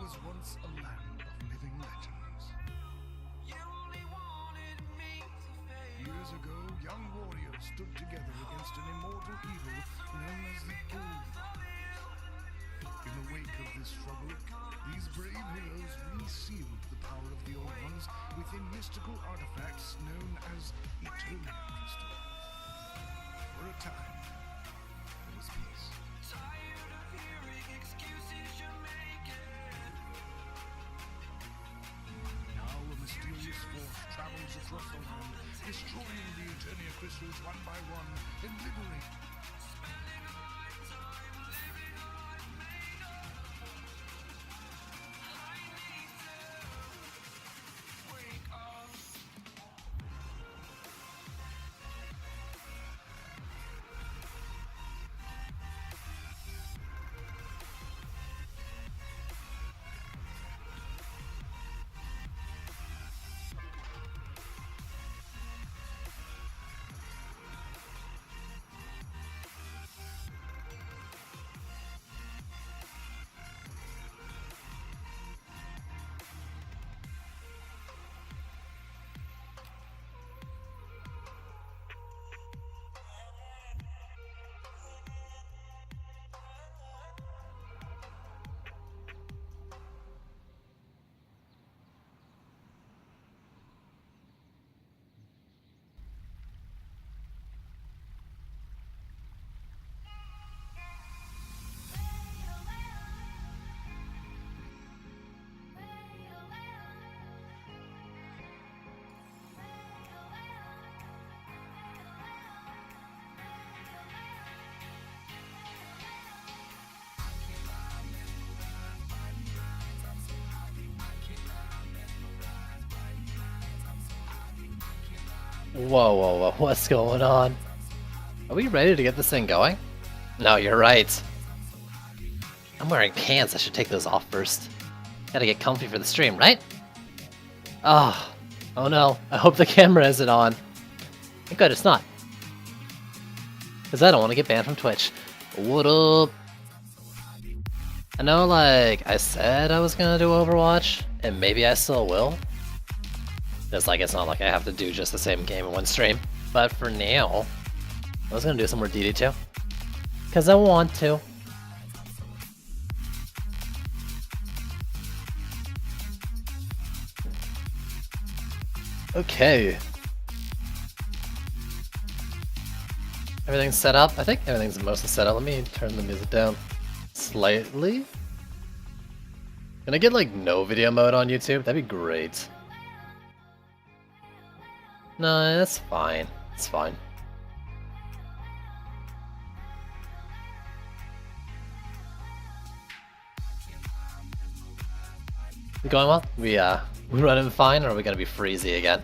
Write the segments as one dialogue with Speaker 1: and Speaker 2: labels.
Speaker 1: was once a land of living legends. Years ago, young warriors stood together against an immortal evil known as the Old Ones. In the wake of this struggle, these brave heroes resealed the power of the Old Ones within mystical artifacts known as Eternia crystals. For a time, there was peace. Now a mysterious force travels across the land, destroying the Eternia crystals one by one and liberating.
Speaker 2: Whoa, whoa, whoa, what's going on? Are we ready to get this thing going? No, you're right. I'm wearing pants, I should take those off first. Gotta get comfy for the stream, right? Oh no, I hope the camera isn't on. Thank God it's not. Because I don't want to get banned from Twitch. What up? I know, like, I said I was gonna do Overwatch, and maybe I still will. Just like, it's not like I have to do just the same game in one stream. But for now, I was gonna do some more DD2. Because I want to. Okay. Everything's set up? I think everything's mostly set up. Let me turn the music down slightly. Can I get like no video mode on YouTube? That'd be great. No, that's fine. It's fine. We going well? We running fine, or are we gonna be freezy again?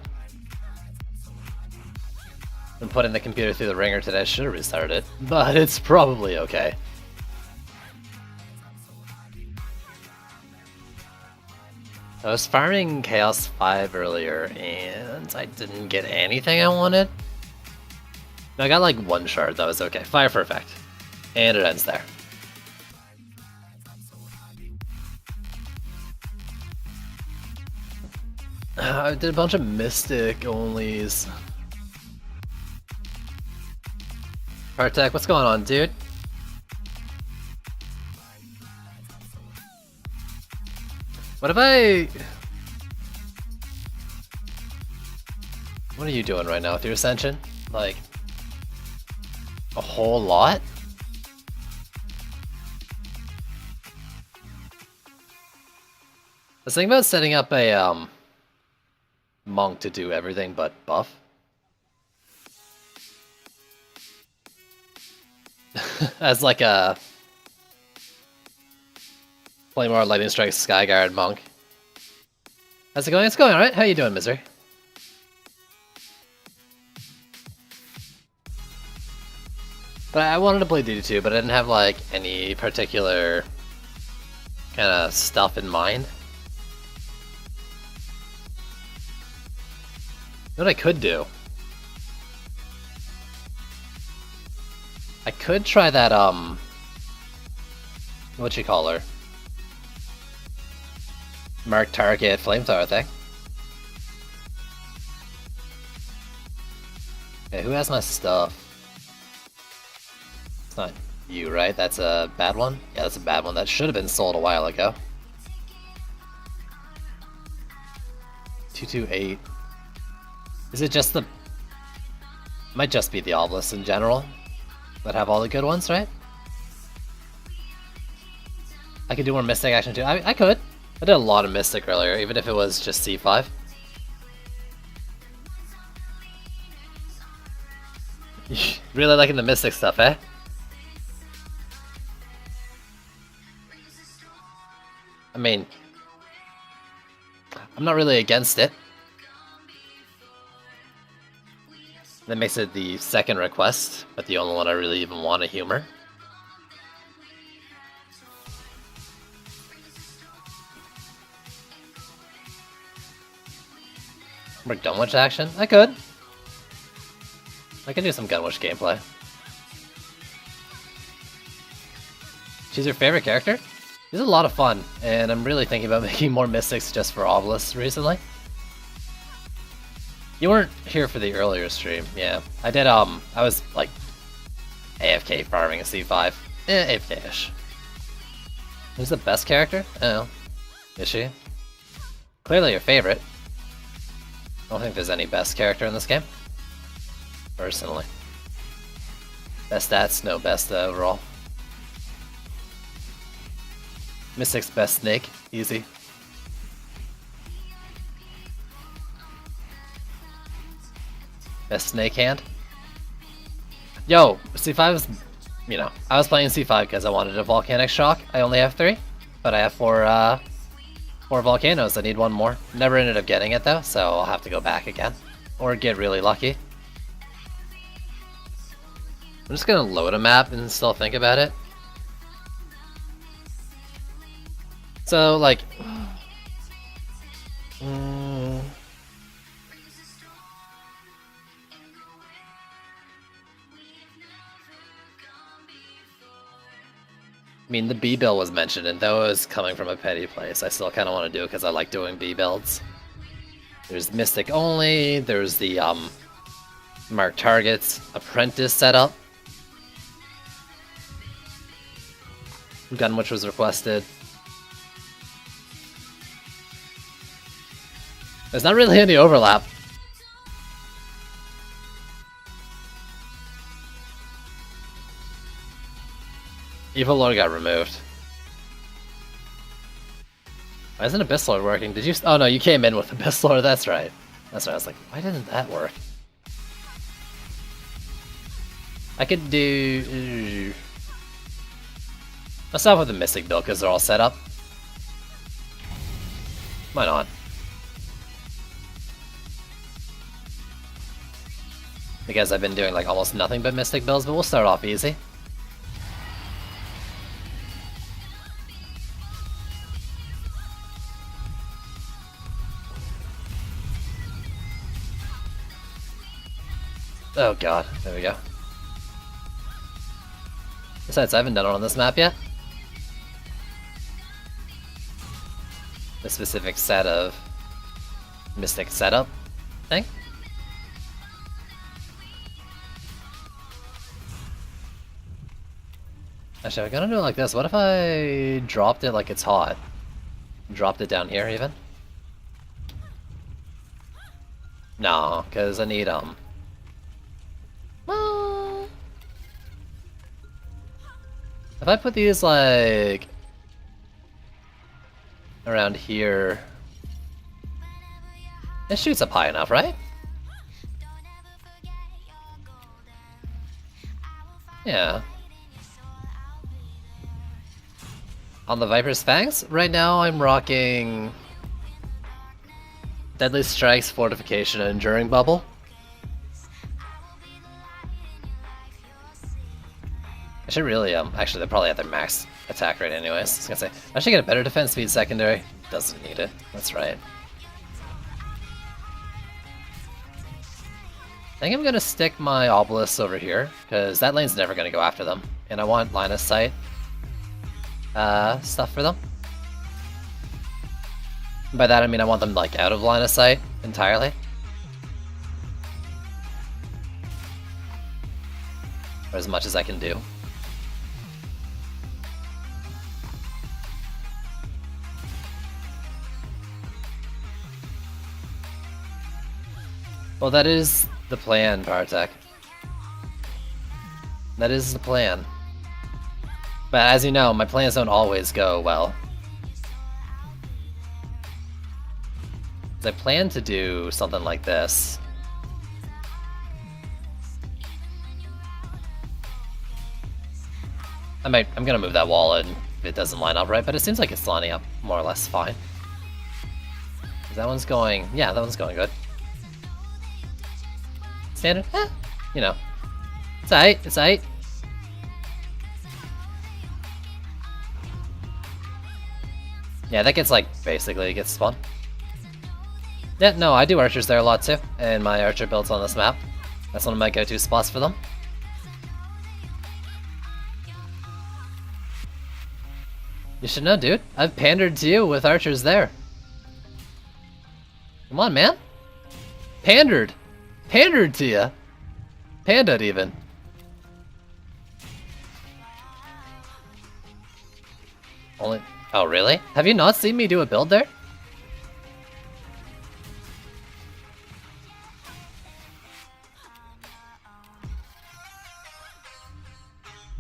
Speaker 2: Been putting the computer through the ringer today. Should have restarted it, but it's probably okay. I was farming Chaos 5 earlier, and I didn't get anything I wanted. I got like one shard, that was okay. Fire for effect. And it ends there. I did a bunch of Mystic onlys. Artec, what's going on, dude? What if I... What are you doing right now with your Ascension? Like... a whole lot? I was thinking about setting up a, monk to do everything but buff. As like a... Claymore, Lightning Strike, Skyguard, Monk. How's it going? It's going alright. How you doing, Misery? But I wanted to play DD2, but I didn't have like any particular kind of stuff in mind. You know what I could do? I could try that, what you call her? Mark target flamethrower thing. Okay, who has my stuff? It's not you, right? That's a bad one? Yeah, that's a bad one. That should have been sold a while ago. 228. Is it just the... Might just be the obelisks in general that have all the good ones, right? I could do more Mystic action too. I could. I did a lot of Mystic earlier, even if it was just C5. Really liking the Mystic stuff, eh? I mean, I'm not really against it. That makes it the second request, but the only one I really even want to humor. More Gunwitch action? I could. I can do some Gunwitch gameplay. She's your favorite character? She's a lot of fun, and I'm really thinking about making more Mystics just for Obelisks recently. You weren't here for the earlier stream, yeah. I did, I was, like, AFK farming a C5. AFK-ish. Who's the best character? Oh. Is she? Clearly your favorite. I don't think there's any best character in this game. Personally. Best stats? No, best overall. Mystic's best snake? Easy. Best snake hand? Yo, C5 is, you know, I was playing C5 because I wanted a volcanic shock. I only have 3, but I have 4 volcanoes. I need 1 more. Never ended up getting it though, so I'll have to go back again. Or get really lucky. I'm just gonna load a map and still think about it. So, like... I mean, the B build was mentioned, and though it was coming from a petty place, I still kind of want to do it because I like doing B builds. There's Mystic only, there's the Mark Targets Apprentice setup. Gunwitch was requested. There's not really any overlap. Evil Lord got removed. Why isn't Abyss Lord working? Did you... Oh no, you came in with Abyss Lord, that's right. That's right, I was like, why didn't that work? I could do... Let's start with the Mystic build because they're all set up. Why not? Because I've been doing like almost nothing but Mystic builds, but we'll start off easy. Oh god, there we go. Besides, I haven't done it on this map yet. The specific set of Mystic setup thing. Actually, I'm gonna do it like this. What if I dropped it like it's hot? Dropped it down here even? No, because I need, if I put these, like, around here, it shoots up high enough, right? Yeah. On the Viper's Fangs, right now I'm rocking Deadly Strikes, Fortification, and Enduring Bubble. I should really, actually they're probably at their max attack rate anyways. I was gonna say, I should get a better defense speed secondary. Doesn't need it, that's right. I think I'm gonna stick my obelisks over here, because that lane's never gonna go after them. And I want line of sight stuff for them. By that I mean I want them like out of line of sight entirely. Or as much as I can do. Well, that is the plan, Bartek. That is the plan. But as you know, my plans don't always go well. I plan to do something like this. I'm gonna move that wall and it doesn't line up right, but it seems like it's lining up more or less fine. That one's going, yeah, that one's going good. Standard, you know, it's aight, it's aight. Yeah, that gets like, basically, it gets spun. Yeah, no, I do archers there a lot too, and my archer builds on this map. That's one of my go-to spots for them. You should know, dude. I've pandered to you with archers there. Come on, man. Pandered. Pandered to you. Pandaed even. Only... Oh, really? Have you not seen me do a build there?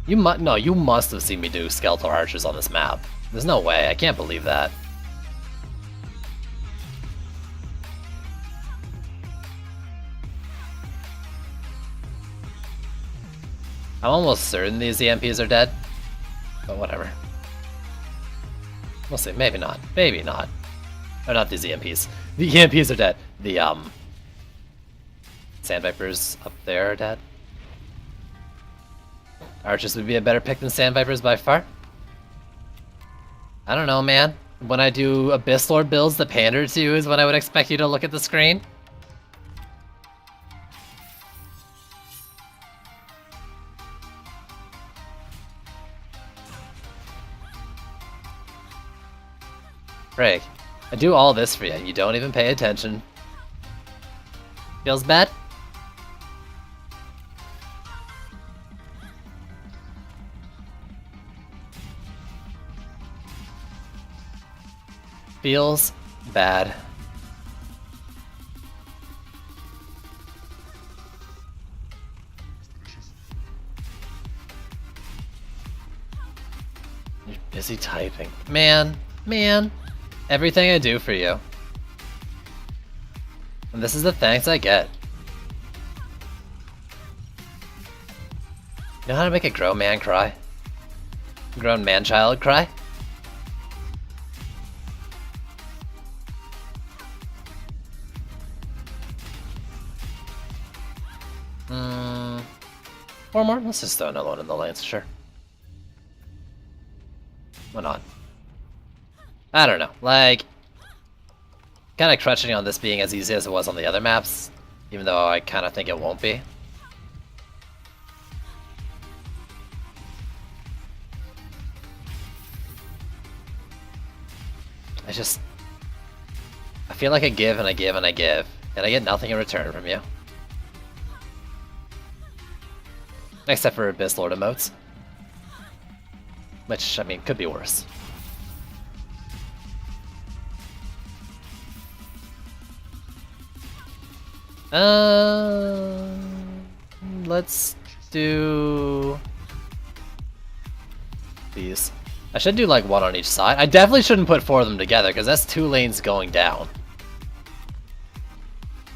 Speaker 2: You must have seen me do Skeletal Archers on this map. There's no way, I can't believe that. I'm almost certain these EMPs are dead, but whatever. We'll see, maybe not, maybe not. Or not these EMPs. The EMPs are dead. The, Sand Vipers up there are dead. Archers would be a better pick than Sand Vipers by far. I don't know, man. When I do Abyss Lord builds, the pander to you is when I would expect you to look at the screen. Craig, I do all this for you, and you don't even pay attention. Feels bad? Feels bad. You're busy typing. Man. Everything I do for you. And this is the thanks I get. You know how to make a grown man cry? A grown man-child cry? Or more? Let's just throw another one in the lanes, sure. Why not? I don't know, like... Kinda crutching on this being as easy as it was on the other maps, even though I kinda think it won't be. I feel like I give and I give and I give, and I get nothing in return from you. Except for Abyss Lord emotes. Which, I mean, could be worse. Let's do these. I should do like one on each side. I definitely shouldn't put 4 of them together because that's 2 lanes going down.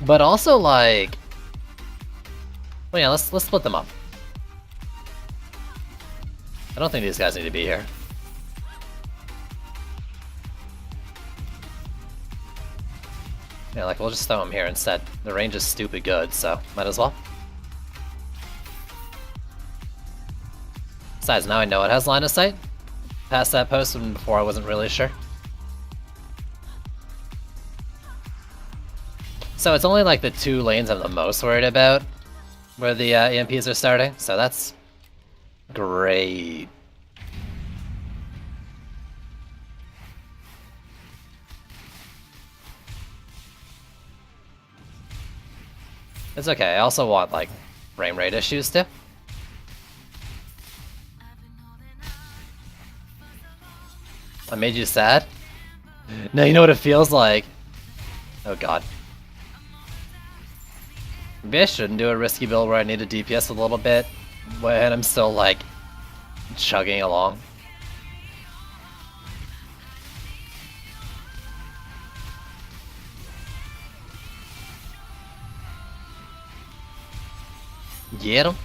Speaker 2: But also like, well, yeah, let's split them up. I don't think these guys need to be here. Yeah, like, we'll just throw them here instead. The range is stupid good, so might as well. Besides, now I know it has line of sight. Past that post when before I wasn't really sure. So it's only like the 2 lanes I'm the most worried about where the EMPs are starting, so that's great. It's okay, I also want, like, frame rate issues too. I made you sad? Now you know what it feels like. Oh god. Maybe I shouldn't do a risky build where I need to DPS a little bit when I'm still, like, chugging along. Get him?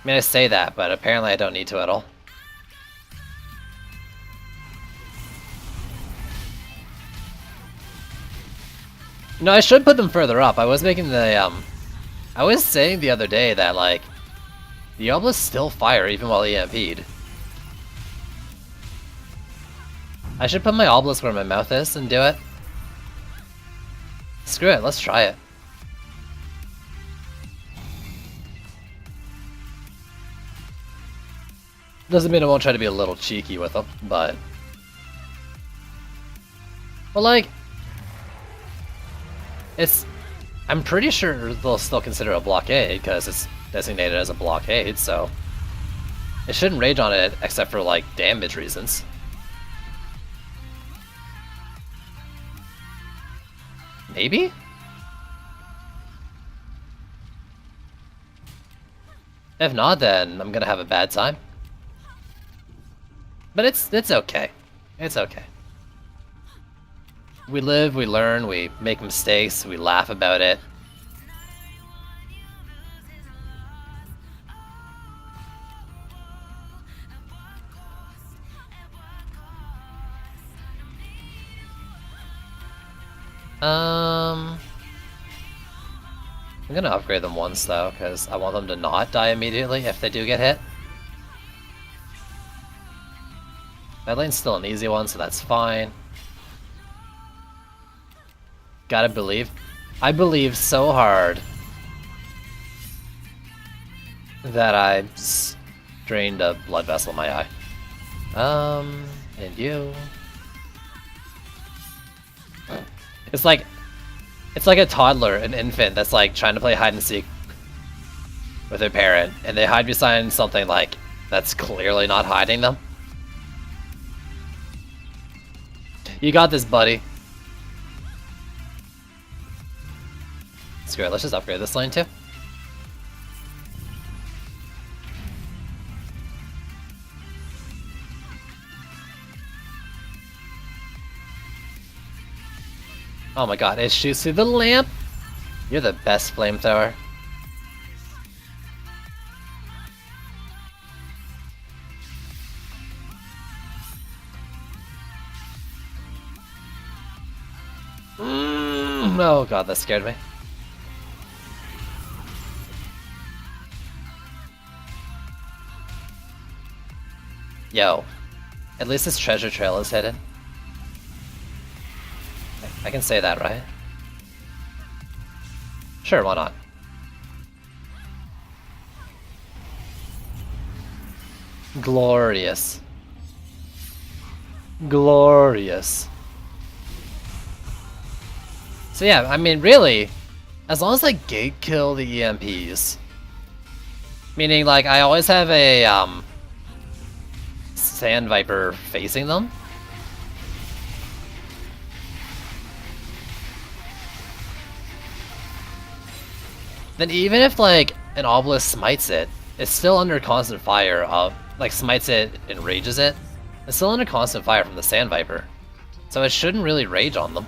Speaker 2: I mean, I say that, but apparently I don't need to at all. No, I should put them further up. I was making the, I was saying the other day that, like, the obelisks still fire even while EMP'd. I should put my obelisk where my mouth is and do it. Screw it, let's try it. Doesn't mean I won't try to be a little cheeky with them, but... Well, like... I'm pretty sure they'll still consider it a blockade, because it's designated as a blockade, so... It shouldn't rage on it, except for, like, damage reasons. Maybe? If not, then I'm gonna have a bad time. But it's okay. It's okay. We live, we learn, we make mistakes, we laugh about it. I'm gonna upgrade them once though, because I want them to not die immediately if they do get hit. That lane's still an easy one, so that's fine. Gotta believe. I believe so hard that I drained a blood vessel in my eye. And you. It's like a toddler, an infant that's like trying to play hide and seek with their parent, and they hide behind something like that's clearly not hiding them. You got this, buddy. Screw it, let's just upgrade this lane too. Oh my god, it shoots through the lamp! You're the best flamethrower. Oh god, that scared me. Yo, at least this treasure trail is hidden. I can say that, right? Sure, why not? Glorious. Glorious. So yeah, I mean, really, as long as I gate kill the EMPs, meaning like I always have a Sand Viper facing them. Then even if like an obelisk smites it, it's still under constant fire of like smites it and rages it. It's still under constant fire from the Sand Viper, so it shouldn't really rage on them.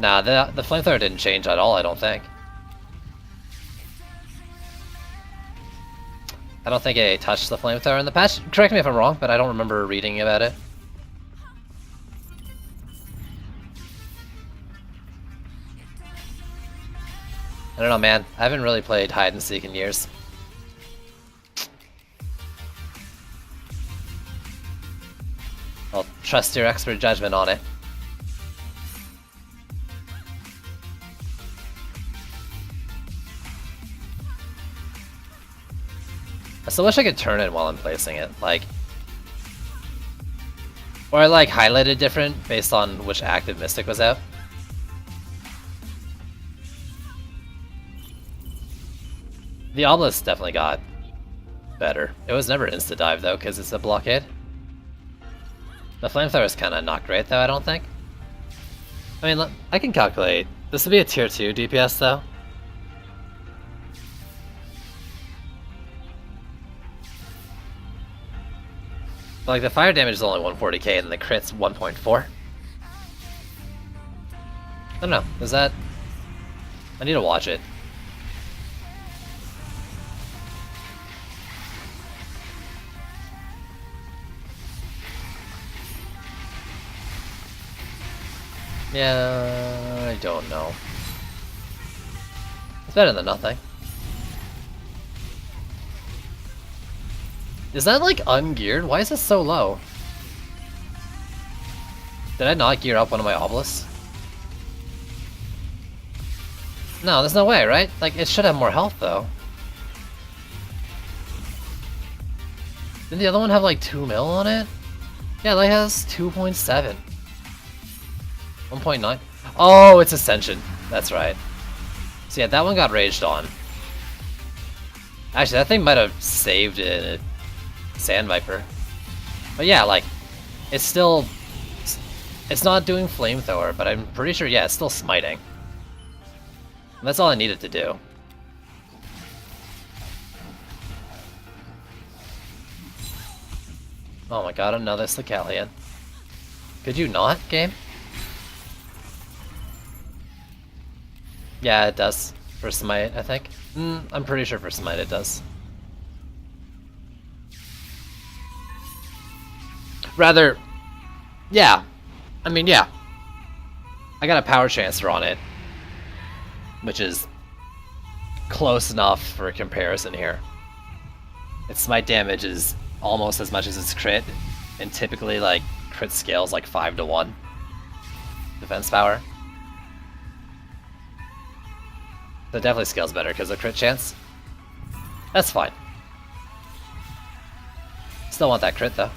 Speaker 2: Nah, the flamethrower didn't change at all, I don't think. I don't think it touched the flamethrower in the patch. Correct me if I'm wrong, but I don't remember reading about it. I don't know, man. I haven't really played hide and seek in years. I'll trust your expert judgment on it. I still wish I could turn it while I'm placing it, like... Or I like highlighted different based on which active Mystic was out. The Obelisk definitely got better. It was never insta-dive though, because it's a blockade. The Flamethrower is kind of not great though, I don't think. I mean, I can calculate. This would be a tier 2 DPS though. But, like, the fire damage is only 140k and the crit's 1.4. I don't know, is that... I need to watch it. Yeah, I don't know. It's better than nothing. Is that like ungeared? Why is it so low? Did I not gear up one of my obelisks? No, there's no way, right? Like, it should have more health though. Didn't the other one have like 2 mil on it? Yeah, it like has 2.7. 1.9? Oh, it's Ascension. That's right. So yeah, that one got raged on. Actually, that thing might have saved a Sand Viper. But yeah, like, it's still... It's not doing Flamethrower, but I'm pretty sure, yeah, it's still smiting. And that's all I needed to do. Oh my god, another Slicalian. Could you not, game? Yeah, it does. For Smite, I think. I'm pretty sure for Smite it does. Rather, yeah. I mean, yeah. I got a Power Transfer on it, which is close enough for a comparison here. Its Smite damage is almost as much as its crit, and typically, like, crit scales like 5 to 1. Defense power. So it definitely scales better because of crit chance. That's fine. Still want that crit though.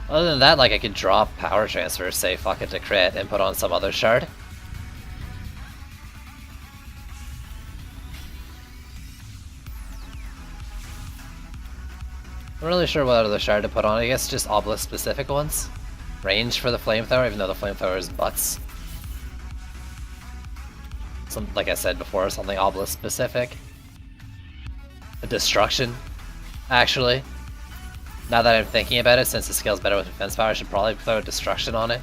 Speaker 2: Other than that, like, I could drop Power Transfer, say fuck it to crit, and put on some other shard. I'm not really sure what other shard to put on. I guess just Obelisk specific ones. Range for the Flamethrower, even though the Flamethrower is butts. Some, like I said before, something Obelisk specific. A Destruction, actually. Now that I'm thinking about it, since it scales better with defense power, I should probably throw a Destruction on it.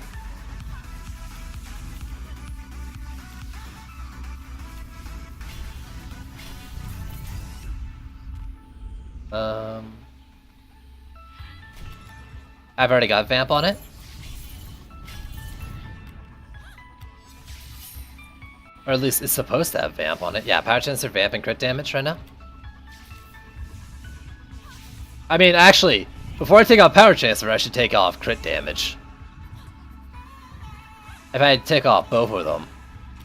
Speaker 2: I've already got Vamp on it. Or at least it's supposed to have Vamp on it. Yeah, Power Transfer, Vamp, and crit damage right now. I mean, actually, before I take off Power Transfer, I should take off crit damage. If I had to take off both of them.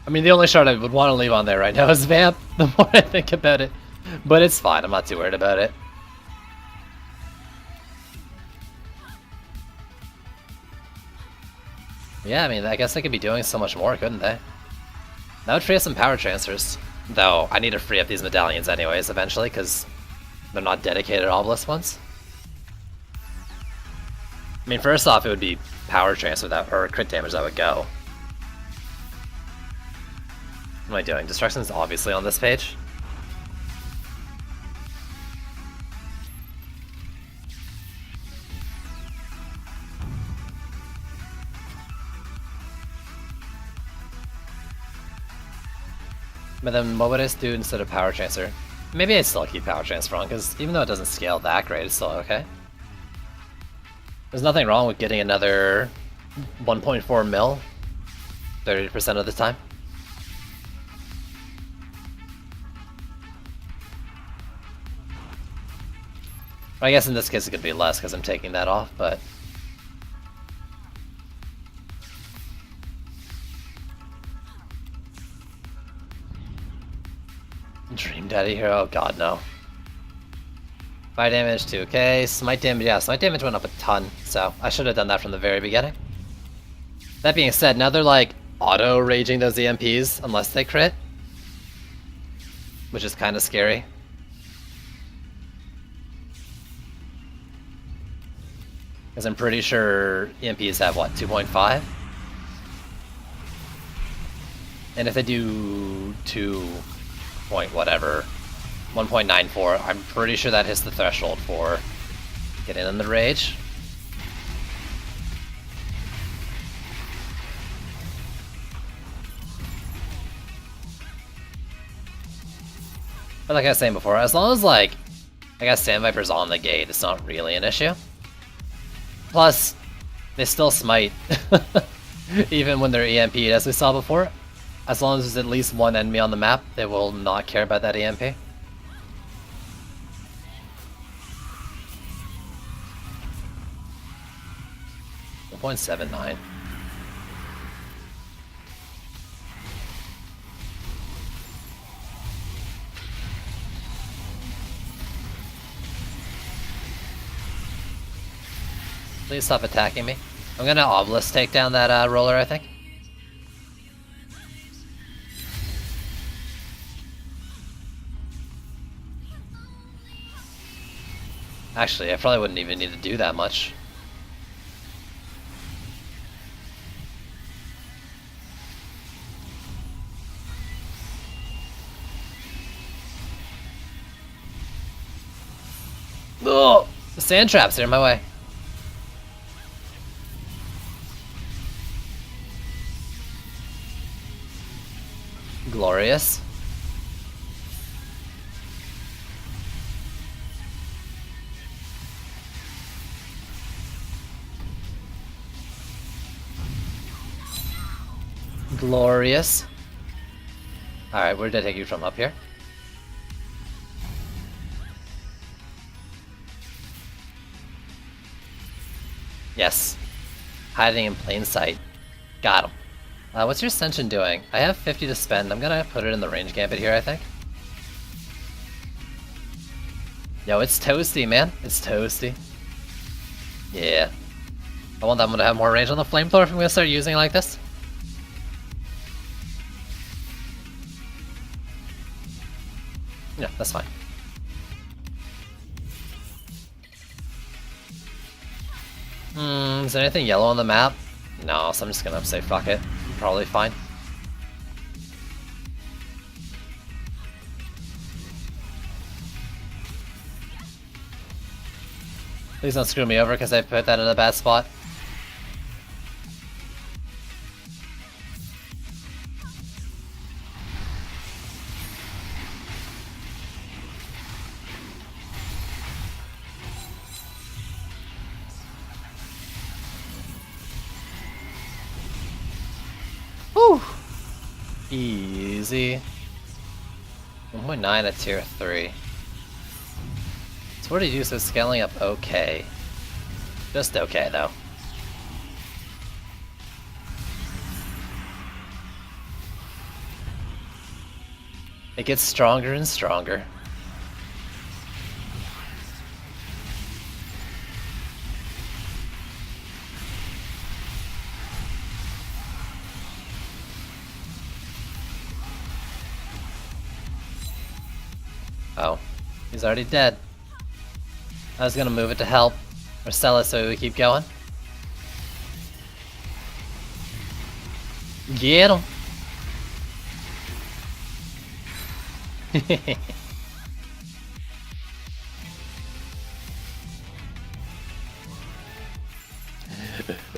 Speaker 2: I mean, the only shard I would want to leave on there right now is Vamp, the more I think about it. But it's fine, I'm not too worried about it. Yeah, I mean, I guess they could be doing so much more, couldn't they? That would free up some Power Transfers. Though, I need to free up these medallions anyways, eventually, because they're not dedicated obelisk ones. I mean, first off, it would be Power Transfer that, or crit damage that would go. What am I doing? Destruction's obviously on this page. But then what would I do instead of Power Transfer? Maybe I still keep Power Transfer on, because even though it doesn't scale that great, it's still okay. There's nothing wrong with getting another 1.4 mil 30% of the time. I guess in this case it could be less because I'm taking that off, but... Dream Daddy here? Oh god, no. Fire damage, 2k. Smite damage, yeah, smite damage went up a ton, so I should have done that from the very beginning. That being said, now they're like auto raging those EMPs unless they crit, which is kind of scary. Because I'm pretty sure EMPs have what, 2.5? And if they do 2 point whatever, 1.94, I'm pretty sure that hits the threshold for getting in the rage. But like I was saying before, as long as like, I guess Sand Viper's on the gate, it's not really an issue. Plus, they still smite, even when they're EMP'd, as we saw before. As long as there's at least one enemy on the map, they will not care about that EMP. 1.79. Please stop attacking me. I'm gonna Obelisk take down that roller, I think. Actually, I probably wouldn't even need to do that much. Ugh! The sand traps are in my way. Glorious. Glorious. Alright, where did I take you from? Up here? Yes. Hiding in plain sight. Got him. What's your Ascension doing? I have 50 to spend. I'm gonna put it in the range gambit here, I think. Yo, it's toasty, man. It's toasty. Yeah. I want that one to have more range on the flamethrower if I'm gonna start using it like this. Yeah, that's fine. Is there anything yellow on the map? No, so I'm just gonna say fuck it. Probably fine. Please don't screw me over because I put that in a bad spot. Whew! Easy. 1.9 at tier 3. So what did you do? So scaling up okay. Just okay though. It gets stronger and stronger. Oh, he's already dead. I was gonna move it to help, or sell it so we keep going. Get him!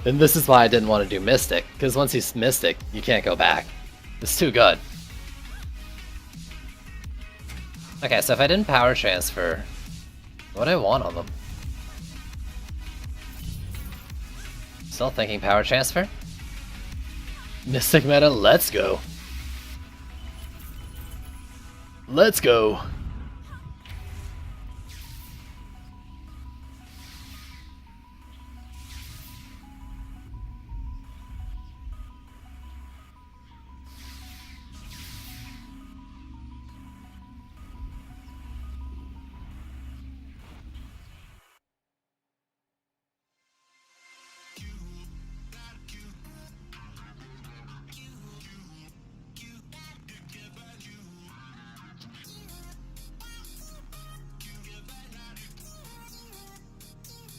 Speaker 2: And this is why I didn't want to do Mystic, because once he's Mystic, you can't go back. It's too good. Okay, so if I didn't power transfer, what do I want on them? Still thinking power transfer? Mystic meta, let's go. Let's go.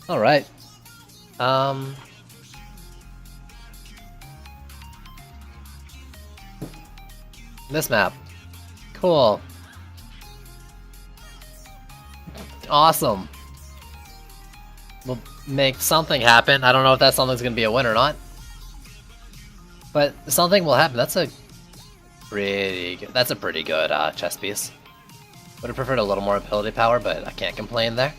Speaker 2: Alright. This map. Cool. Awesome. We'll make something happen. I don't know if that something's gonna be a win or not. But something will happen. That's a pretty good chess piece. Would have preferred a little more ability power, but I can't complain there.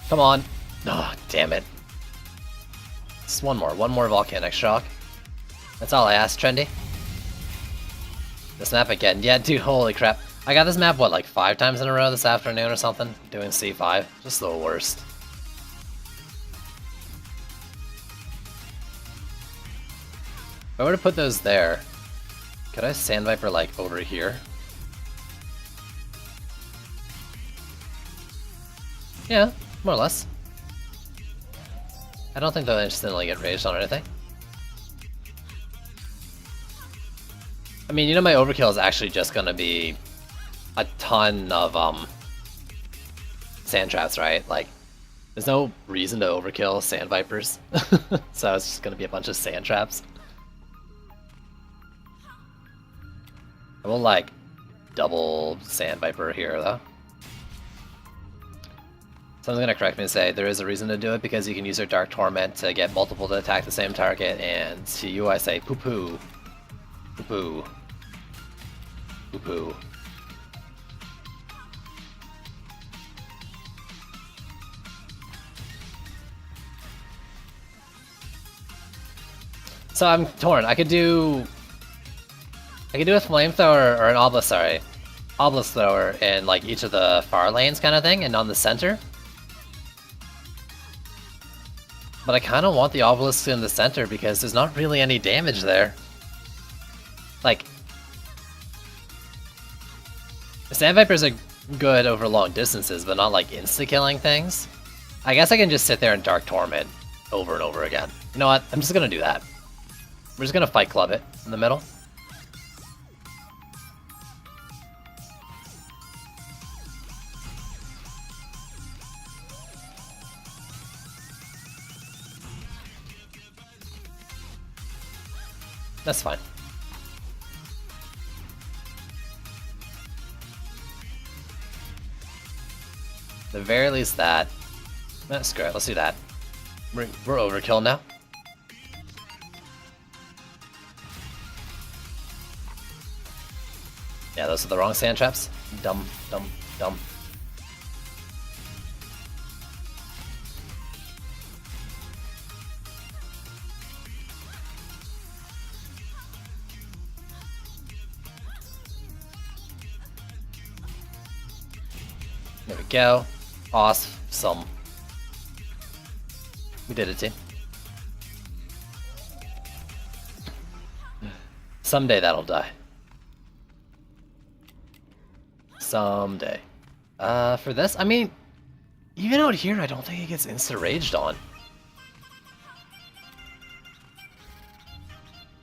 Speaker 2: Come on. Oh, damn it. Just one more volcanic shock. That's all I asked, Trendy. This map again. Yeah, dude, holy crap. I got this map, what, like 5 times in a row this afternoon or something? Doing C5. Just the worst. If I were to put those there, could I Sand Viper, like, over here? Yeah, more or less. I don't think they'll instantly get raged on or anything. I mean, you know my overkill is actually just gonna be a ton of sand traps, right? Like, there's no reason to overkill Sand Vipers. So it's just gonna be a bunch of sand traps. I will like double Sand Viper here though. Someone's gonna correct me and say there is a reason to do it because you can use your Dark Torment to get multiple to attack the same target, and to you I say poo poo. Poo poo. Poo poo. So I'm torn. I could do a flamethrower or an obelisk, sorry. Obelisk thrower in like each of the far lanes kind of thing, and on the center. But I kind of want the obelisk in the center because there's not really any damage there. Like, Sand Vipers are good over long distances, but not like insta-killing things. I guess I can just sit there and Dark Torment over and over again. You know what? I'm just gonna do that. We're just gonna Fight Club it in the middle. That's fine. At the very least that. Screw it, let's do that. We're overkill now. Yeah, those are the wrong sand traps. Dumb, dumb, dumb. There we go. Awesome. We did it, team. Someday that'll die. Someday. For this, I mean, even out here, I don't think it gets insta-raged on.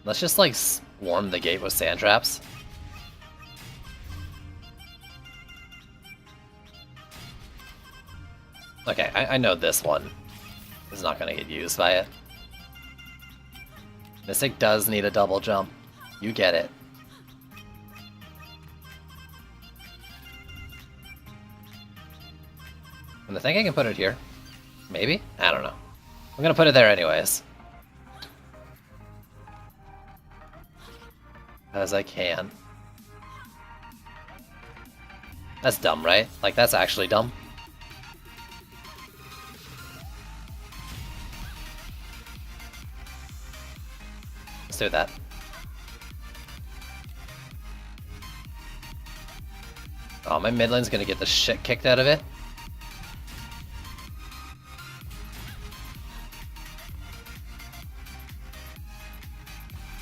Speaker 2: Let's just, like, swarm the gate with sand traps. Okay, I know this one is not gonna get used by it. Mystic does need a double jump. You get it. And I think I can put it here. Maybe? I don't know. I'm gonna put it there anyways. As I can. That's dumb, right? Like, that's actually dumb. Let's do that. Oh, my mid lane's gonna get the shit kicked out of it.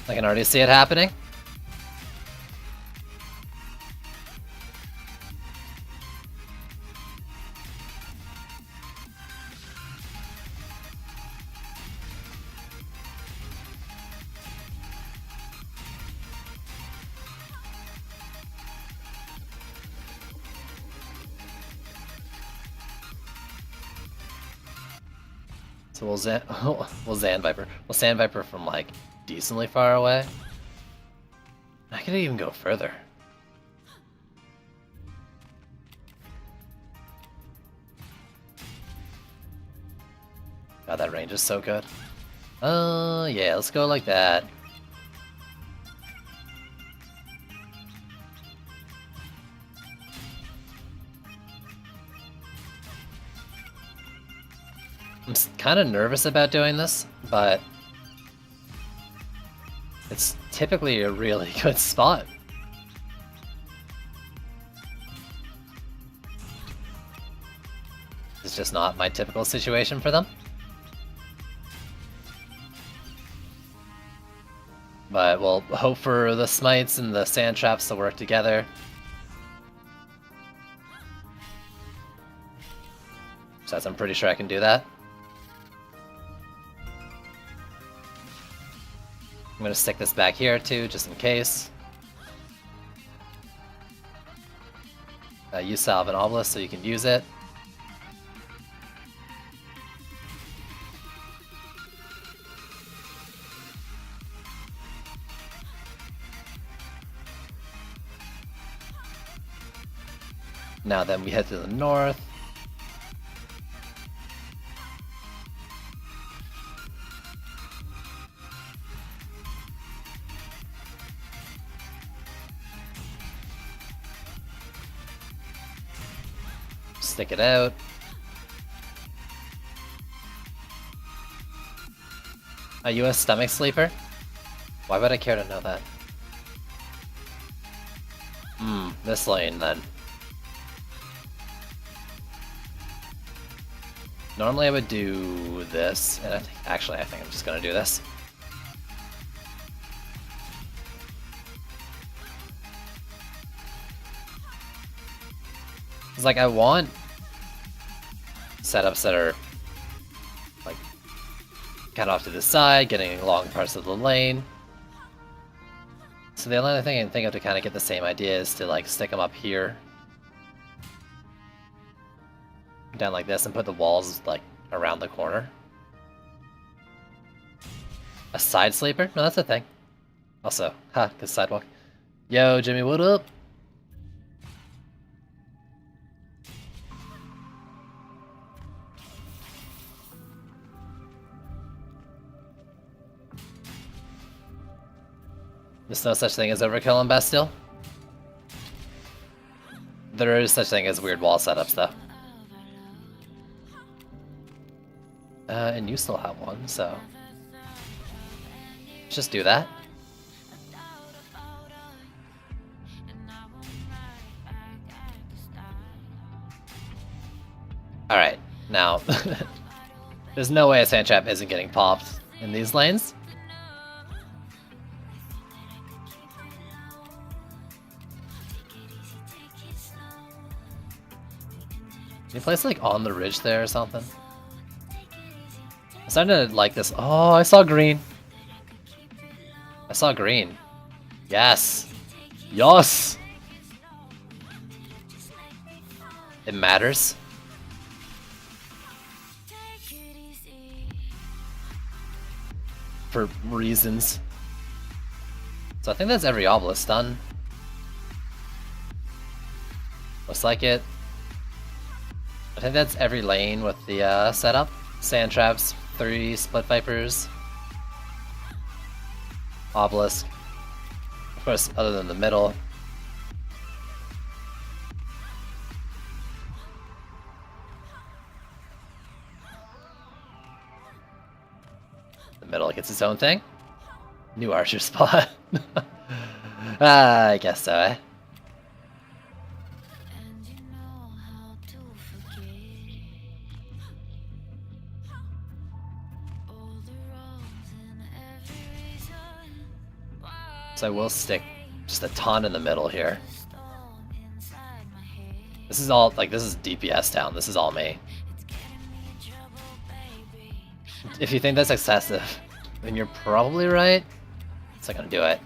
Speaker 2: I can already see it happening. So we'll Sandviper. We'll Sandviper from like decently far away. I could even go further. God, that range is so good. Yeah, let's go like that. I'm kind of nervous about doing this, but it's typically a really good spot. It's just not my typical situation for them. But we'll hope for the smites and the sand traps to work together. So I'm pretty sure I can do that. I'm gonna stick this back here too, just in case. Use Salve and Obelisk so you can use it. Now then we head to the north. Stick it out. A US stomach sleeper? Why would I care to know that? This lane then. Normally I would do this, and I think I'm just gonna do this. It's like I want setups that are like kind of off to the side, getting along parts of the lane. So the only thing I can think of to kind of get the same idea is to like stick them up here. Down like this and put the walls like around the corner. A side sleeper? No, that's a thing. Also, cause sidewalk. Yo, Jimmy, what up? There's no such thing as overkill in Bastille. There is such thing as weird wall setups though. And you still have one, so just do that. Alright, now there's no way a sand trap isn't getting popped in these lanes. Can you place like on the ridge there or something? I'm starting to like this. Oh, I saw green. I saw green. Yes. Yes. It matters. For reasons. So I think that's every obelisk done. Looks like it. I think that's every lane with the setup. Sand traps, 3 split vipers, obelisk. Of course, other than the middle. The middle gets its own thing. New archer spot. I guess so, eh? So I will stick just a ton in the middle here. This is all, like, this is DPS town. This is all me. If you think that's excessive, then you're probably right. It's not gonna do it.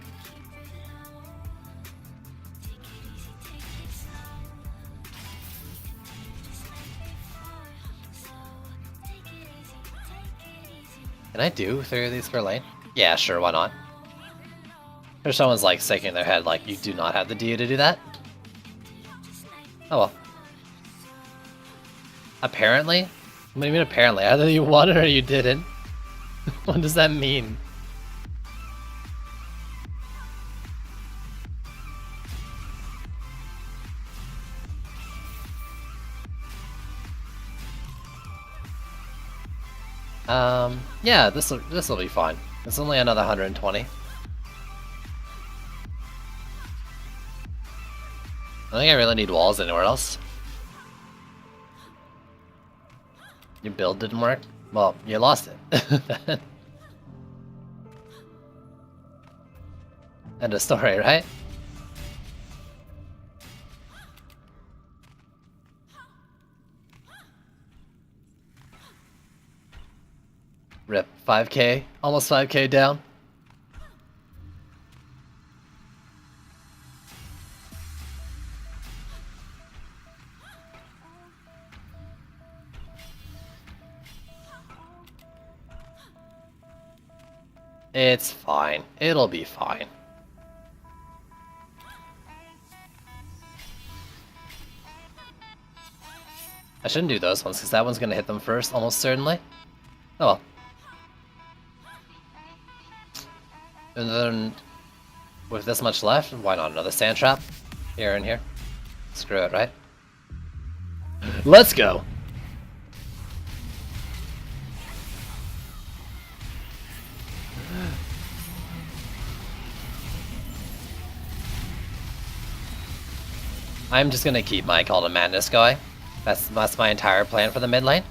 Speaker 2: Can I do 3 of these per lane? Yeah, sure, why not? Or someone's like shaking their head like, you do not have the DA to do that? Oh well. Apparently? What do you mean apparently? Either you won it or you didn't. What does that mean? Yeah, this'll be fine. It's only another 120. I don't think I really need walls anywhere else. Your build didn't work? Well, you lost it. End of story, right? Rip, 5k, almost 5k down. It's fine. It'll be fine. I shouldn't do those ones, because that one's gonna hit them first, almost certainly. Oh well. And then, with this much left, why not another sand trap? Here and here. Screw it, right? Let's go! I'm just gonna keep my Call to Madness going. That's my entire plan for the mid lane.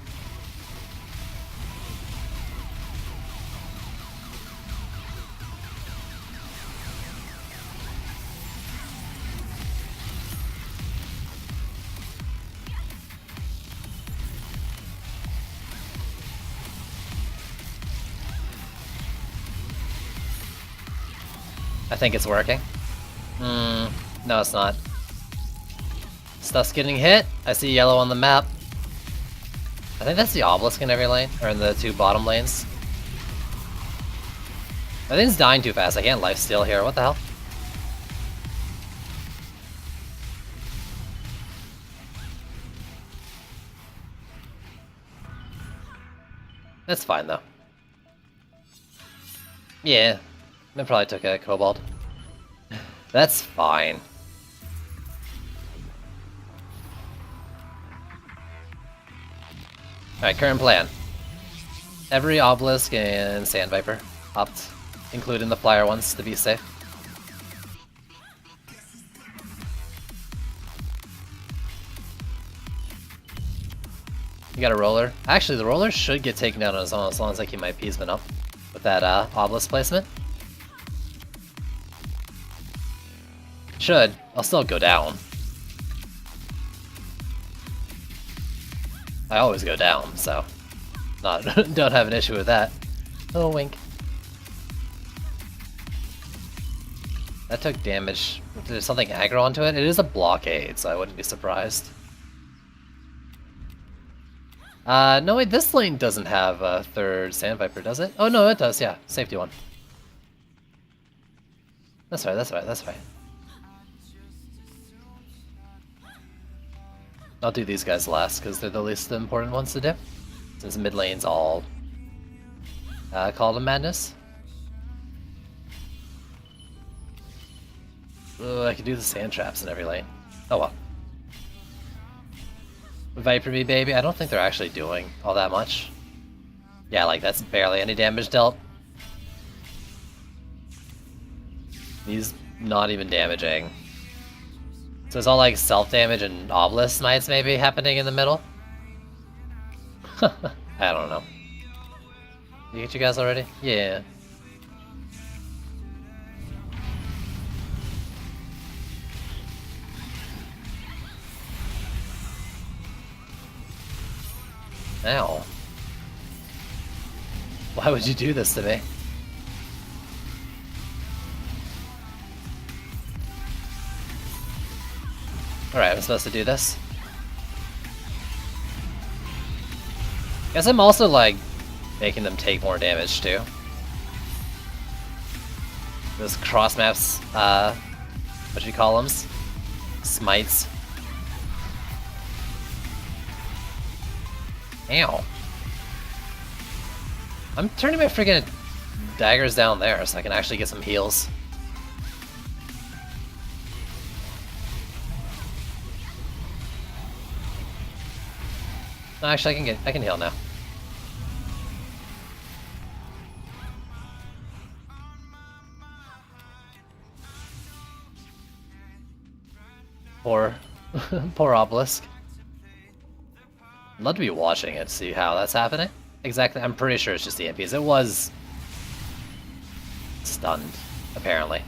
Speaker 2: I think it's working. No, it's not. Stuff's getting hit. I see yellow on the map. I think that's the obelisk in every lane, or in the 2 bottom lanes. I think it's dying too fast. I can't lifesteal here. What the hell? That's fine though. Yeah, I probably took a Kobold. That's fine. Alright, current plan. Every obelisk and sand viper opt, including the flyer ones to be safe. You got a roller. Actually, the roller should get taken down on his own as long as I keep my appeasement up with that obelisk placement. Should. I'll still go down. I always go down, so don't have an issue with that. Oh, wink. That took damage. There's something aggro onto it. It is a blockade, so I wouldn't be surprised. No wait, this lane doesn't have a 3rd Sand Viper, does it? Oh no, it does, yeah. Safety 1. That's right, that's right, that's right. I'll do these guys last, because they're the least important ones to do. Since mid lane's all Call to Madness. Ugh, I could do the sand traps in every lane. Oh well. Viper me, baby. I don't think they're actually doing all that much. Yeah, like that's barely any damage dealt. He's not even damaging. So it's all like self-damage and obelisk smites maybe happening in the middle? I don't know. You get you guys already? Yeah. Ow. Why would you do this to me? Alright, I'm supposed to do this. Guess I'm also like making them take more damage too. Those cross maps, what do you call them? Smites. Ow. I'm turning my freaking daggers down there so I can actually get some heals. No, actually I can heal now. Poor poor Obelisk. I'd love to be watching it, see how that's happening. Exactly, I'm pretty sure it's just the EMPs. It was stunned, apparently.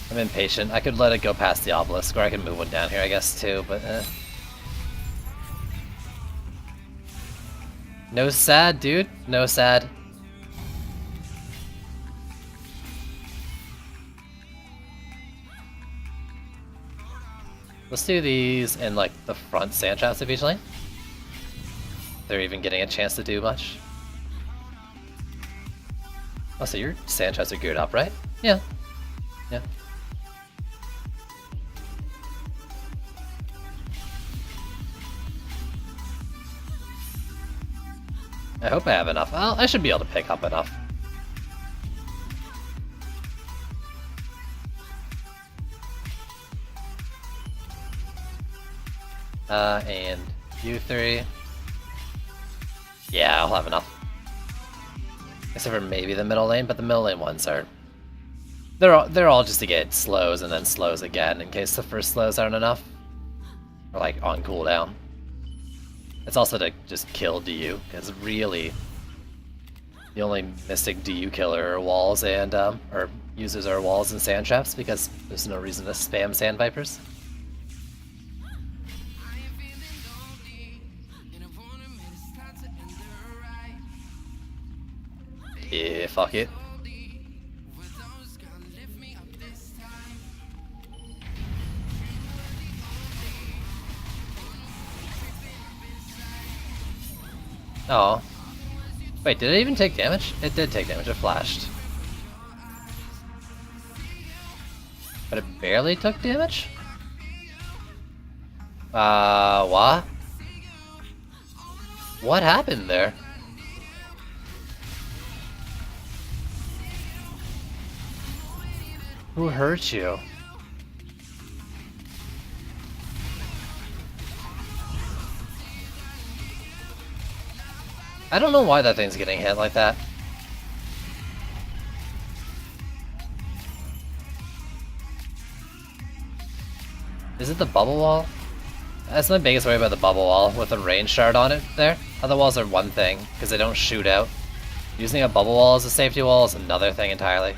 Speaker 2: I'm impatient. I could let it go past the Obelisk, or I could move one down here, I guess, too, but No sad, dude. No sad. Let's do these in, like, the front sand traps of each lane. They're even getting a chance to do much. Oh, so your sand traps are geared up, right? Yeah. Yeah. I hope I have enough. Well, I should be able to pick up enough. And you three. Yeah, I'll have enough. Except for maybe the middle lane, but the middle lane ones are... They're all just to get slows and then slows again in case the first slows aren't enough. Or like on cooldown. It's also to just kill DU, because really the only Mystic DU killer are walls and or users are walls and sand traps because there's no reason to spam sand vipers. Yeah, fuck it. Oh. Wait, did it even take damage? It did take damage, it flashed. But it barely took damage? What? What happened there? Who hurt you? I don't know why that thing's getting hit like that. Is it the bubble wall? That's my biggest worry about the bubble wall with a range shard on it there. Other walls are one thing, because they don't shoot out. Using a bubble wall as a safety wall is another thing entirely.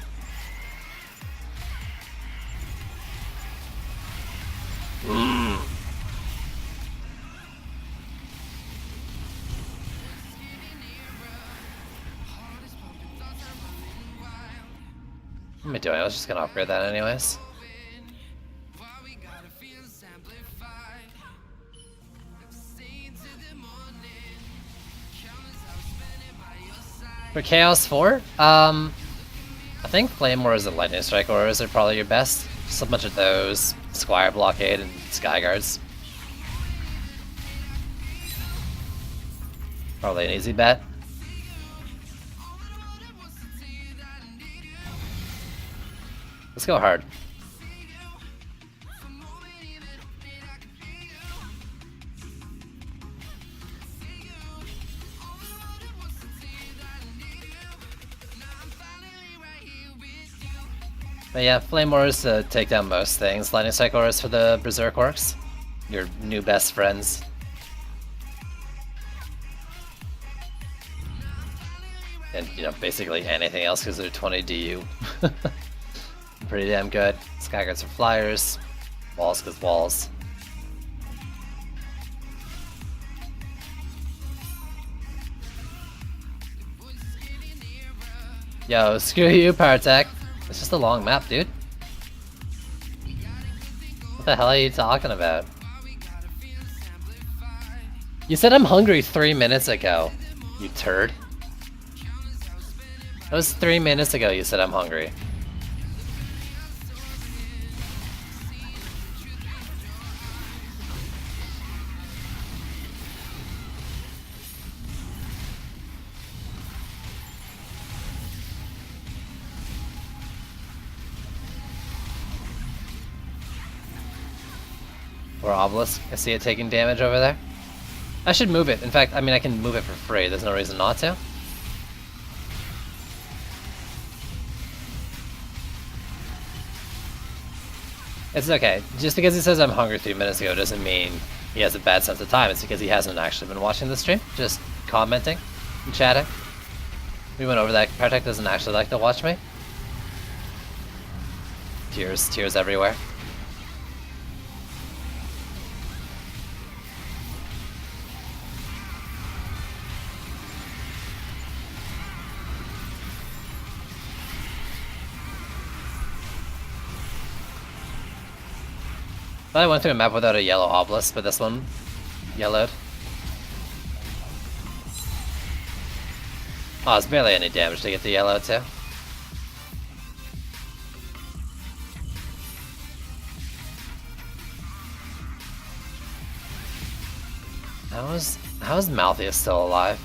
Speaker 2: What am I doing? I was just gonna upgrade that anyways. For Chaos 4, I think Flame Wars and Lightning Strike Auras are probably your best. Just a bunch of those, Squire Blockade and Sky Guards. Probably an easy bet. Let's go hard. But yeah, Flame Wars to take down most things. Lightning Strike Auras for the Berserk Orcs. Your new best friends. And, you know, basically anything else because they're 20 DU. Pretty damn good. Skyguards for flyers. Walls because walls. Yo, screw you, Partech. It's just a long map, dude. What the hell are you talking about? You said I'm hungry 3 minutes ago, you turd. That was 3 minutes ago you said I'm hungry. Or obelisk. I see it taking damage over there. I should move it. In fact, I mean, I can move it for free. There's no reason not to. It's okay. Just because he says I'm hungry 3 minutes ago doesn't mean he has a bad sense of time. It's because he hasn't actually been watching the stream. Just commenting and chatting. We went over that. Partech doesn't actually like to watch me. Tears everywhere. I went through a map without a yellow obelisk, but this one yellowed. Oh, it's barely any damage to get the yellow too. How is Malthius still alive?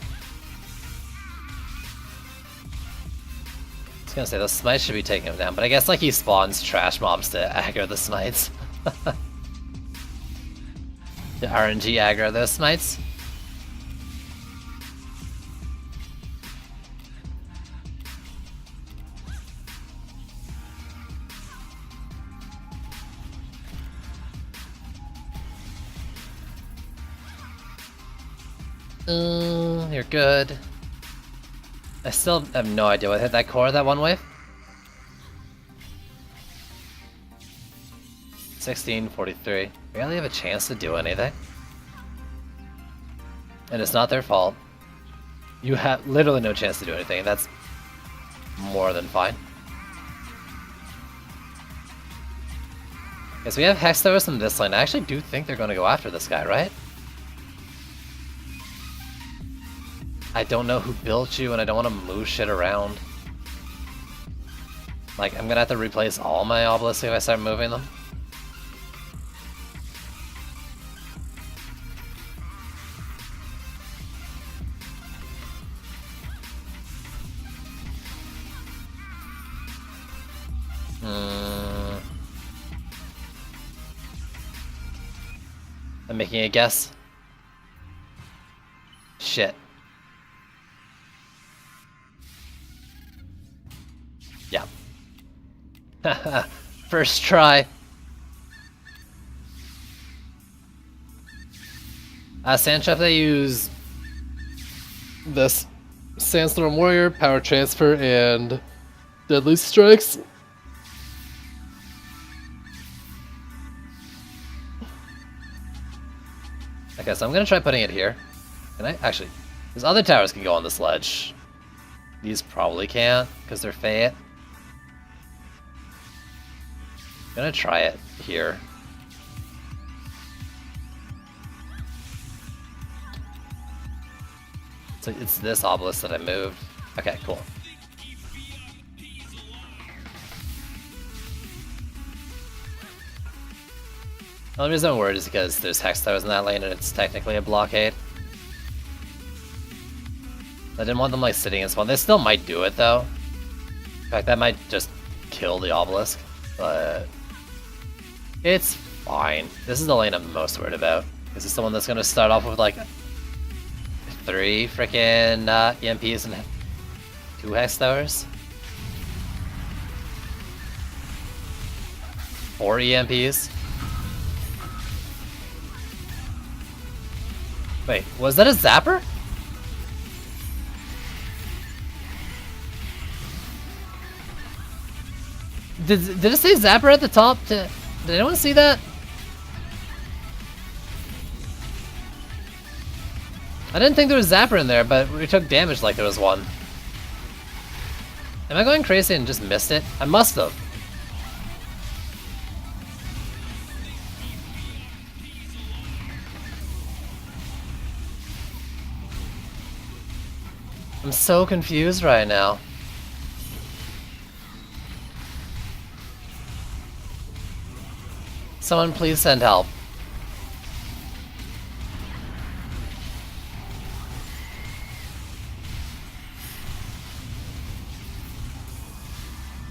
Speaker 2: I was gonna say those smites should be taking him down, but I guess like he spawns trash mobs to aggro the smites. The RNG aggro those smites. You're good. I still have no idea what hit that core that one wave. 1643. Barely have a chance to do anything. And it's not their fault. You have literally no chance to do anything, and that's more than fine. Okay, so we have Hex Throwers in this lane. I actually do think they're going to go after this guy, right? I don't know who built you, and I don't want to move shit around. Like, I'm gonna have to replace all my obelisks if I start moving them. I'm making a guess. Shit. Yeah. First try. Sandchef, they use this Sandstorm Warrior, Power Transfer, and Deadly Strikes. Okay, so I'm gonna try putting it here. Can I actually? These other towers can go on the sledge. These probably can't because they're Fate. I'm gonna try it here. So it's this obelisk that I moved. Okay, cool. The only reason I'm worried is because there's Hex Towers in that lane and it's technically a blockade. I didn't want them like sitting in spawn. They still might do it though. In fact, that might just kill the obelisk, but it's fine. This is the lane I'm most worried about. This is the one that's gonna start off with like 3 freaking EMPs and 2 Hex Towers. 4 EMPs. Wait, was that a zapper? Did it say zapper at the top? Did anyone see that? I didn't think there was zapper in there, but we took damage like there was one. Am I going crazy and just missed it? I must have. I'm so confused right now. Someone please send help.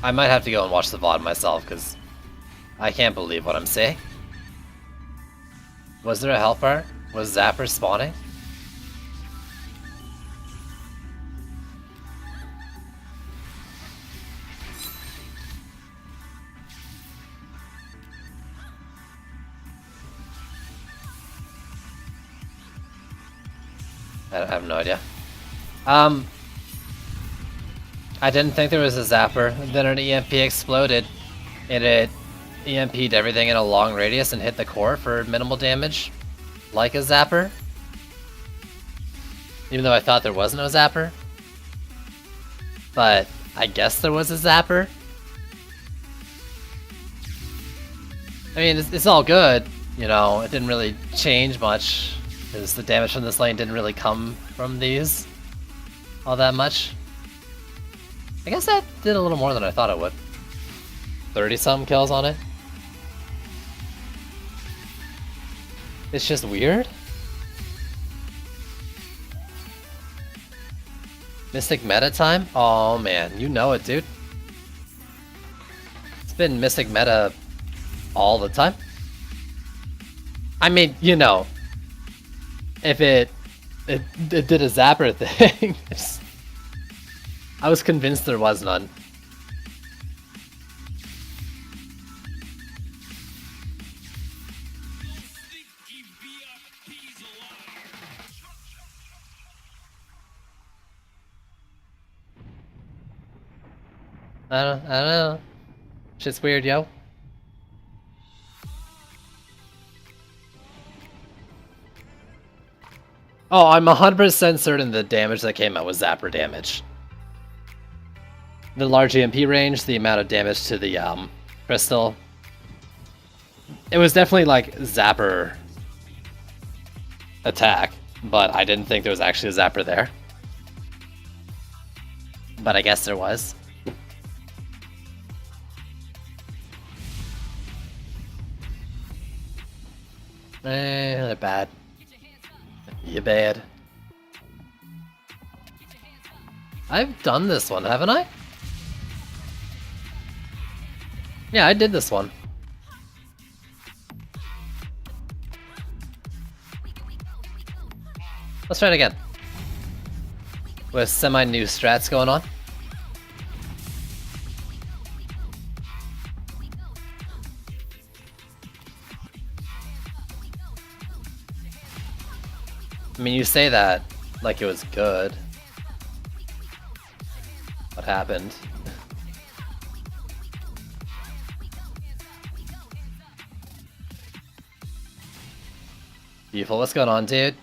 Speaker 2: I might have to go and watch the VOD myself, because I can't believe what I'm saying. Was there a health bar? Was Zapper spawning? I have no idea. I didn't think there was a Zapper. Then an EMP exploded, and it EMP'd everything in a long radius and hit the core for minimal damage, like a Zapper. Even though I thought there was no Zapper. But I guess there was a Zapper. I mean, it's all good, you know, it didn't really change much, because the damage from this lane didn't really come from these all that much. I guess that did a little more than I thought it would. 30-some kills on it. It's just weird. Mystic meta time? Oh man, you know it, dude. It's been Mystic meta all the time. I mean, you know, if it did a Zapper thing. I was convinced there was none. I don't know. Shit's weird, yo. Oh, I'm 100% certain the damage that came out was Zapper damage. The large EMP range, the amount of damage to the crystal. It was definitely like Zapper attack, but I didn't think there was actually a Zapper there. But I guess there was. They're bad. You're bad. I've done this one, haven't I? Yeah, I did this one. Let's try it again. With semi-new strats going on. I mean, you say that like it was good. What happened? Beautiful, what's going on, dude?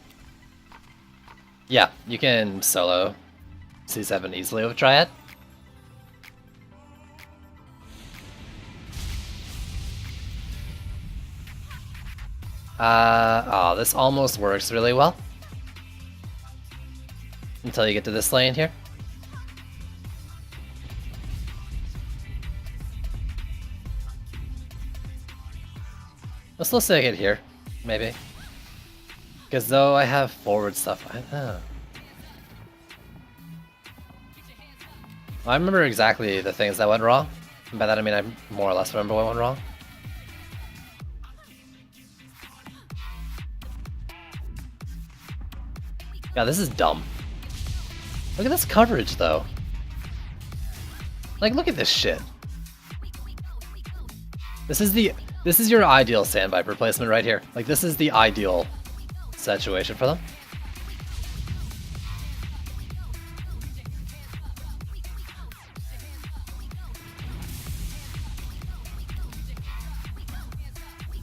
Speaker 2: Yeah, you can solo C7 easily with Triad. Oh, this almost works really well. Until you get to this lane here. Let's still stick it here, maybe. Because though I have forward stuff, I remember exactly the things that went wrong. And by that I mean I more or less remember what went wrong. God, this is dumb. Look at this coverage, though. Like, look at this shit. This is your ideal Sandpiper replacement right here. Like, this is the ideal situation for them.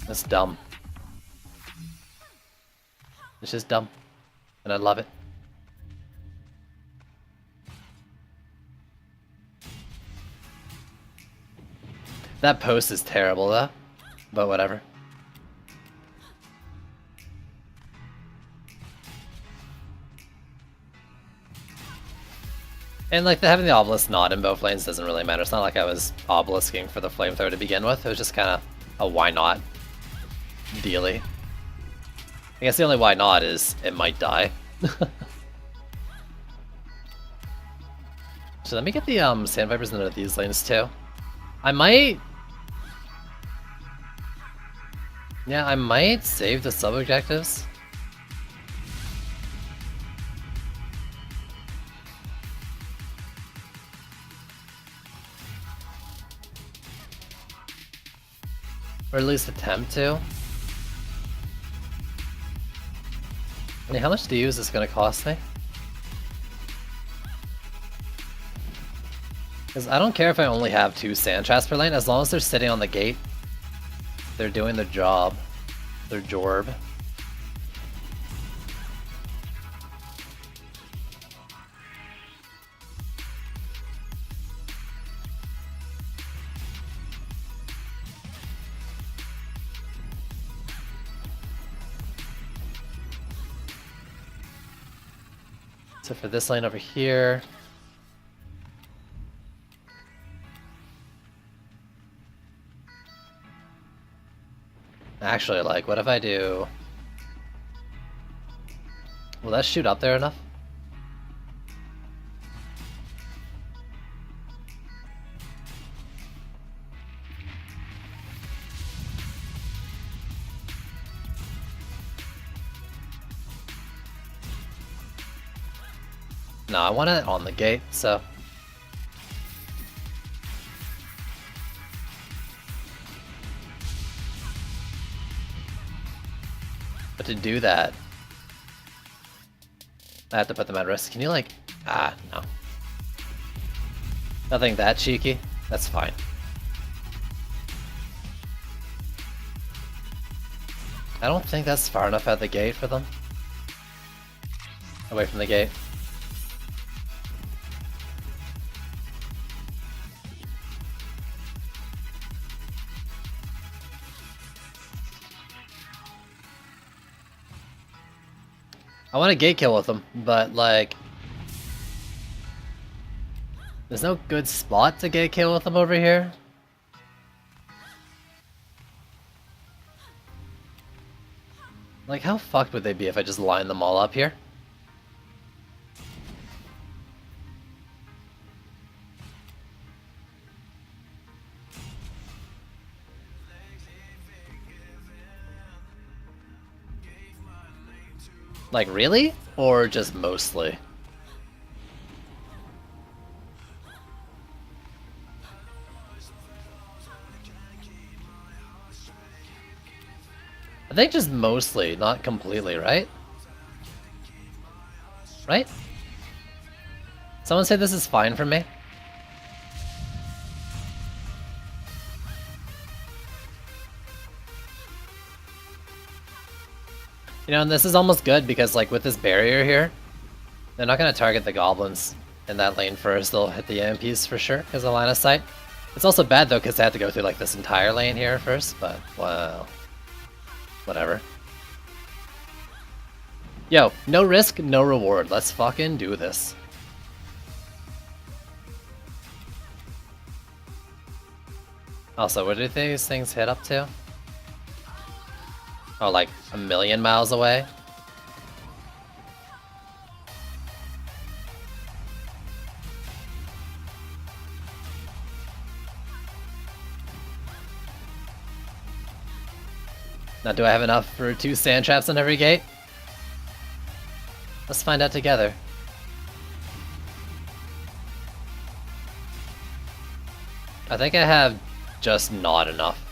Speaker 2: That's dumb. It's just dumb. And I love it. That post is terrible though, but whatever. And like having the obelisk not in both lanes doesn't really matter. It's not like I was obelisking for the flamethrower to begin with. It was just kind of a why not dealy. I guess the only why not is it might die. So let me get the Sand Vipers into these lanes too. I might... Yeah, I might save the sub-objectives. Or at least attempt to. I mean, how much DU is this going to cost me? Because I don't care if I only have 2 sand traps per lane, as long as they're sitting on the gate. They're doing their job. Their jorb. So for this lane over here... Actually, like, what if I do... Will that shoot up there enough? No, I want it on the gate, so... But to do that, I have to put them at risk. Can you like... Ah, no. Nothing that cheeky. That's fine. I don't think that's far enough at the gate for them. Away from the gate. I want a gate kill with them, but like... There's no good spot to gate kill with them over here. Like, how fucked would they be if I just line them all up here? Like, really? Or just mostly? I think just mostly, not completely, right? Right? Someone say this is fine for me? You know, and this is almost good because, like, with this barrier here, they're not going to target the goblins in that lane first. They'll hit the EMPs for sure because of line of sight. It's also bad, though, because they have to go through, like, this entire lane here first, but, well, whatever. Yo, no risk, no reward. Let's fucking do this. Also, what do these things hit up to? Oh, like a million miles away? Now, do I have enough for 2 sand traps on every gate? Let's find out together. I think I have just not enough.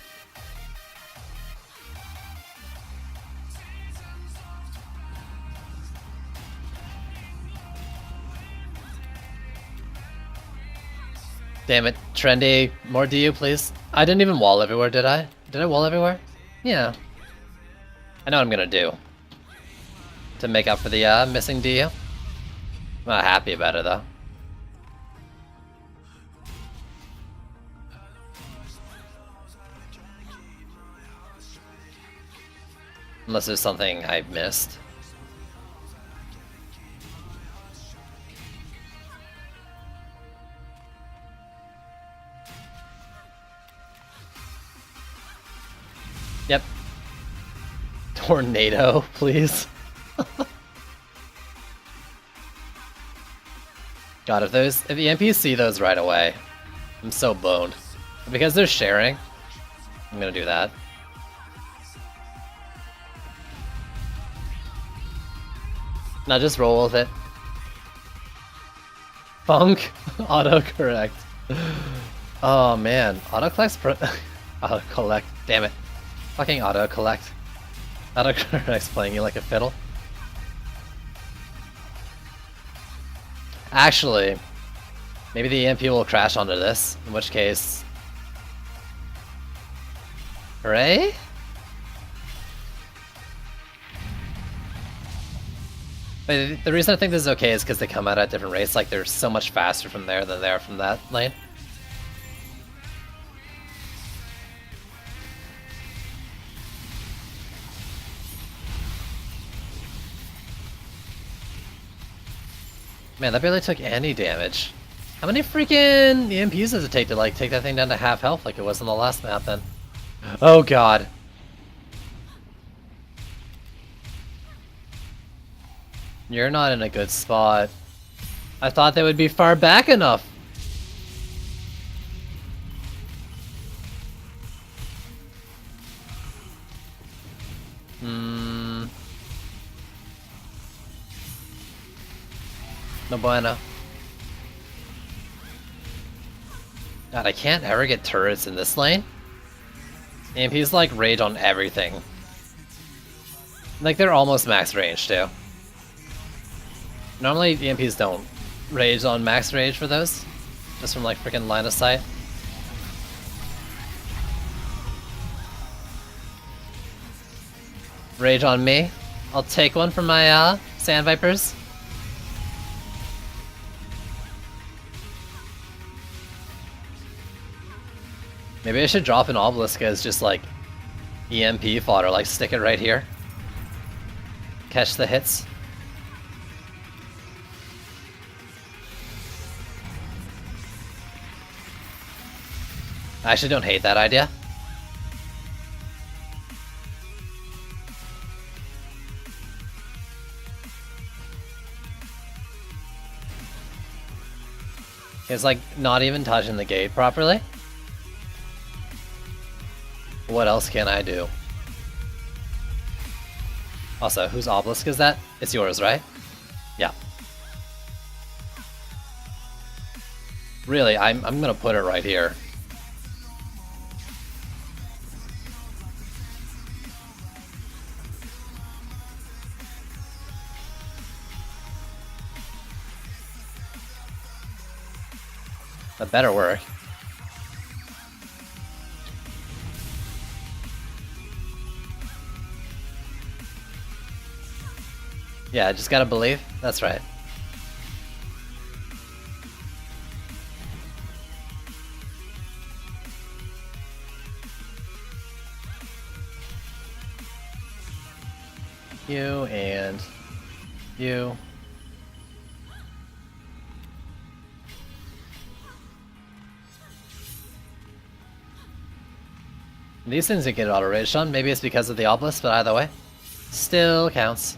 Speaker 2: Damn it, Trendy, more DU please. I didn't even wall everywhere, did I? Did I wall everywhere? Yeah. I know what I'm gonna do to make up for the missing DU. I'm not happy about it though. Unless there's something I missed. Yep. Tornado, please. God, if EMPs see those right away, I'm so boned. Because they're sharing, I'm gonna do that. Now just roll with it. Funk autocorrect. Oh man, autocollect. Damn it, fucking autocollect. Autocorrect's playing you like a fiddle. Actually, maybe the EMP will crash onto this. In which case, hooray! But the reason I think this is okay is because they come out at different rates. Like, they're so much faster from there than they are from that lane. Man, that barely took any damage. How many freaking EMPs does it take to, like, take that thing down to half health like it was in the last map, then? Oh, God. You're not in a good spot. I thought they would be far back enough. No bueno. God, I can't ever get turrets in this lane. EMPs like rage on everything. Like, they're almost max range too. Normally EMPs don't rage on max range for those. Just from like freaking line of sight. Rage on me. I'll take one from my Sand Vipers. Maybe I should drop an Obelisk as just like EMP fodder, like stick it right here. Catch the hits. I actually don't hate that idea. It's like not even touching the gate properly. What else can I do? Also, whose obelisk is that? It's yours, right? Yeah. Really, I'm gonna put it right here. That better work. Yeah, I just gotta believe. That's right. You and you. These things that get auto raged on, maybe it's because of the obelisk, but either way, still counts.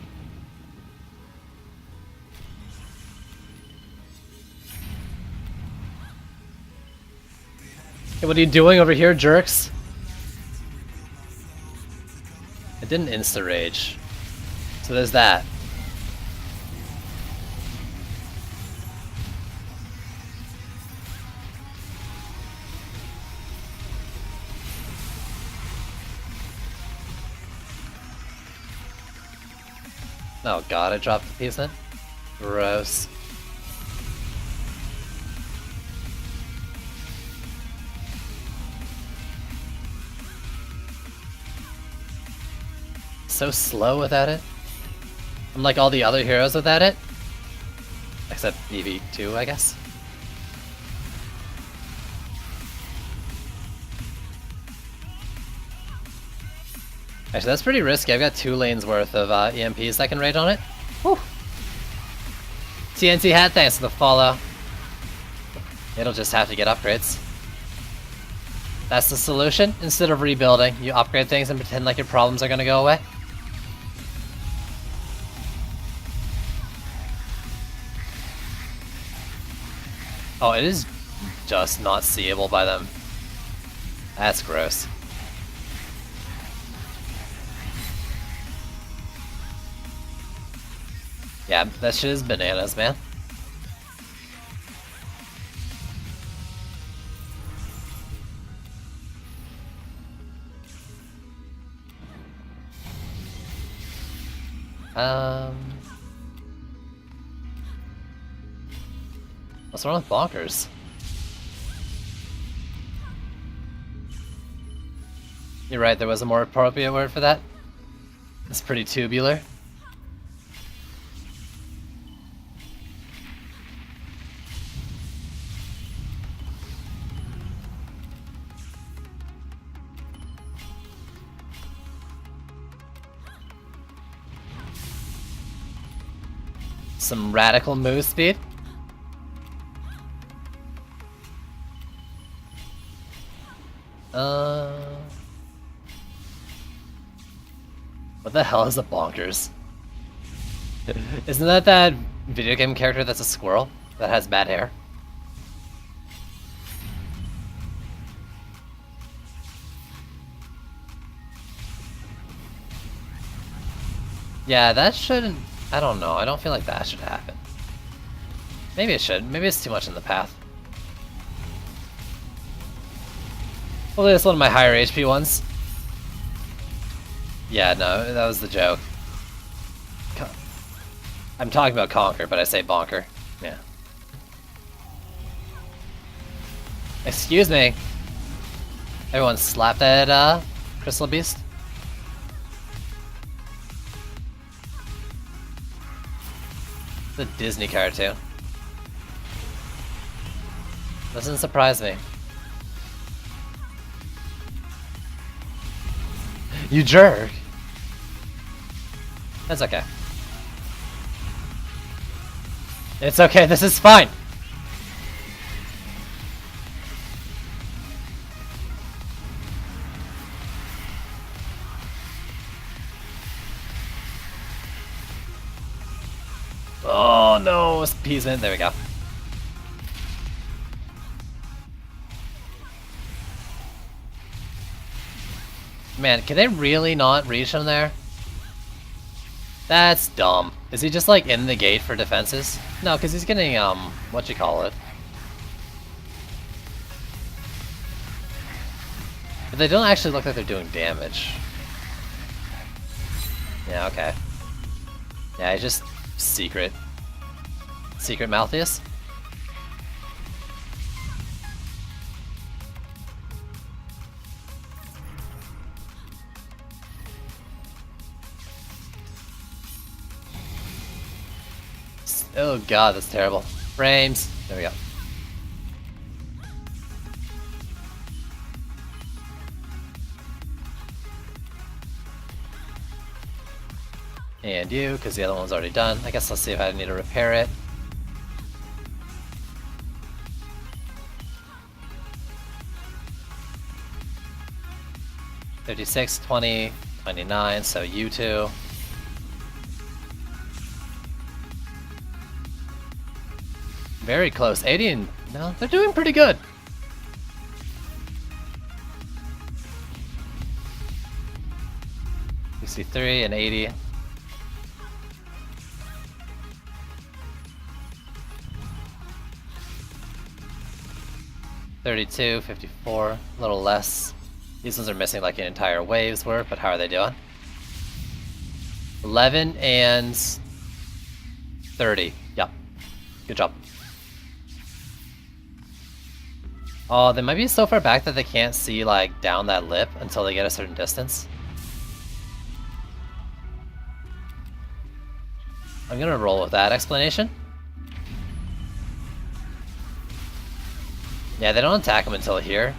Speaker 2: Hey, what are you doing over here, jerks? It didn't insta-rage. So there's that. Oh god, I dropped the piece in. Gross. So slow without it. Unlike all the other heroes without it. Except EV2, I guess. Actually, that's pretty risky. I've got 2 lanes worth of EMPs that can rage on it. Whew. TNT hat, thanks for the follow. It'll just have to get upgrades. That's the solution. Instead of rebuilding, you upgrade things and pretend like your problems are gonna go away. Oh, it is just not seeable by them. That's gross. Yeah, that shit is bananas, man. What's wrong with bonkers? You're right, there was a more appropriate word for that. It's pretty tubular. Some radical move speed. What the hell is a bonkers? Isn't that video game character that's a squirrel that has bad hair? Yeah, that shouldn't... I don't know, I don't feel like that should happen. Maybe it should. Maybe it's too much in the path. Hopefully it's one of my higher HP ones. Yeah, no, that was the joke. I'm talking about Conquer, but I say Bonker. Yeah. Excuse me. Everyone slap that Crystal Beast. The Disney cartoon. Doesn't surprise me. You jerk! That's okay. It's okay, this is fine! Oh no, appeasement, there we go. Man, can they really not reach him there? That's dumb. Is he just like in the gate for defenses? No, because he's getting, whatchamacallit. But they don't actually look like they're doing damage. Yeah, okay. Yeah, he's just secret. Secret Malthus? Oh god, that's terrible. Frames. There we go. And you, because the other one's already done. I guess let's see if I need to repair it. $36, $20, $29, so you two. Very close. 80 and... no, they're doing pretty good. $63 and 80. $32, $54, a little less. These ones are missing like an entire wave's worth, but how are they doing? 11 and 30. Yep. Good job. Oh, they might be so far back that they can't see like down that lip until they get a certain distance. I'm gonna roll with that explanation. Yeah, they don't attack them until here.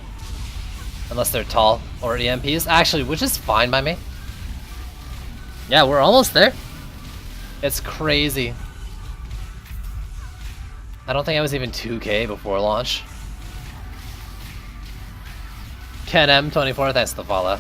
Speaker 2: Unless they're tall or EMPs. Actually, which is fine by me. Yeah, we're almost there. It's crazy. I don't think I was even 2K before launch. Ken M24, thanks for the follow.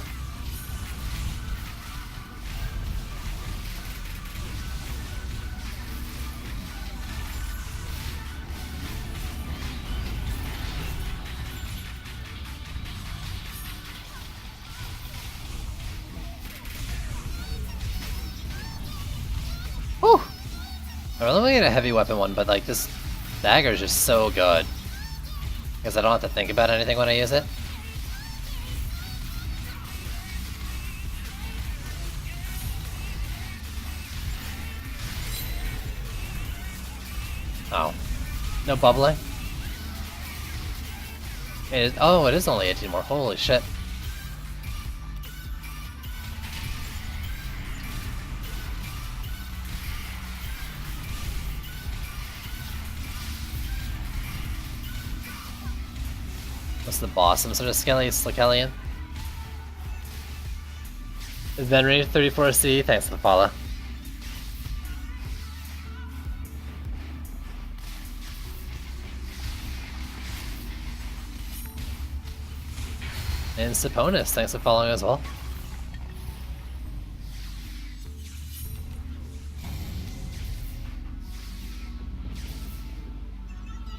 Speaker 2: Whew! I really want to get a heavy weapon one, but like this dagger is just so good. Because I don't have to think about anything when I use it. Oh. No bubbling? Oh, it is only 18 more. Holy shit. What's the boss? Some sort of Skeleton? Venry 34C, thanks for the follow. And Saponis, thanks for following as well.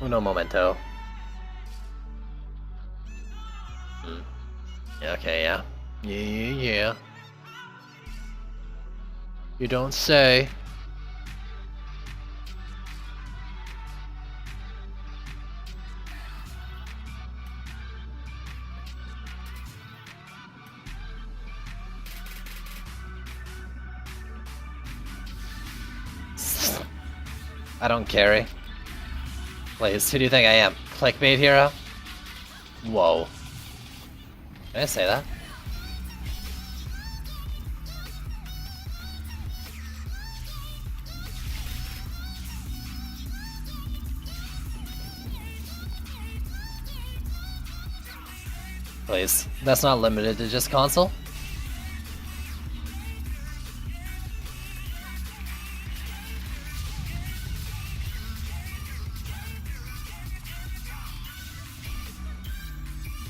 Speaker 2: Uno momento. Okay, yeah. Yeah. You don't say. I don't carry. Please, who do you think I am? Clickbait hero? Whoa. Did I say that? Please. That's not limited to just console.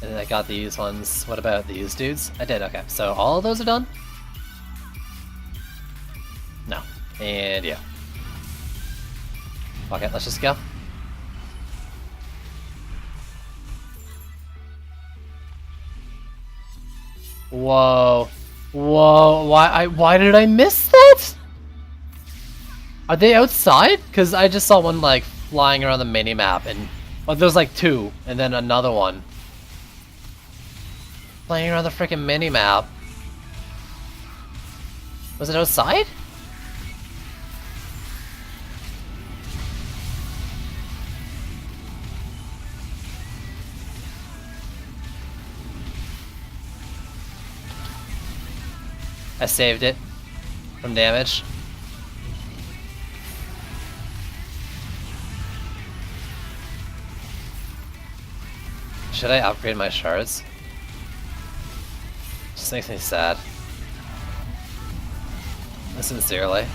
Speaker 2: And I got these ones. What about these dudes? I did, okay. So all of those are done? No. And yeah. Okay, let's just go. Whoa. Whoa. Why did I miss that? Are they outside? Because I just saw one like flying around the mini-map and oh, there's like two and then another one. Flying around the freaking mini-map. Was it outside? I saved it from damage. Should I upgrade my shards? Just makes me sad. Sincerely.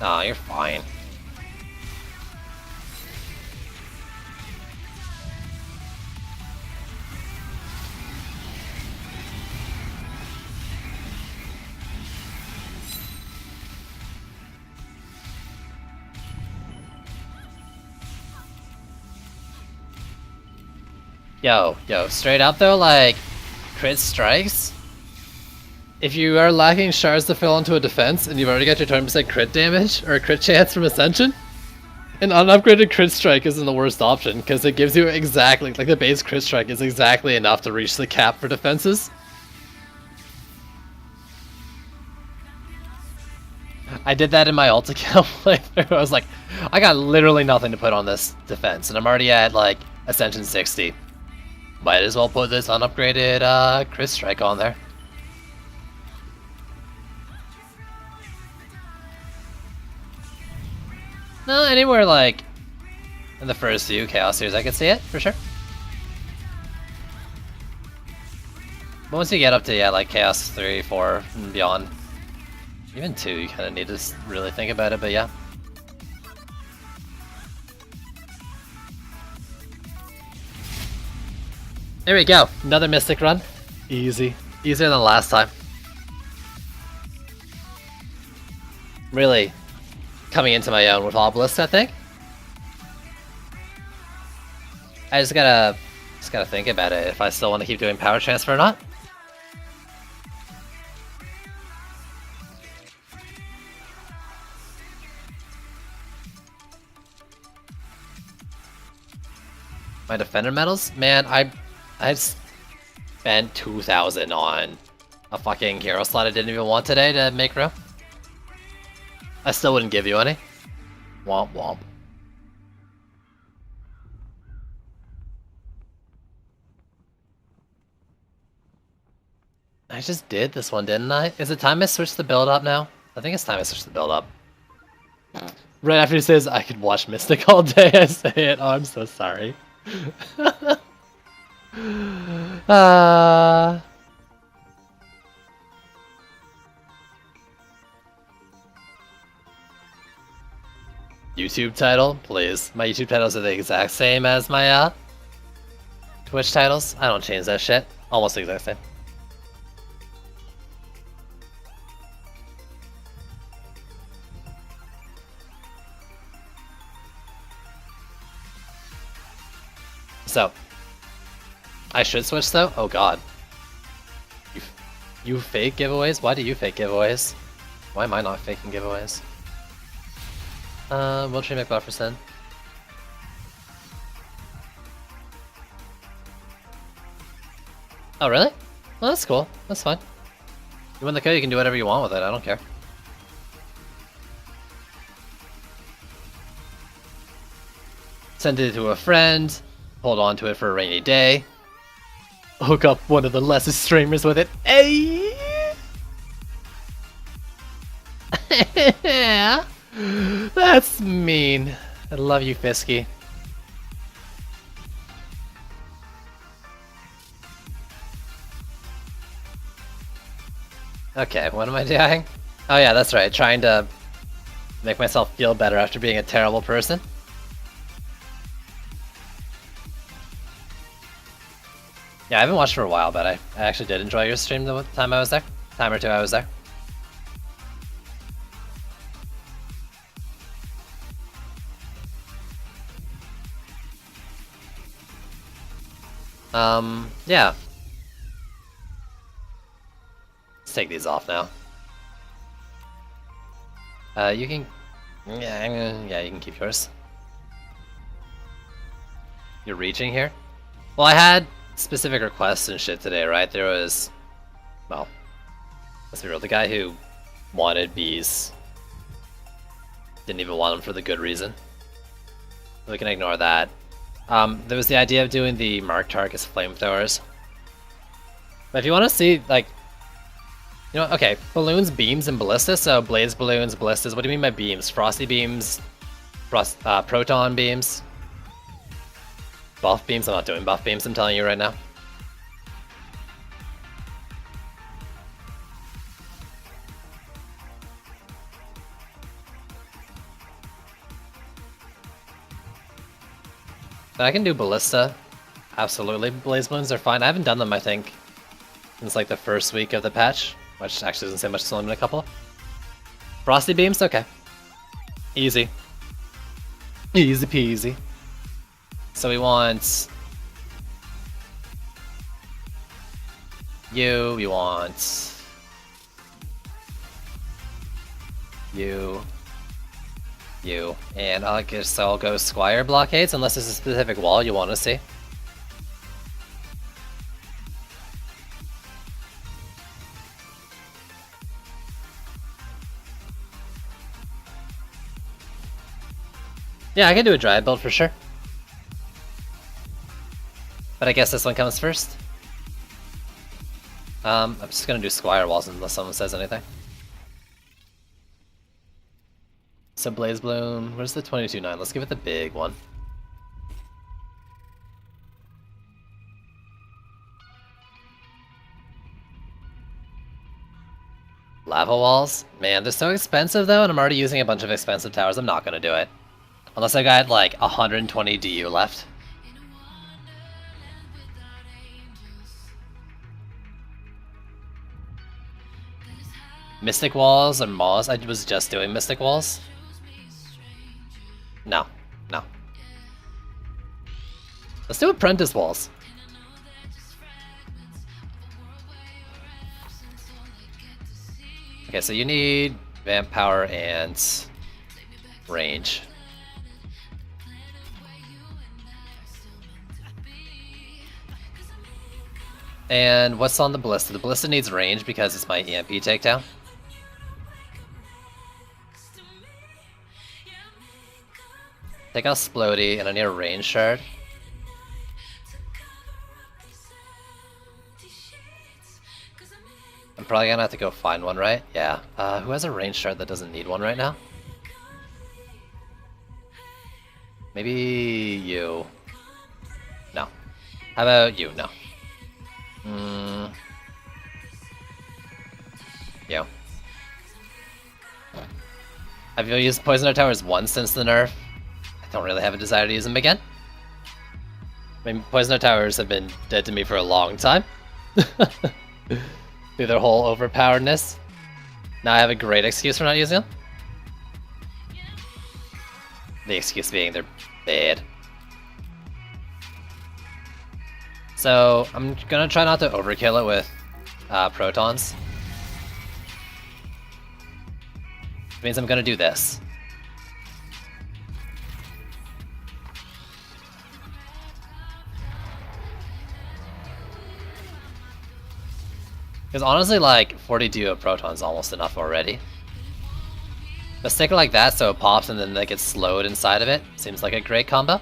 Speaker 2: Nah, you're fine. Yo, straight up though, like, crit strikes? If you are lacking shards to fill into a defense, and you've already got your 20% crit damage, or a crit chance from Ascension, an unupgraded crit strike isn't the worst option, because it gives you exactly, like the base crit strike is exactly enough to reach the cap for defenses. I did that in my ult account playthrough. I was like, I got literally nothing to put on this defense, and I'm already at, like, Ascension 60. Might as well put this unupgraded crit strike on there. No, anywhere like in the first few Chaos Series I could see it, for sure. But once you get up to, yeah, like Chaos 3, 4, and beyond, even 2, you kind of need to really think about it, but yeah. There we go, another Mystic run. Easy. Easier than last time. Really coming into my own with Obelisk, I think. I just gotta think about it if I still want to keep doing power transfer or not. My defender medals? Man, I spent 2,000 on a fucking hero slot I didn't even want today to make room. I still wouldn't give you any. Womp womp. I just did this one, didn't I? Is it time I switch the build up now? I think it's time I switch the build up. Right after he says I could watch Mystic all day, I say it. Oh, I'm so sorry. YouTube title, please. My YouTube titles are the exact same as my Twitch titles. I don't change that shit. Almost the exact same. So, I should switch though? Oh god. You fake giveaways? Why do you fake giveaways? Why am I not faking giveaways? We'll trade McBufferson. Oh really? Well, that's cool. That's fine. You win the code, you can do whatever you want with it. I don't care. Send it to a friend. Hold on to it for a rainy day. Hook up one of the lesser streamers with it. Hey! That's mean. I love you, Fisky. Okay, what am I doing? Oh yeah, that's right. Trying to make myself feel better after being a terrible person. Yeah, I haven't watched for a while, but I actually did enjoy your stream the time I was there. Time or two I was there. Yeah. Let's take these off now. You can... Yeah, you can keep yours. You're reaching here? Well, I had specific requests and shit today, right? There was... Well, let's be real. The guy who wanted bees didn't even want them for the good reason. We can ignore that. There was the idea of doing the Mark Tarkus flamethrowers. But if you want to see, like... You know, okay, balloons, beams, and ballistas. So blaze balloons, ballistas. What do you mean by beams? Frosty beams, proton beams. Buff beams? I'm not doing buff beams, I'm telling you right now. But I can do ballista. Absolutely. Blaze balloons are fine. I haven't done them, I think, since like the first week of the patch, which actually doesn't say much, it's only been a couple. Frosty beams? Okay. Easy. Easy peasy. So we want you, we want you, and I guess I'll go Squire blockades unless there's a specific wall you want to see. Yeah, I can do a Dryad build for sure. But I guess this one comes first. I'm just gonna do Squire walls unless someone says anything. So Blaze Bloom, where's the 22-9? Let's give it the big one. Lava walls? Man, they're so expensive though, and I'm already using a bunch of expensive towers. I'm not gonna do it. Unless I got like 120 DU left. Mystic walls or Maws? I was just doing Mystic walls. No, no. Let's do Apprentice walls. Okay, so you need vamp power and range. And what's on the Ballista? The Ballista needs range because it's my EMP takedown. Take out Splody, and I need a range shard. I'm probably gonna have to go find one, right? Yeah. Who has a range shard that doesn't need one right now? Maybe you. No. How about you? No. You. I've used Poison Dart Towers once since the nerf. I don't really have a desire to use them again. I mean, Poison Dart Towers have been dead to me for a long time. Through their whole overpoweredness. Now I have a great excuse for not using them. The excuse being they're bad. So I'm gonna try not to overkill it with protons. Which means I'm gonna do this. Because honestly, like, 42 of protons is almost enough already. But stick it like that so it pops and then they get slowed inside of it. Seems like a great combo.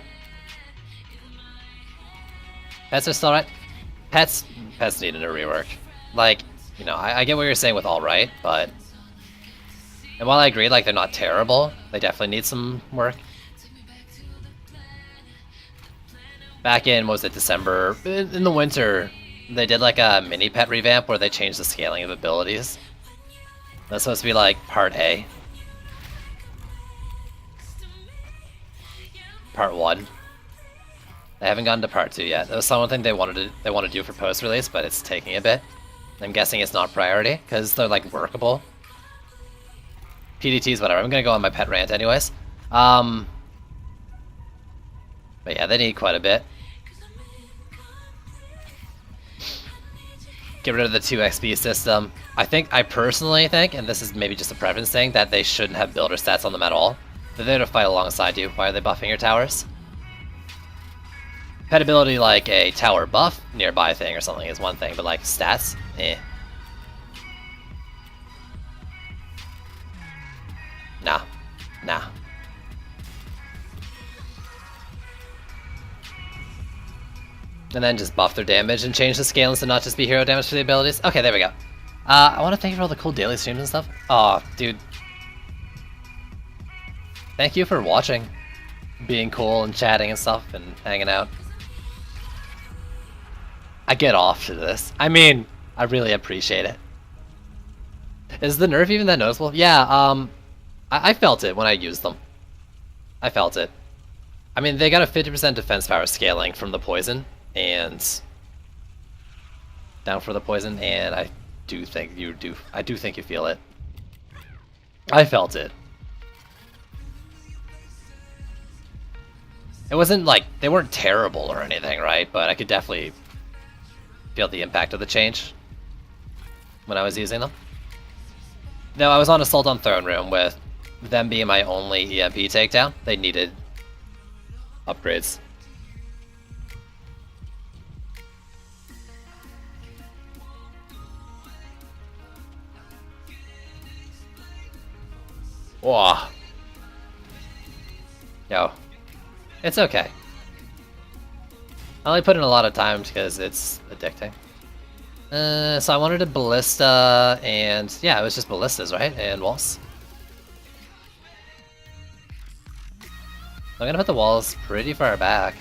Speaker 2: Pets are still right. Pets needed a rework. Like, you know, I get what you're saying with alright, but... And while I agree, like, they're not terrible, they definitely need some work. Back in, what was it, December? In the winter... They did like a mini pet revamp where they changed the scaling of abilities. That's supposed to be like part A. Part 1. They haven't gotten to part 2 yet. That was something they want to do for post-release, but it's taking a bit. I'm guessing it's not priority, because they're like workable. PDTs, whatever. I'm gonna go on my pet rant anyways. But yeah, they need quite a bit. Get rid of the 2 XP system. I personally think, and this is maybe just a preference thing, that they shouldn't have builder stats on them at all. They're there to fight alongside you. Why are they buffing your towers? Pet ability like a tower buff nearby thing or something is one thing, but like stats, eh. Nah. Nah. And then just buff their damage and change the scalings to not just be hero damage for the abilities. Okay, there we go. I want to thank you for all the cool daily streams and stuff. Aw, dude. Thank you for watching. Being cool and chatting and stuff and hanging out. I get off to this. I mean, I really appreciate it. Is the nerf even that noticeable? Yeah, I felt it when I used them. I felt it. I mean, they got a 50% defense power scaling from the poison. And down for the poison, and I do think you feel it. I felt it. It wasn't like they weren't terrible or anything, right? But I could definitely feel the impact of the change when I was using them. No, I was on Assault on Throne Room with them being my only EMP takedown. They needed upgrades. Whoa. Yo. It's okay. I only put in a lot of time because it's addicting. So I wanted a Ballista, and yeah, it was just Ballistas, right? And walls. I'm gonna put the walls pretty far back.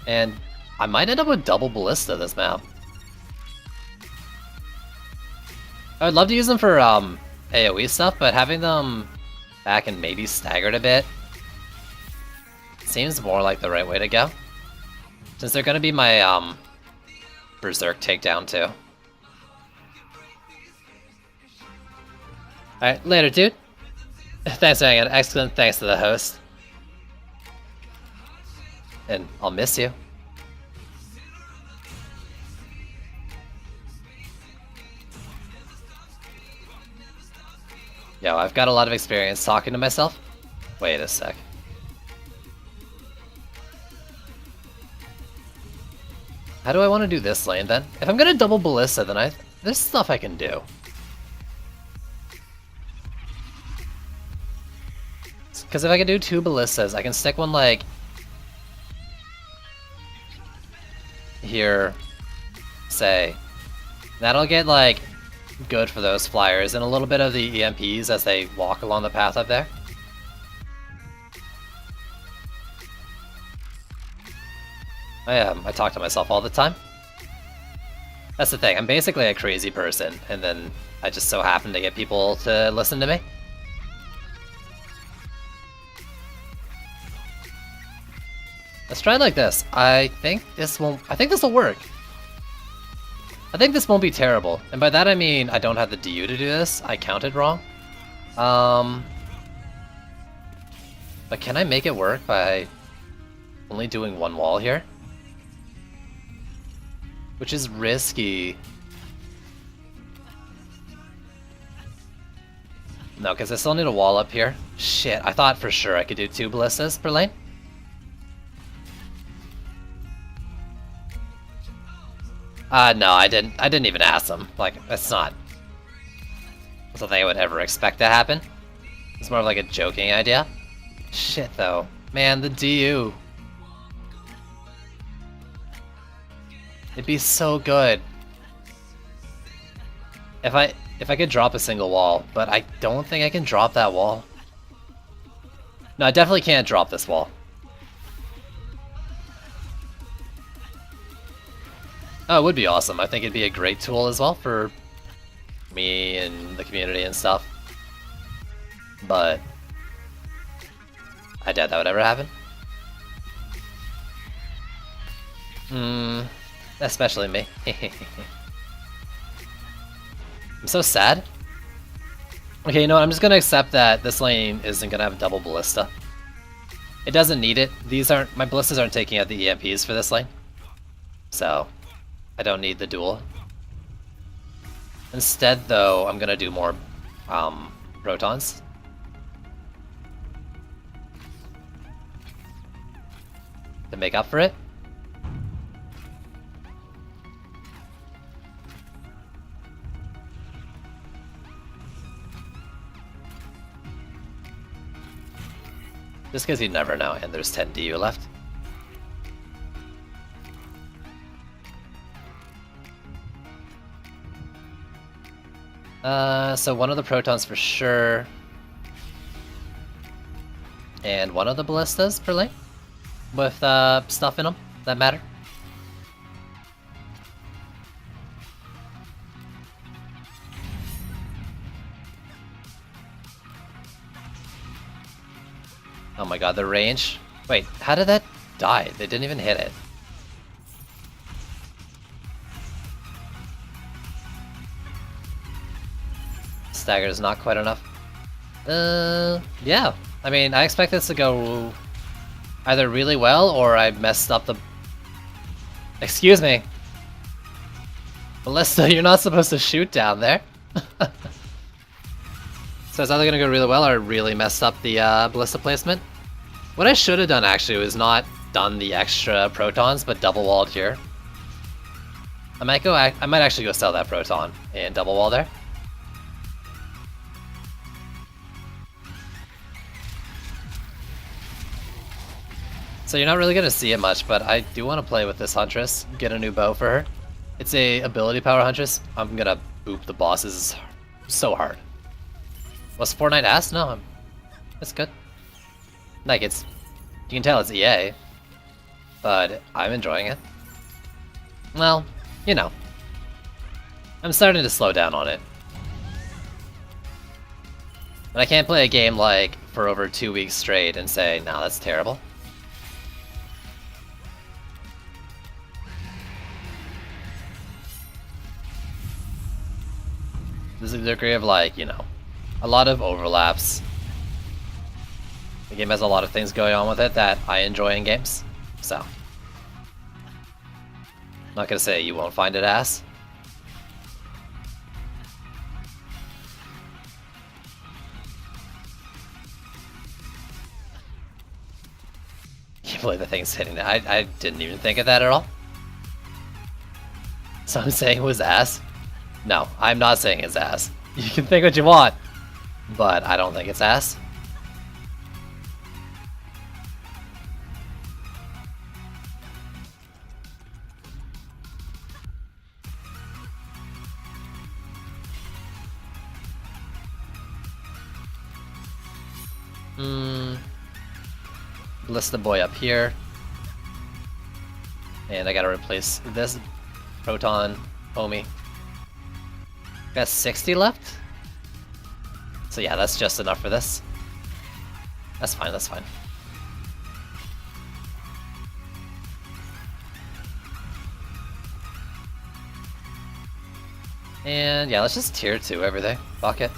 Speaker 2: And I might end up with double Ballista this map. I would love to use them for AoE stuff, but having them back and maybe staggered a bit seems more like the right way to go. Since they're gonna be my Berserk takedown too. Alright, later dude. Thanks for hanging out. Excellent thanks to the host. And I'll miss you. Yo, I've got a lot of experience talking to myself. Wait a sec. How do I want to do this lane then? If I'm gonna double Ballista, then there's stuff I can do. Because if I can do 2 Ballistas, I can stick one like here, say. That'll get like good for those flyers and a little bit of the EMPs as they walk along the path up there. I talk to myself all the time. That's the thing, I'm basically a crazy person, and then I just so happen to get people to listen to me. Let's try it like this. I think this will work. I think this won't be terrible. And by that I mean I don't have the DU to do this. I counted wrong. But can I make it work by only doing one wall here? Which is risky. No, because I still need a wall up here. Shit, I thought for sure I could do 2 ballistas per lane. No, I didn't even ask them. Like, that's not something I would ever expect to happen. It's more of like a joking idea. Shit, though. Man, the DU. It'd be so good if I could drop a single wall, but I don't think I can drop that wall. No, I definitely can't drop this wall. Oh, it would be awesome. I think it'd be a great tool as well for me and the community and stuff. But I doubt that would ever happen. Especially me. I'm so sad. Okay, you know what? I'm just gonna accept that this lane isn't gonna have double ballista. It doesn't need it. My ballistas aren't taking out the EMPs for this lane. So I don't need the duel. Instead, though, I'm gonna do more protons. To make up for it. Just because you never know, and there's 10 DU left. So one of the protons for sure. And one of the ballistas per lane. With stuff in them that matter. Oh my god, the range. Wait, how did that die? They didn't even hit it. Stagger is not quite enough. Yeah. I mean, I expect this to go either really well or I messed up the... Excuse me. Ballista, you're not supposed to shoot down there. So it's either gonna go really well or really messed up the ballista placement. What I should have done actually was not done the extra protons, but double walled here. I might actually go sell that proton and double wall there. So you're not really gonna see it much, but I do want to play with this Huntress, get a new bow for her. It's a ability power Huntress. I'm gonna boop the bosses so hard. Was Fortnite ass? No, it's good. Like you can tell it's EA, but I'm enjoying it. Well, you know, I'm starting to slow down on it. But I can't play a game like for over 2 weeks straight and say, no, that's terrible. There's a degree of like, you know, a lot of overlaps. The game has a lot of things going on with it that I enjoy in games, so. I'm not gonna say you won't find it ass. Can't believe the thing's hitting that. I didn't even think of that at all. So I'm saying it was ass? No, I'm not saying it's ass. You can think what you want, but I don't think it's ass. List the boy up here. And I gotta replace this Proton Homie. Got 60 left? So yeah, that's just enough for this. That's fine, that's fine. And yeah, let's just tier 2 everything. Fuck it.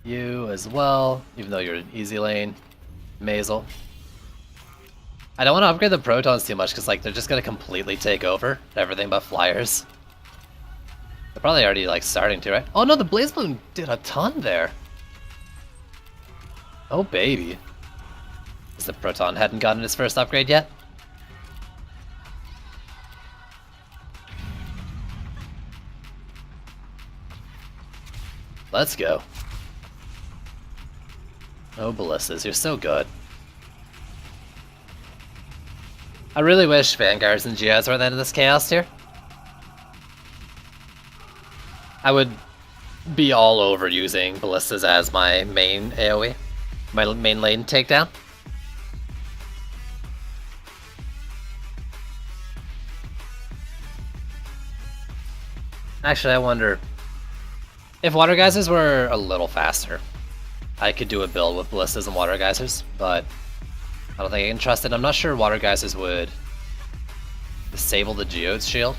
Speaker 2: You as well, even though you're an easy lane. Mazel. I don't want to upgrade the Protons too much because like they're just gonna completely take over everything but flyers. They're probably already like starting to, right? Oh no, the Blaze Balloon did a ton there. Oh baby. Because the Proton hadn't gotten its first upgrade yet. Let's go. Oh, Ballistas, you're so good. I really wish Vanguards and Geodes were at the end of this chaos tier. I would be all over using Ballistas as my main AoE. My main lane takedown. Actually, I wonder if Water Geysers were a little faster. I could do a build with Ballistas and Water Geysers, but I don't think I can trust it. I'm not sure Water Geysers would disable the Geode's shield.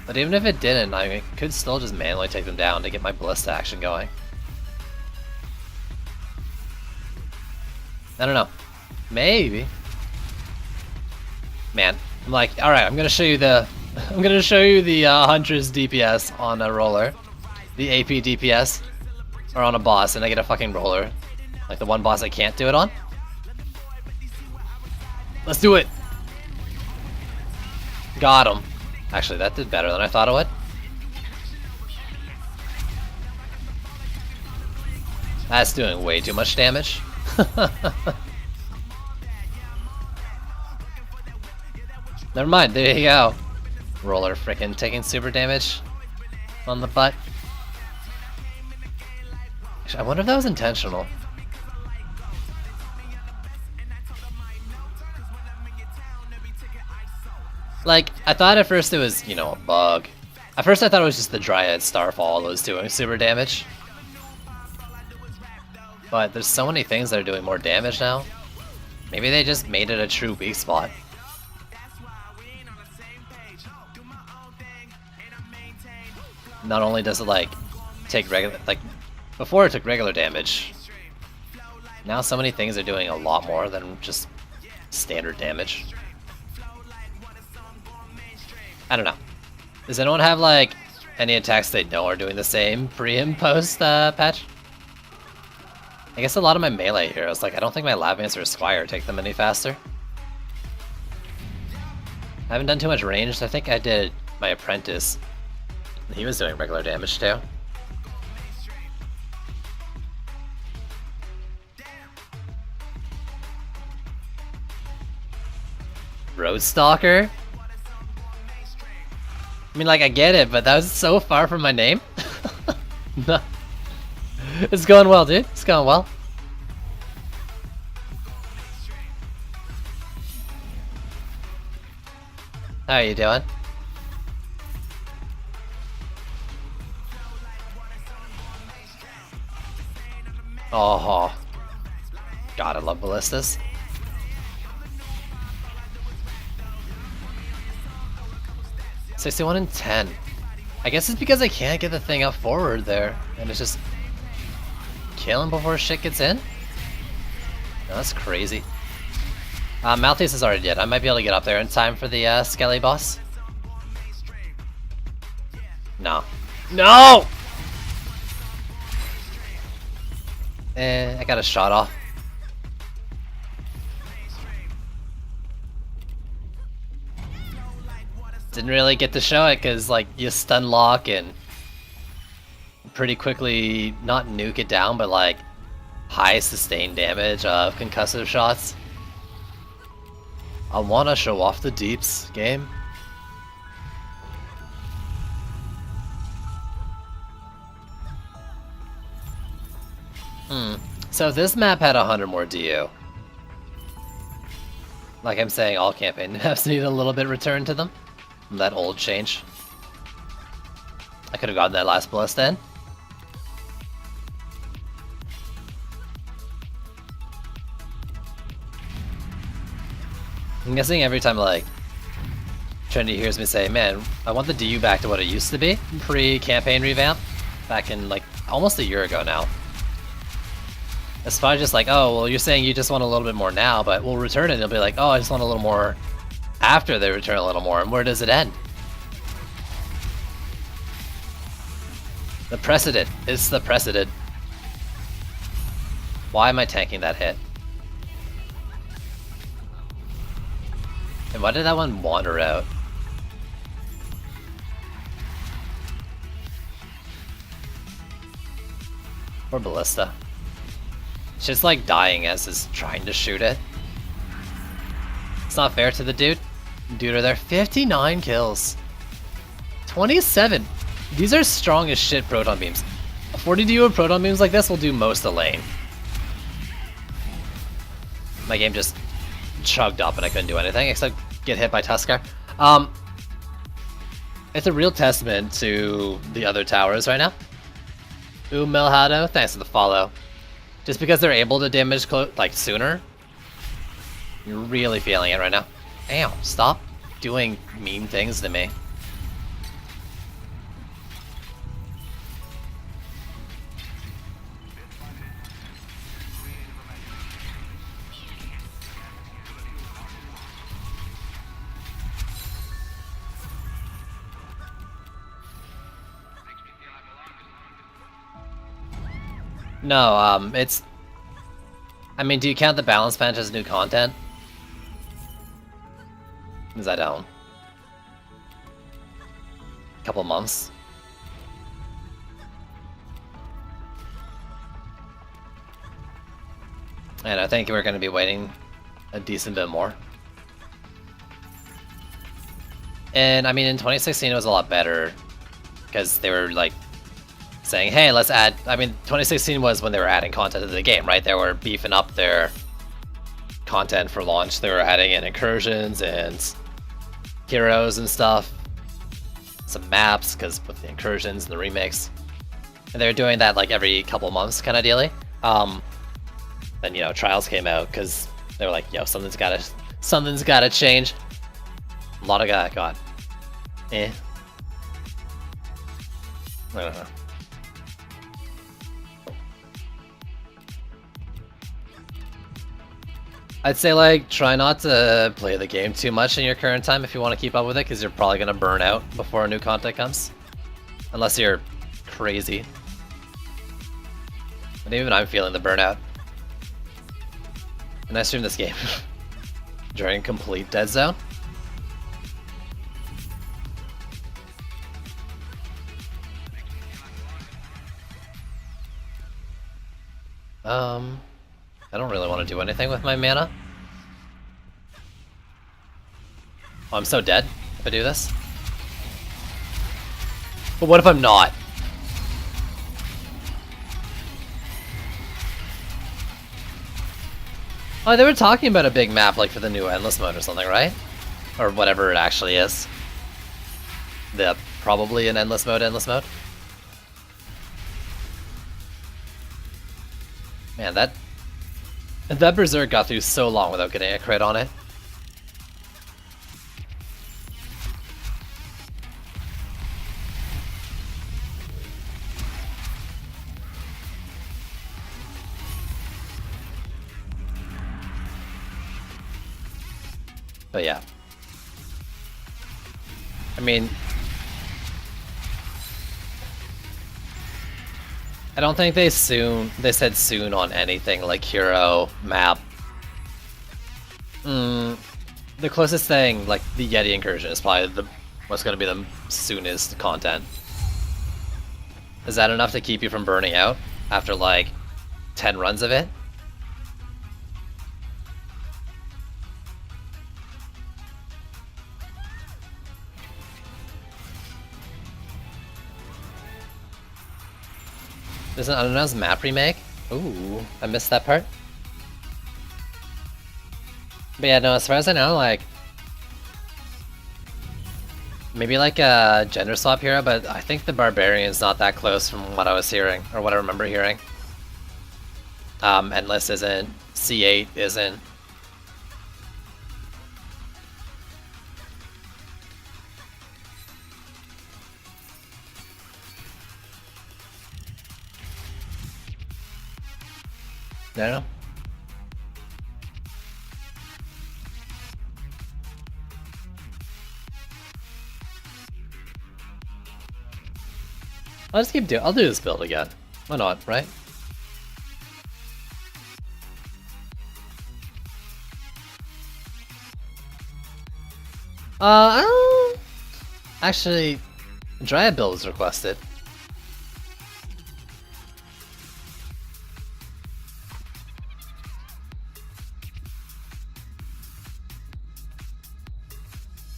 Speaker 2: But even if it didn't, I could still just manually take them down to get my Ballista action going. I don't know. Maybe. Man, I'm like, alright, I'm gonna show you the Huntress DPS on a roller. The AP DPS. Or on a boss, and I get a fucking roller. Like the one boss I can't do it on. Let's do it! Got him. Actually, that did better than I thought it would. That's doing way too much damage. Never mind, there you go. Roller frickin' taking super damage on the butt. I wonder if that was intentional. Like, I thought at first it was, you know, a bug. At first I thought it was just the Dryad Starfall that was doing super damage. But there's so many things that are doing more damage now. Maybe they just made it a true weak spot. Not only does it, like, take regular, like, before it took regular damage. Now so many things are doing a lot more than just standard damage. I don't know. Does anyone have like any attacks they know are doing the same pre and post patch? I guess a lot of my melee heroes, like I don't think my Lavamancer or Squire take them any faster. I haven't done too much ranged. I think I did my Apprentice. He was doing regular damage too. Roadstalker? I mean, like, I get it, but that was so far from my name. No. It's going well, dude. It's going well. How are you doing? Oh, God, I love ballistas. $61-10. I guess it's because I can't get the thing up forward there, and it's just killing before shit gets in. No, that's crazy. Malthus is already dead. I might be able to get up there in time for the Skelly boss. No. No! I got a shot off. Didn't really get to show it because, like, you stun lock and pretty quickly not nuke it down, but like high sustained damage of concussive shots. I want to show off the deeps game. So if this map had 100 more DU, like I'm saying, all campaign maps need a little bit return to them from that old change. I could have gotten that last ballista in. I'm guessing every time, like, Trinity hears me say, man, I want the DU back to what it used to be, pre-campaign revamp, back in, like, almost a year ago now. It's probably just like, oh, well, you're saying you just want a little bit more now, but we'll return it, and it'll be like, oh, I just want a little more after they return a little more, and where does it end? The precedent. It's the precedent. Why am I tanking that hit? And why did that one wander out? Poor ballista. It's just like dying as is trying to shoot it. It's not fair to the dude. Dude are there. 59 kills. 27. These are strong as shit proton beams. A 40 DU of proton beams like this will do most of the lane. My game just chugged up and I couldn't do anything except get hit by Tuskar. It's a real testament to the other towers right now. Ooh, Melhado, thanks for the follow. Just because they're able to damage like sooner, you're really feeling it right now. Damn, stop doing mean things to me. No, it's... I mean, do you count the balance bench as new content? Because I don't. Couple months. And I think we're going to be waiting a decent bit more. And I mean, in 2016 it was a lot better because they were like saying, hey, let's add... I mean, 2016 was when they were adding content to the game, right? They were beefing up their content for launch. They were adding in incursions and heroes and stuff. Some maps, because with the incursions and the remakes. And they were doing that like every couple months kind of dealy. Then, you know, Trials came out because they were like, yo, something's gotta change. A lot of got I don't know. I'd say, like, try not to play the game too much in your current time if you want to keep up with it, because you're probably going to burn out before new content comes. Unless you're crazy. But even I'm feeling the burnout. And I streamed this game during complete dead zone. I don't really want to do anything with my mana. Oh, I'm so dead if I do this. But what if I'm not? Oh, they were talking about a big map like for the new Endless mode or something, right? Or whatever it actually is. Probably an Endless mode. Man, that Berserk got through so long without getting a crit on it. But yeah. I mean, I don't think they said soon on anything like hero, map. The closest thing, like the Yeti incursion, is probably what's going to be the soonest content. Is that enough to keep you from burning out after like 10 runs of it? There's an unannounced map remake? Ooh, I missed that part. But yeah, no, as far as I know, like, maybe like a gender swap hero, but I think the Barbarian's not that close from what I was hearing, or what I remember hearing. Endless isn't, C8 isn't. I don't know. I'll do this build again. Why not, right? Actually, Dryad build was requested.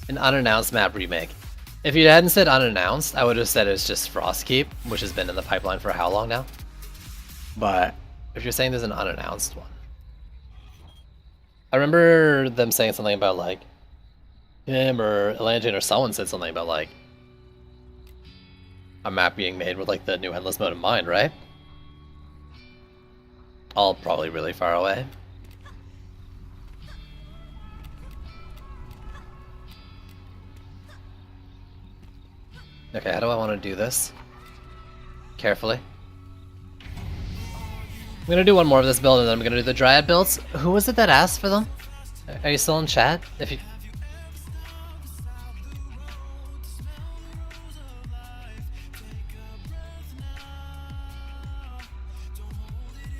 Speaker 2: An unannounced map remake. If you hadn't said unannounced, I would have said it's just Frostkeep, which has been in the pipeline for how long now? But if you're saying there's an unannounced one. I remember them saying something about like him or Elangian or someone said something about like a map being made with like the new Endless mode in mind, right? All probably really far away. Okay, how do I want to do this? Carefully. I'm gonna do one more of this build and then I'm gonna do the Dryad builds. Who was it that asked for them? Are you still in chat? If you...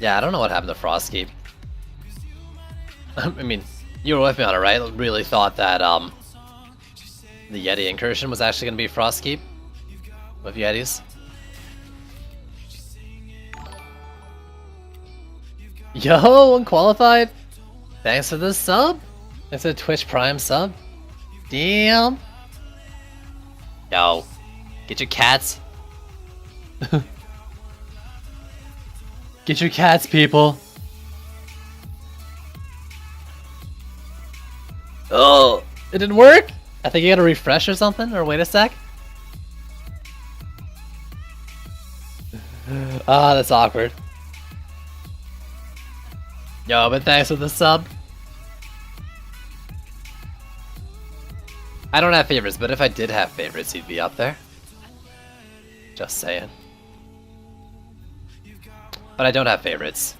Speaker 2: Yeah, I don't know what happened to Frostkeep. I mean, you were with me on it, right? Really thought that the Yeti incursion was actually gonna be Frostkeep with Yetis. Yo, unqualified. Thanks for the sub. Thanks for the Twitch Prime sub. Damn. Yo, get your cats. Get your cats, people. Oh, it didn't work? I think you gotta refresh or something, or wait a sec. Ah, that's awkward. Yo, but thanks for the sub. I don't have favorites, but if I did have favorites, he'd be up there. Just saying. But I don't have favorites.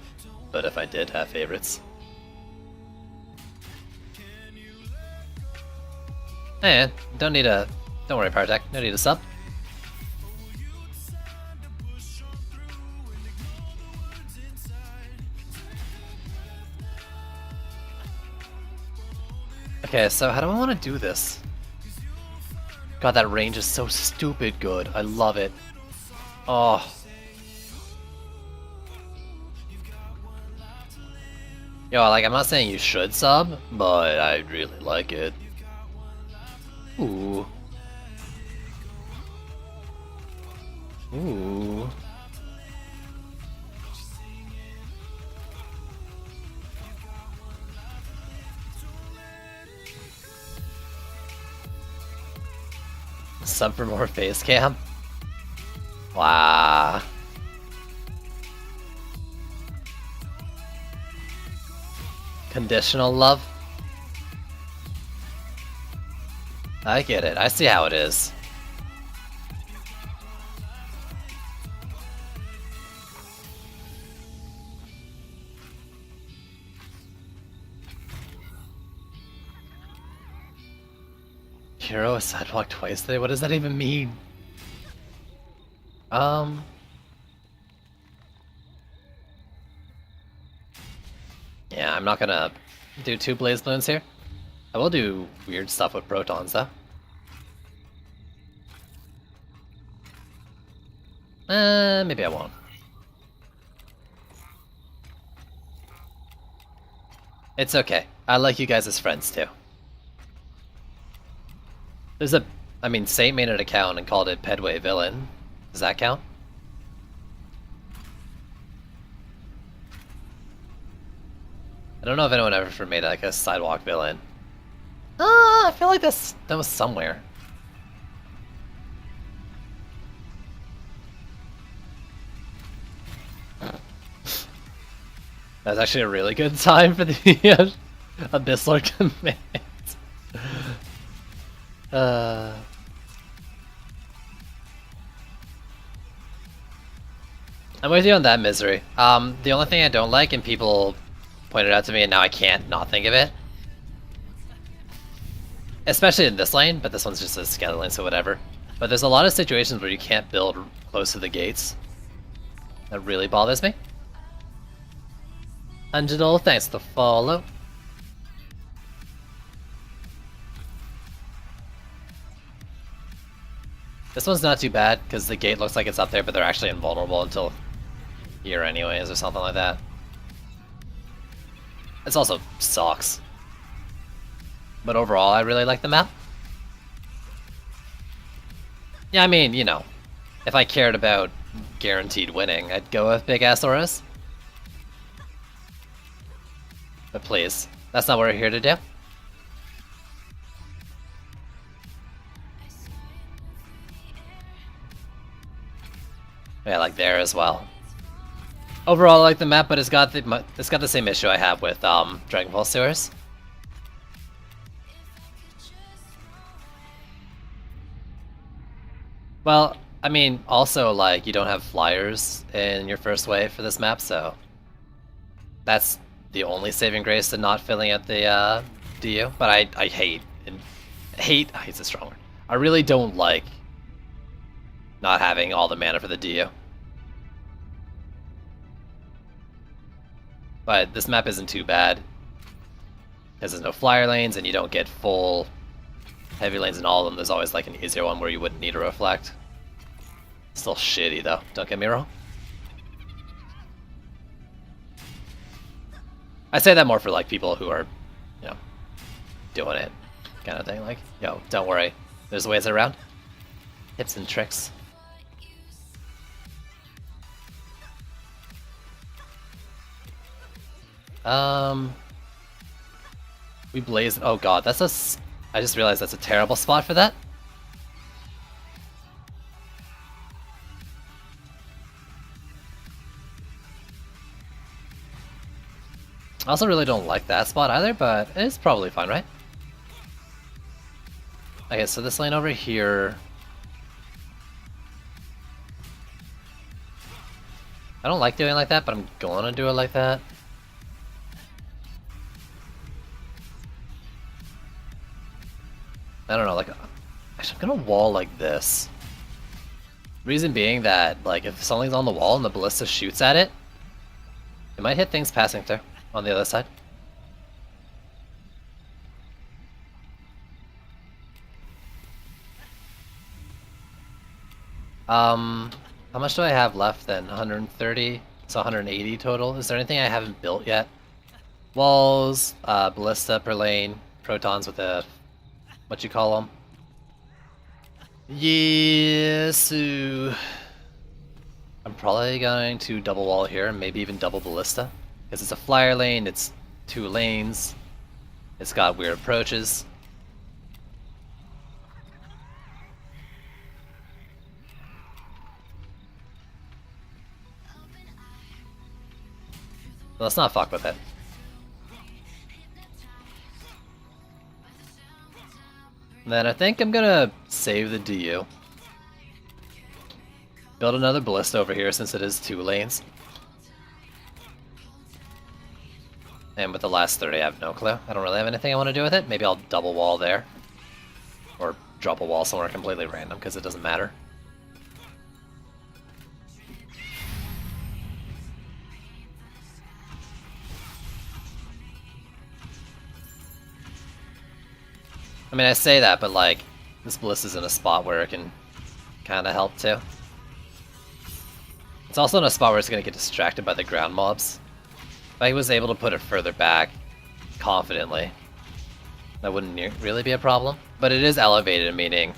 Speaker 2: But if I did have favorites. Hey, don't worry, Partek, no need a sub. Okay, so how do I want to do this? God, that range is so stupid good. I love it. Oh. Yo, like, I'm not saying you should sub, but I really like it. Ooh. Ooh. Sub for more face cam? Wow. Conditional love? I get it. I see how it is. Hero a sidewalk twice today? What does that even mean? Yeah, I'm not gonna do 2 Blaze Balloons here. I will do weird stuff with Protons, though. Maybe I won't. It's okay. I like you guys as friends, too. There's a... I mean, Saint made an account and called it Pedway Villain. Does that count? I don't know if anyone ever made like a sidewalk villain. I feel like that was somewhere. That's actually a really good time for the Abyssal command. I'm with you on that, Misery. The only thing I don't like, and people pointed out to me, and now I can't not think of it, especially in this lane, but this one's just a skeleton lane, so whatever. But there's a lot of situations where you can't build close to the gates. That really bothers me. $100, thanks for the follow. This one's not too bad, because the gate looks like it's up there, but they're actually invulnerable until here anyways, or something like that. This also sucks. But overall, I really like the map. Yeah, I mean, you know, if I cared about guaranteed winning, I'd go with Big Ass Auras. But please, that's not what we're here to do. Yeah, like there as well. Overall, I like the map, but it's got the same issue I have with Dragon Ball Sewers. Well, I mean, also like you don't have flyers in your first wave for this map, so that's the only saving grace to not filling out the DU. But I hate's a strong word. I really don't like not having all the mana for the DU. But this map isn't too bad, because there's no flyer lanes and you don't get full heavy lanes in all of them. There's always like an easier one where you wouldn't need a reflect. Still shitty though, don't get me wrong. I say that more for like people who are, you know, doing it kind of thing. Like, yo, don't worry, there's ways around. Tips and tricks. We blaze. Oh god, that's a. I just realized that's a terrible spot for that. I also really don't like that spot either, but it's probably fine, right? Okay, so this lane over here. I don't like doing it like that, but I'm gonna do it like that. I don't know, like, actually I'm gonna wall like this. Reason being that, like, if something's on the wall and the ballista shoots at it, it might hit things passing through on the other side. How much do I have left then? 130? So 180 total. Is there anything I haven't built yet? Walls, ballista per lane, protons with a... what you call them? Yes. I'm probably going to double wall here, maybe even double ballista, because it's a flyer lane. It's 2 lanes. It's got weird approaches. Let's not fuck with it. Then I think I'm gonna save the DU. Build another ballista over here since it is 2 lanes. And with the last 30, I have no clue. I don't really have anything I want to do with it. Maybe I'll double wall there. Or drop a wall somewhere completely random, because it doesn't matter. I mean, I say that, but like, this ballista's in a spot where it can kind of help too. It's also in a spot where it's going to get distracted by the ground mobs. If I was able to put it further back confidently, that wouldn't really be a problem. But it is elevated, meaning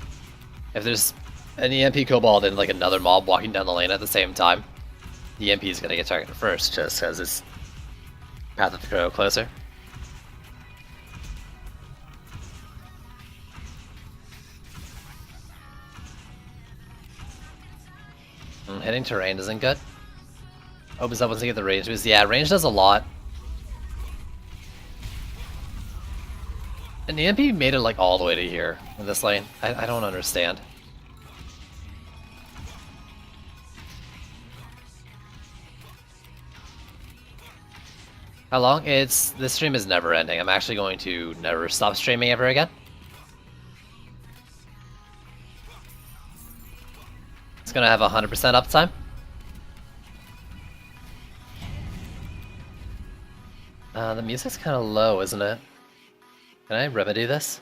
Speaker 2: if there's an EMP Kobold and like another mob walking down the lane at the same time, the EMP is going to get targeted first just because it's Path of the Crow closer. Hitting terrain isn't good. Opens up once you get the range boost. Yeah, range does a lot. And the EMP made it like all the way to here in this lane. I don't understand. How long? This stream is never ending. I'm actually going to never stop streaming ever again. It's gonna have 100% uptime. The music's kind of low, isn't it? Can I remedy this?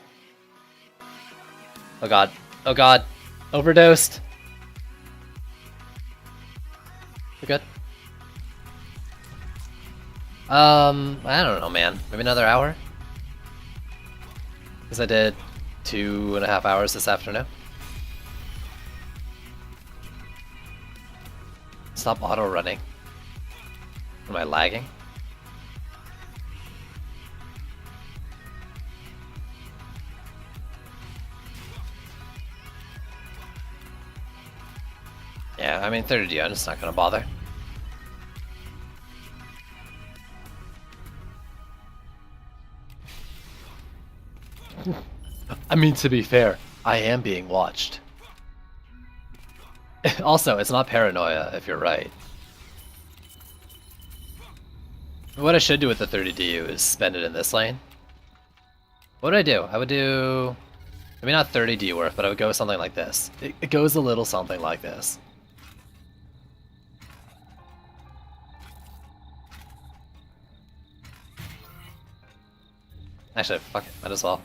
Speaker 2: Oh god. Oh god. Overdosed. We're good. I don't know, man. Maybe another hour? Because I did 2.5 hours this afternoon. Stop auto running. Am I lagging? Yeah, I mean 30D, I'm just not gonna bother. I mean, to be fair, I am being watched. Also, it's not paranoia, if you're right. What I should do with the 30DU is spend it in this lane. What would I do? I would do... maybe not 30D worth, but I would go with something like this. It goes a little something like this. Actually, fuck it, might as well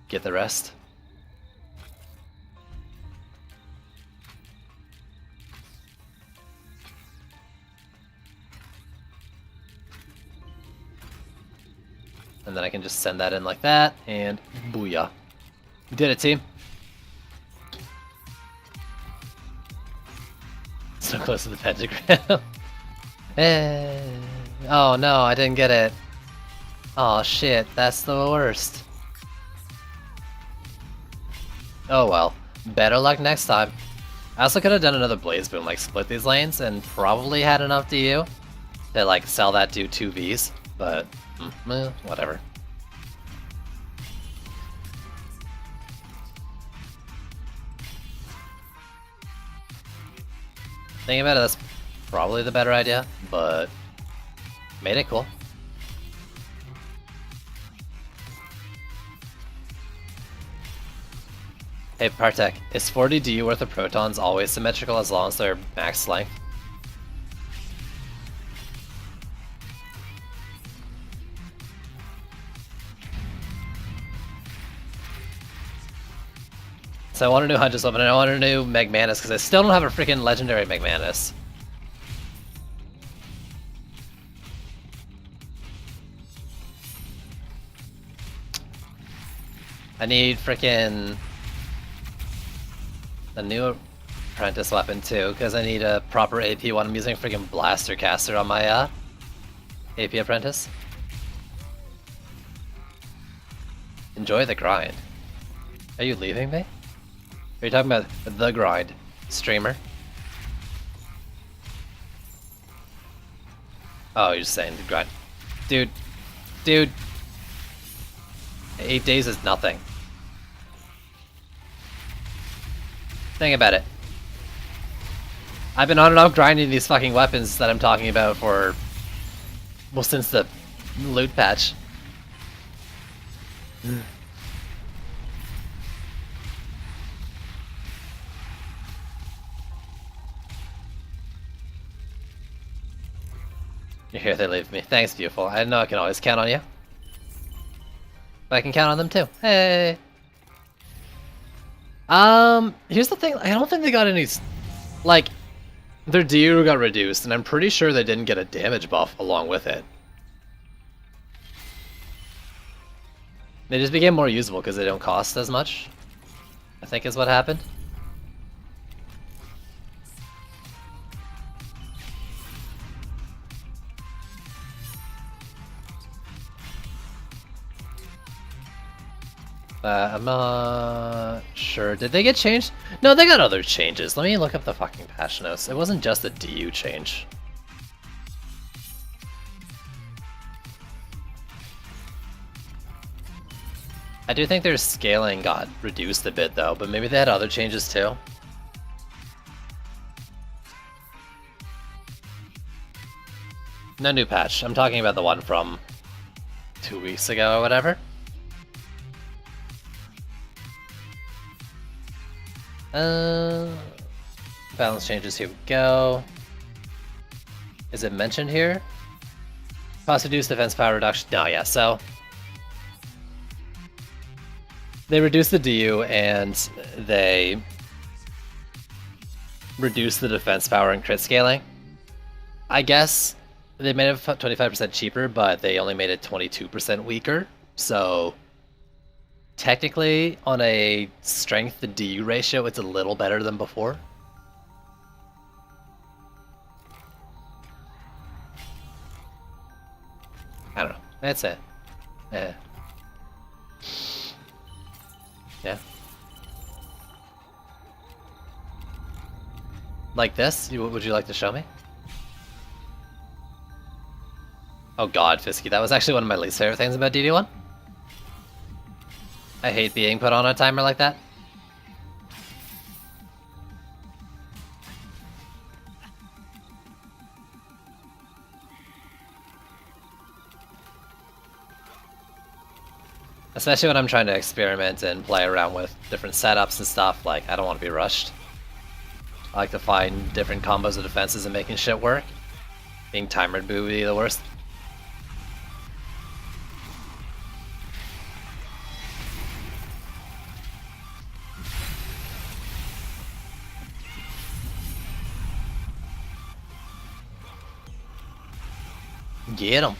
Speaker 2: get the rest. And then I can just send that in like that, and booyah. We did it, team. So close to the pentagram. Oh no, I didn't get it. Oh shit, that's the worst. Oh well, better luck next time. I also could have done another Blaze Boom, like split these lanes, and probably had enough DU to like sell that to 2Vs, but whatever. Thinking about it, that's probably the better idea, but made it cool. Hey Partek, is 40 DU worth of protons always symmetrical as long as they're max length? So I want a new Huntress Weapon and I want a new Megmanus because I still don't have a freaking legendary Megmanus. I need freaking a new apprentice weapon too, because I need a proper AP one. I'm using freaking Blaster Caster on my AP apprentice. Enjoy the grind. Are you leaving me? Are you talking about the grind streamer? Oh, you're just saying the grind. Dude. 8 days is nothing. Think about it. I've been on and off grinding these fucking weapons that I'm talking about for, well, since the loot patch. You're here, they leave me. Thanks, beautiful. I know I can always count on you. But I can count on them too. Hey! Here's the thing. I don't think they got any... Like, their DU got reduced, and I'm pretty sure they didn't get a damage buff along with it. They just became more usable because they don't cost as much, I think is what happened. I'm not sure. Did they get changed? No, they got other changes. Let me look up the fucking patch notes. It wasn't just the DU change. I do think their scaling got reduced a bit though, but maybe they had other changes too. No new patch. I'm talking about the one from 2 weeks ago or whatever. Balance changes, here we go. Is it mentioned here? Cost reduced, defense power reduction. No, yeah, so they reduced the DU and they reduced the defense power and crit scaling. I guess they made it 25% cheaper, but they only made it 22% weaker. So technically, on a strength to DU ratio, it's a little better than before. I don't know. That's it. Yeah. Yeah. Like this? Would you like to show me? Oh god, Fisky, that was actually one of my least favorite things about DD1. I hate being put on a timer like that. Especially when I'm trying to experiment and play around with different setups and stuff, like, I don't want to be rushed. I like to find different combos of defenses and making shit work. Being timered would be the worst. Get him.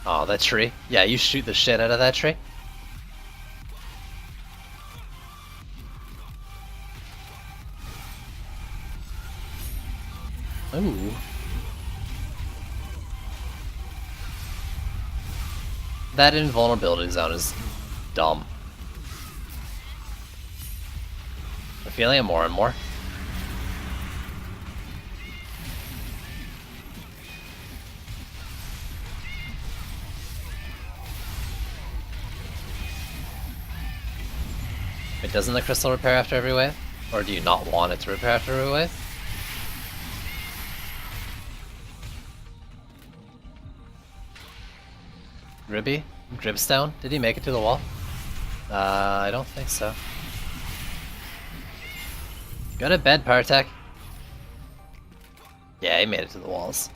Speaker 2: Oh, that tree. Yeah, you shoot the shit out of that tree. Ooh. That invulnerability zone is dumb. I'm feeling it more and more. Wait, doesn't the crystal repair after every wave? Or do you not want it to repair after every wave? Ribby? Dripstone? Did he make it to the wall? I don't think so. Go to bed, Partek. Yeah, he made it to the walls.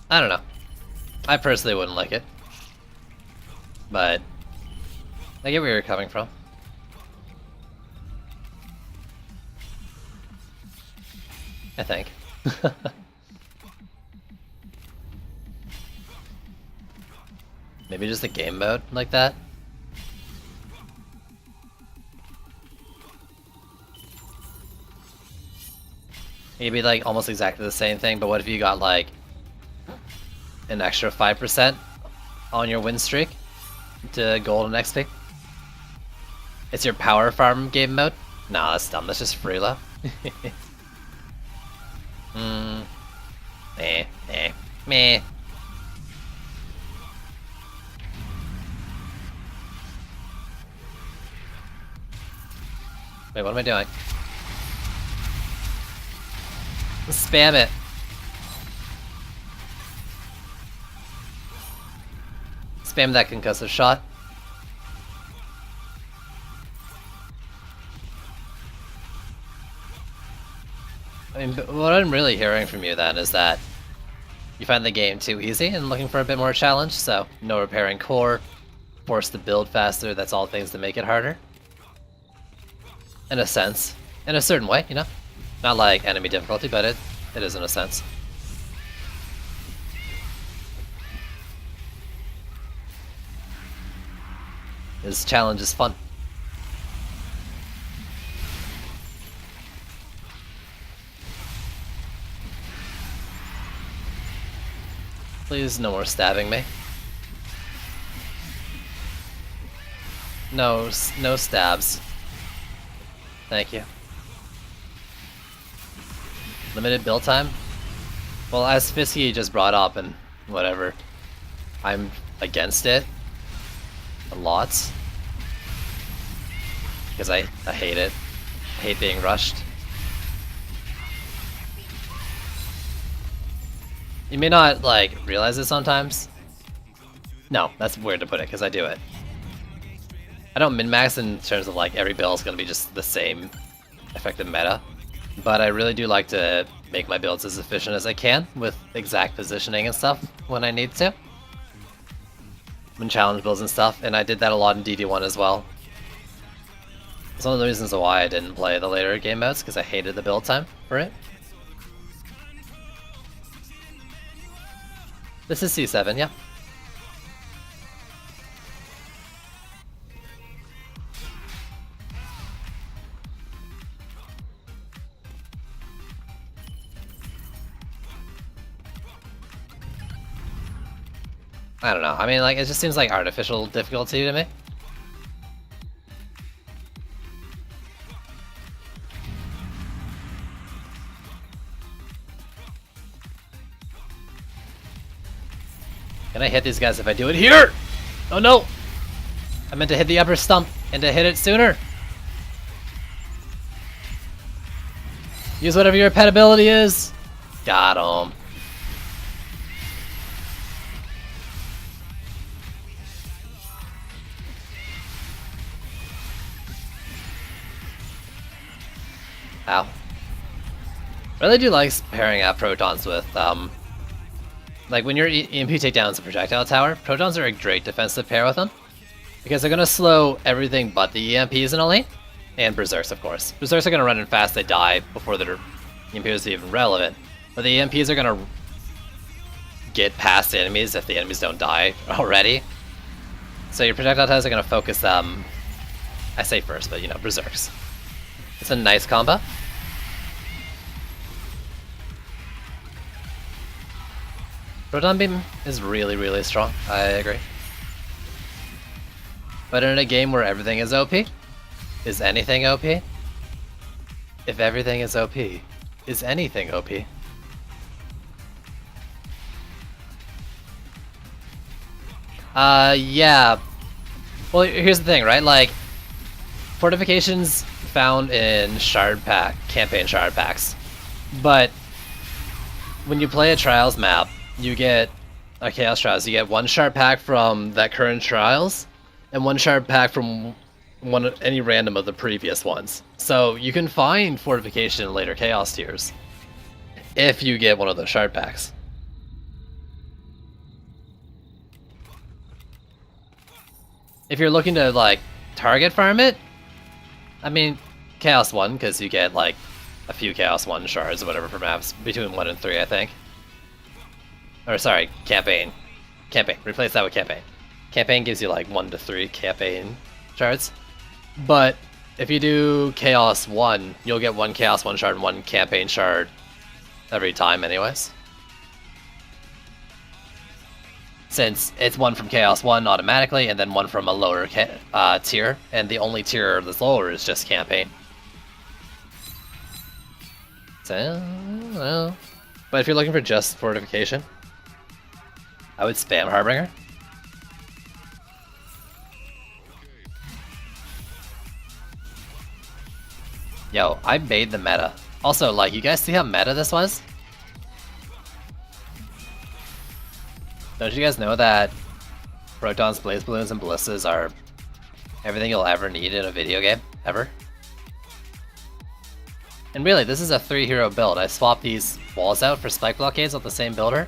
Speaker 2: I don't know. I personally wouldn't like it. But I get where you're coming from. I think. Maybe just a game mode like that? It'd be like almost exactly the same thing, but what if you got like an extra 5% on your win streak to gold and XP? It's your power farm game mode? Nah, that's dumb. That's just free low. Meh. Wait, what am I doing? Spam it. Spam that concussive shot. I mean, what I'm really hearing from you then is that you find the game too easy and looking for a bit more challenge, so no repairing core, forced to build faster, that's all things that make it harder. In a sense. In a certain way, you know? Not like enemy difficulty, but it is in a sense. This challenge is fun. Please, no more stabbing me. No stabs. Thank you. Limited build time? Well, as Fisky just brought up and whatever, I'm against it. A lot. Because I hate it. I hate being rushed. You may not, like, realize it sometimes. No, that's weird to put it, because I do it. I don't min-max in terms of, like, every build is going to be just the same effective meta. But I really do like to make my builds as efficient as I can, with exact positioning and stuff, when I need to. When challenge builds and stuff, and I did that a lot in DD1 as well. It's one of the reasons why I didn't play the later game modes, because I hated the build time for it. This is C7, yeah. I don't know, I mean, like, it just seems like artificial difficulty to me. Can I hit these guys if I do it here? Oh no! I meant to hit the upper stump and to hit it sooner. Use whatever your pet ability is. Got him. Ow. I really do like pairing up protons with, like when your EMP takedown is a projectile tower, protons are a great defensive pair with them. Because they're going to slow everything but the EMPs in a lane. And Berserks, of course. Berserks are going to run in fast, they die before their EMP is even relevant. But the EMPs are going to get past the enemies if the enemies don't die already. So your projectile towers are going to focus, I say first, but you know, Berserks. It's a nice combo. Proton Beam is really, really strong, I agree. But in a game where everything is OP, is anything OP? If everything is OP, is anything OP? Yeah. Well, here's the thing, right? Like, fortifications found in campaign shard packs. But when you play a Trials map, you get a Chaos Trials. You get one shard pack from that current Trials, and one shard pack from any random of the previous ones. So you can find fortification in later Chaos tiers if you get one of those shard packs. If you're looking to like target farm it, I mean Chaos 1, because you get like a few Chaos 1 shards or whatever for maps, between 1 and 3 I think. Or sorry, campaign. Campaign. Replace that with campaign. Campaign gives you like 1 to 3 campaign shards. But if you do Chaos 1, you'll get 1 Chaos 1 shard and 1 campaign shard every time anyways. Since it's 1 from Chaos 1 automatically, and then 1 from a lower tier, and the only tier that's lower is just campaign. So, well. But if you're looking for just fortification, I would spam Harbinger. Yo, I made the meta. Also, like, you guys see how meta this was? Don't you guys know that Protons, Blaze Balloons, and Ballistas are everything you'll ever need in a video game? Ever? And really, this is a 3-hero build. I swapped these walls out for spike blockades with the same builder.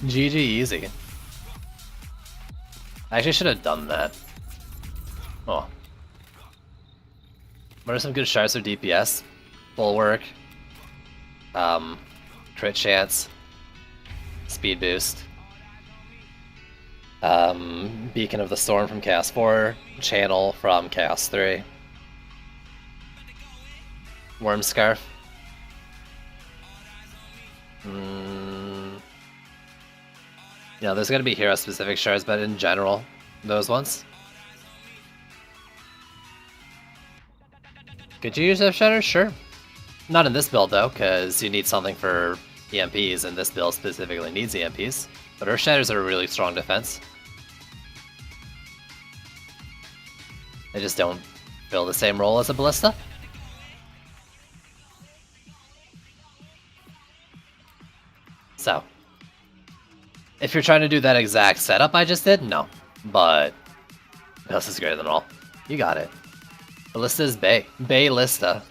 Speaker 2: GG easy. I actually should have done that. Oh. What are some good shards for DPS? Bulwark. Crit chance. Speed boost. Beacon of the Storm from Chaos 4. Channel from Chaos 3. Worm Scarf. Yeah, there's gonna be hero specific shards, but in general, those ones. Could you use Earth Shatter? Sure. Not in this build though, because you need something for EMPs, and this build specifically needs EMPs. But Earth Shatters are a really strong defense. They just don't fill the same role as a Ballista. So, if you're trying to do that exact setup I just did, no. But this is greater than all. You got it. Ballista is Bay. Baylista.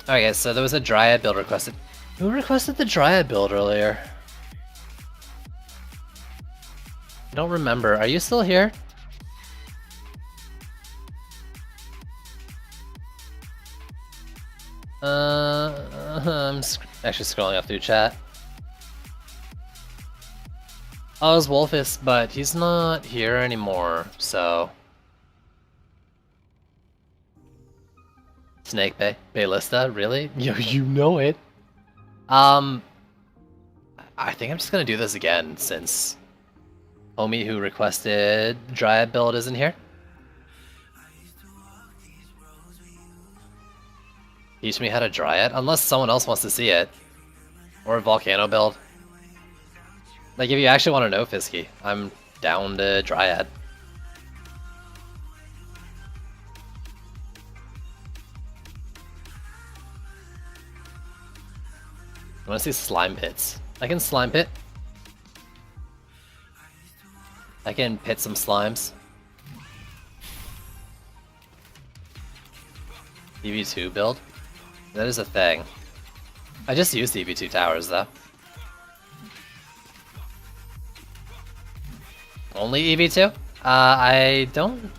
Speaker 2: Alright guys, so there was a Dryad build requested. Who requested the Dryad build earlier? I don't remember. Are you still here? I'm actually scrolling up through chat. Oh, it was Wolfus, but he's not here anymore, so... Snake Bay? Baylista? Really? Yo, you know it! I think I'm just gonna do this again, since... Homie who requested Dryad build isn't here. Teach me how to Dryad? Unless someone else wants to see it. Or a Volcano build. Like, if you actually want to know, Fisky, I'm down to Dryad. I want to see slime pits. I can slime pit. I can pit some slimes. EV2 build? That is a thing. I just used the EV2 towers though. Only EV2? I don't...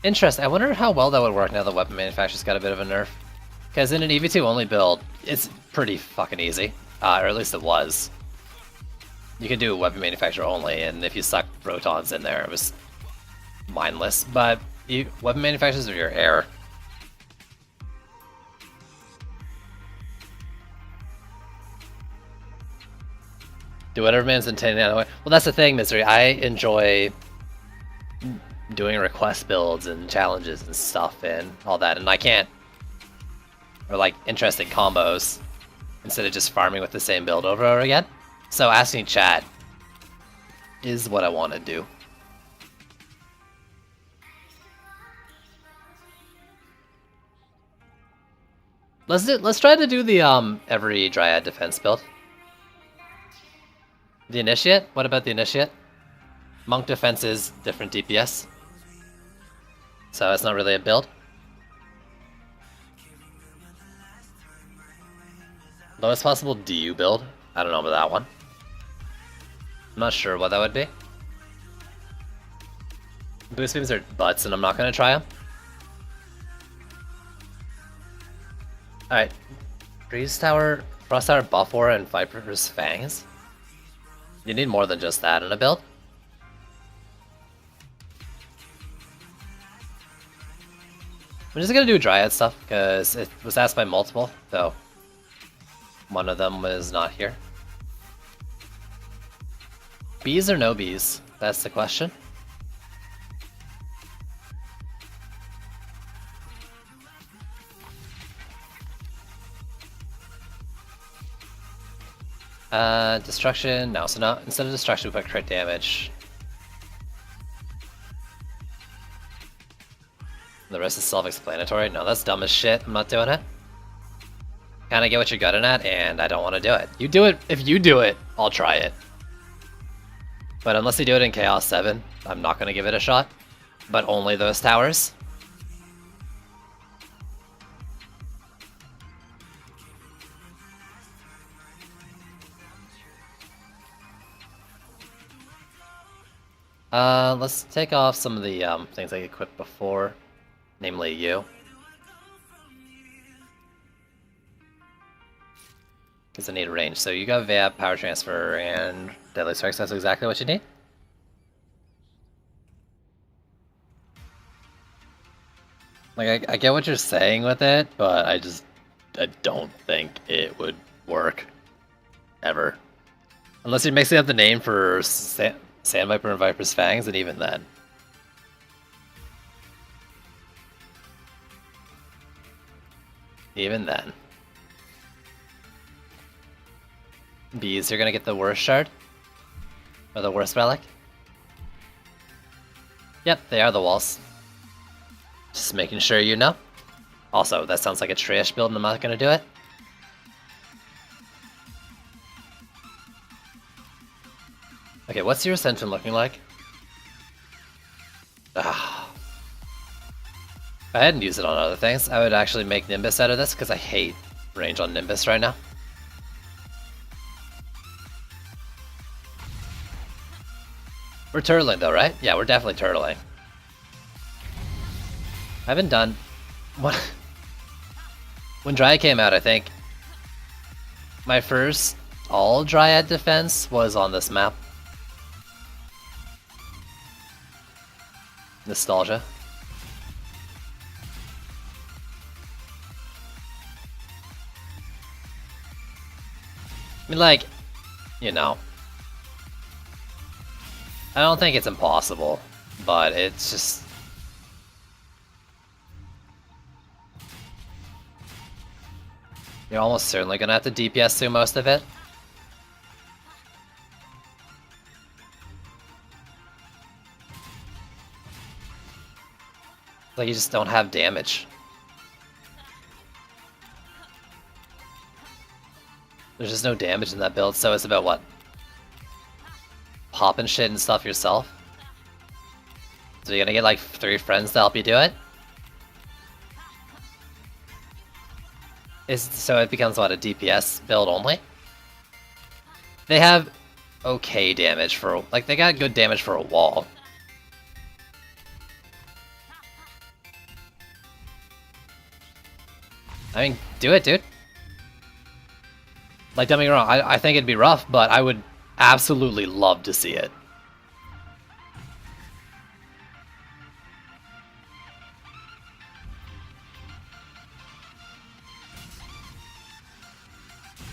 Speaker 2: Interesting. I wonder how well that would work now that weapon manufacturer's got a bit of a nerf. Because in an EV2 only build, it's pretty fucking easy. Or at least it was. You can do weapon manufacturer only, and if you suck protons in there, it was mindless. But weapon manufacturers are your heir. Do whatever man's intending anyway. Well, that's the thing, Misery. I enjoy doing request builds and challenges and stuff and all that, and I can't. Or like interesting combos instead of just farming with the same build over and over again. So asking chat is what I want to do. Let's try to do the every Dryad defense build. The Initiate? What about the Initiate? Monk defense is different DPS. So it's not really a build. Lowest possible DU build? I don't know about that one. I'm not sure what that would be. Boost beams are butts and I'm not going to try them. Alright. Freeze Tower, Frost Tower, Buff Aura, and Viper's Fangs. You need more than just that in a build. I'm just gonna do Dryad stuff, because it was asked by multiple, though one of them was not here. Bees or no bees? That's the question. Destruction, no, so not, instead of destruction we put crit damage. The rest is self-explanatory. No, that's dumb as shit. I'm not doing it. Kinda get what you're good at, and I don't want to do it. You do it. If you do it, I'll try it. But unless you do it in Chaos 7, I'm not going to give it a shot. But only those towers. Let's take off some of the things I equipped before, namely you. Because I need range. So you got Vab, Power Transfer, and Deadly Strikes. That's exactly what you need. Like, I get what you're saying with it, but I don't think it would work. Ever. Unless you're mixing up the name for Sand Viper and Viper's Fangs, and even then. Even then. Bees, you're gonna get the worst shard? Or the worst relic? Yep, they are the walls. Just making sure you know. Also, that sounds like a trash build and I'm not gonna do it. Okay, what's your Ascension looking like? Ah. If I hadn't used it on other things, I would actually make Nimbus out of this because I hate range on Nimbus right now. We're turtling though, right? Yeah, we're definitely turtling. I haven't done... When Dryad came out, I think my first all Dryad defense was on this map. Nostalgia. I mean, like, you know, I don't think it's impossible, but it's just... You're almost certainly gonna have to DPS through most of it. Like, you just don't have damage. There's just no damage in that build, so it's about what? Popping shit and stuff yourself? So you're gonna get like 3 friends to help you do it? So it becomes what, a DPS build only? They have okay damage for, like, they got good damage for a wall. I mean, do it, dude. Like, don't get me wrong, I think it'd be rough, but I would absolutely love to see it.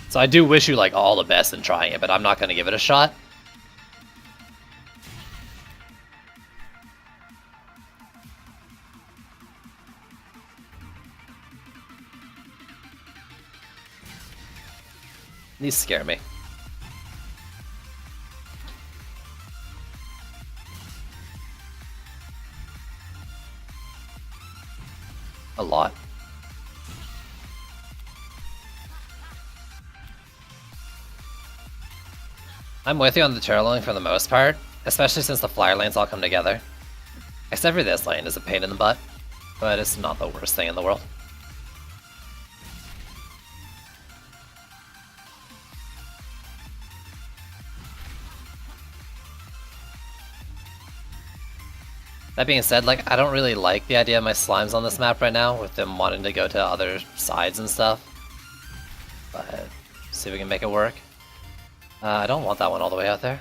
Speaker 2: So I do wish you, like, all the best in trying it, but I'm not going to give it a shot. These scare me. A lot. I'm with you on the turtling for the most part, especially since the flyer lanes all come together. Except for this lane is a pain in the butt, but it's not the worst thing in the world. That being said, like, I don't really like the idea of my slimes on this map right now, with them wanting to go to other sides and stuff. But, see if we can make it work. I don't want that one all the way out there.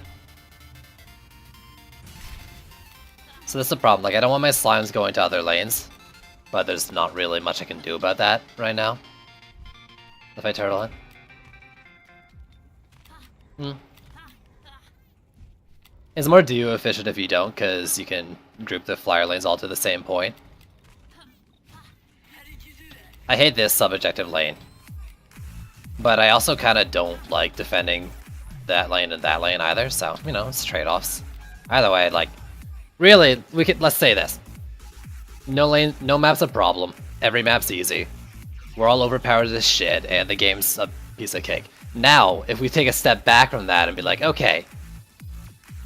Speaker 2: So that's the problem, like, I don't want my slimes going to other lanes, but there's not really much I can do about that right now. If I turtle it. It's more DU efficient if you don't, because you can group the flyer lanes all to the same point. I hate this sub-objective lane. But I also kind of don't like defending that lane and that lane either, so, you know, it's trade-offs. Either way, like, really, let's say this. No map's a problem. Every map's easy. We're all overpowered as shit, and the game's a piece of cake. Now, if we take a step back from that and be like, okay,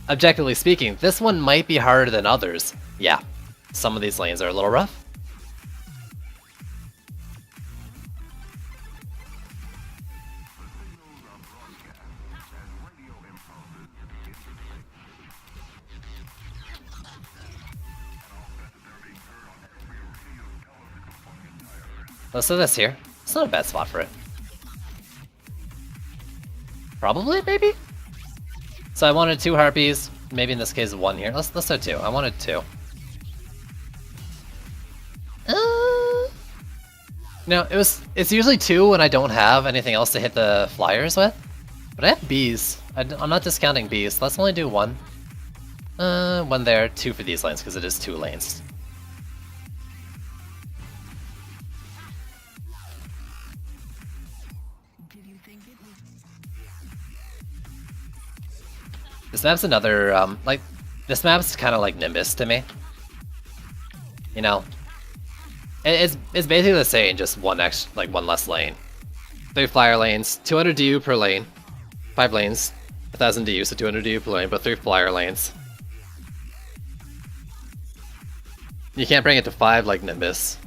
Speaker 2: objectively speaking, this one might be harder than others. Yeah, some of these lanes are a little rough. Let's do this here. It's not a bad spot for it. Probably, maybe? So I wanted 2 harpies, maybe in this case 1 here. Let's do 2. I wanted 2. No, it's usually 2 when I don't have anything else to hit the flyers with. But I have bees. I'm not discounting bees. Let's only do 1. 1 there, 2 for these lanes, because it is 2 lanes. This map's another, like, this map's kind of like Nimbus to me. You know, it's basically the same, just one less lane. 3 flyer lanes, 200 DU per lane, 5 lanes, 1000 DU, so 200 DU per lane, but 3 flyer lanes. You can't bring it to 5 like Nimbus,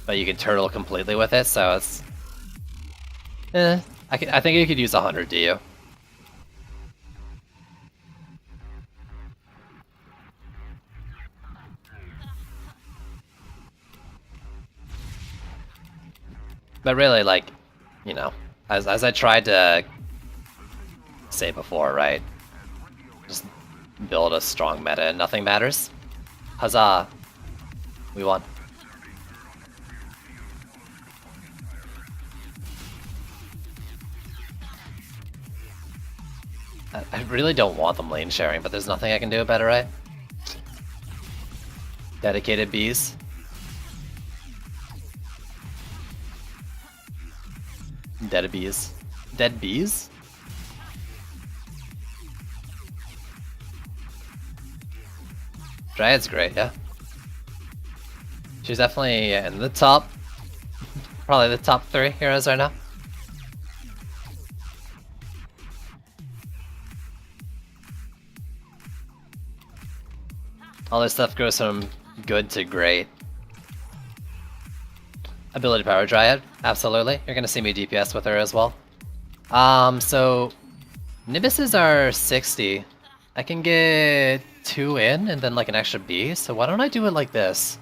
Speaker 2: but you can turtle completely with it, so it's, I think you could use 100 DU. But really, like, you know, as I tried to say before, right? Just build a strong meta and nothing matters. Huzzah! We won. I really don't want them lane sharing, but there's nothing I can do about it, right? Dedicated bees. Dead bees. Dead bees? Dryad's great, yeah. She's definitely in the top, probably the top 3 heroes right now. All this stuff goes from good to great. Ability power Dryad, absolutely. You're gonna see me DPS with her as well. So Nimbuses are 60. I can get 2 in and then like an extra B, so why don't I do it like this?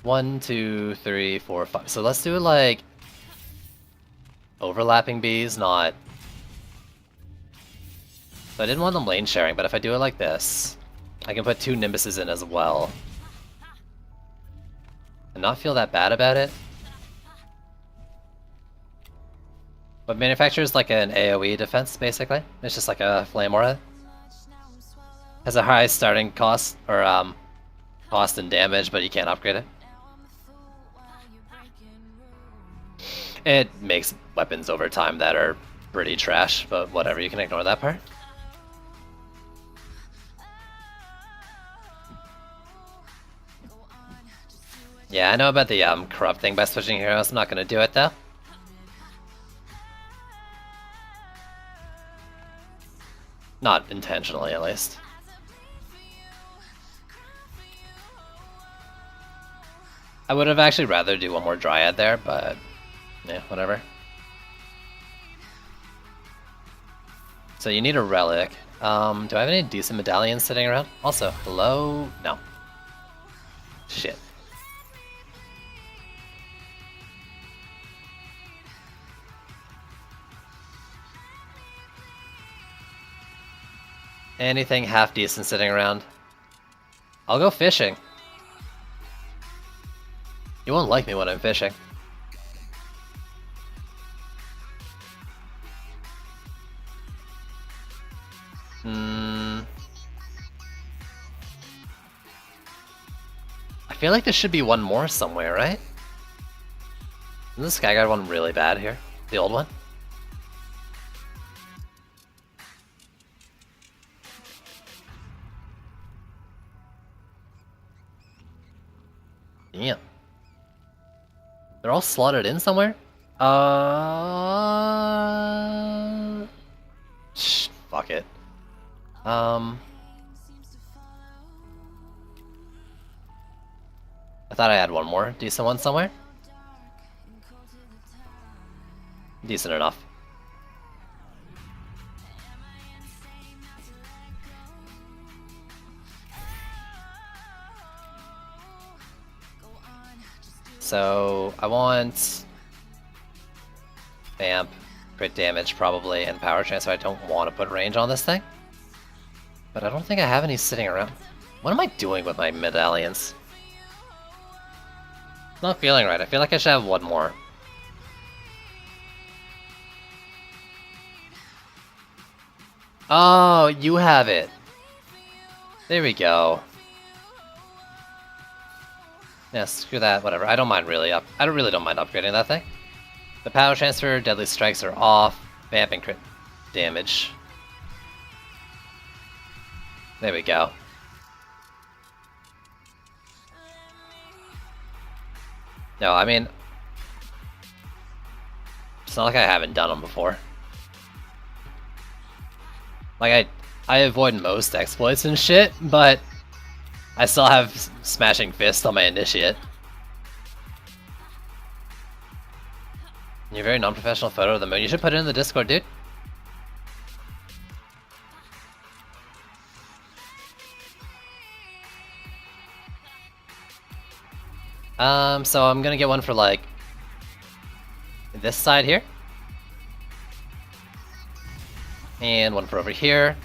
Speaker 2: One, 2, 3, 4, 5. So let's do it like overlapping Bs, not. So I didn't want them lane sharing, but if I do it like this, I can put 2 Nimbuses in as well. And not feel that bad about it. But manufactures like an AoE defense, basically. It's just like a flame aura. Has a high starting cost, or cost and damage, but you can't upgrade it. It makes weapons over time that are pretty trash, but whatever, you can ignore that part. Yeah, I know about the corrupt thing by switching heroes. I'm not gonna do it though. Not intentionally, at least. I would have actually rather do one more Dryad there, but yeah, whatever. So you need a relic. Do I have any decent medallions sitting around? Also, hello? No. Shit. Anything half decent sitting around? I'll go fishing. You won't like me when I'm fishing. I feel like there should be one more somewhere, right? Isn't the Skyguard one really bad here? The old one? They're all slotted in somewhere? Fuck it. I thought I had one more decent one somewhere. Decent enough. So I want Vamp, crit damage probably, and power transfer. I don't want to put range on this thing. But I don't think I have any sitting around. What am I doing with my medallions? Not feeling right. I feel like I should have one more. Oh, you have it. There we go. Yeah, screw that, whatever. I don't mind really I really don't mind upgrading that thing. The power transfer, deadly strikes are off. Vamp and crit damage. There we go. No, I mean, it's not like I haven't done them before. Like, I avoid most exploits and shit, but I still have Smashing Fist on my Initiate. Your very non-professional photo of the moon. You should put it in the Discord, dude. So I'm gonna get one for, like, this side here. And one for over here.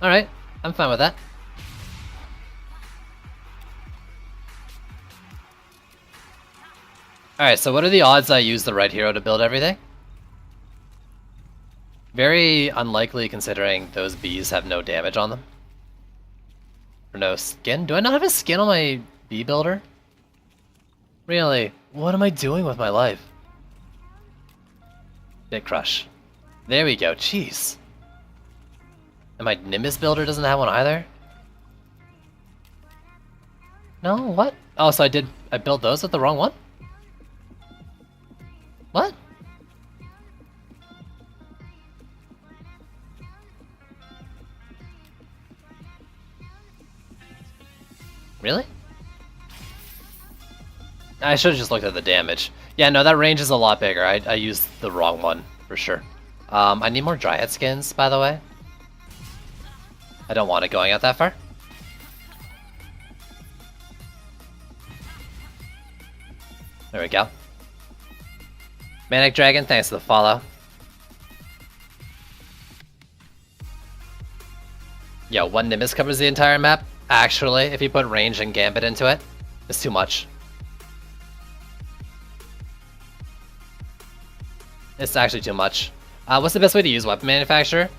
Speaker 2: Alright, I'm fine with that. Alright, so what are the odds I use the right hero to build everything? Very unlikely considering those bees have no damage on them. Or no skin? Do I not have a skin on my bee builder? Really? What am I doing with my life? Bit Crush. There we go, jeez. And my Nimbus builder doesn't have one either? No, what? Oh, so I built those with the wrong one? What? Really? I should have just looked at the damage. Yeah, no, that range is a lot bigger. I used the wrong one, for sure. I need more Dryad skins, by the way. I don't want it going out that far. There we go. Manic Dragon, thanks for the follow. Yo, one Nimbus covers the entire map. Actually, if you put range and Gambit into it, it's too much. It's actually too much. What's the best way to use Weapon Manufacturer?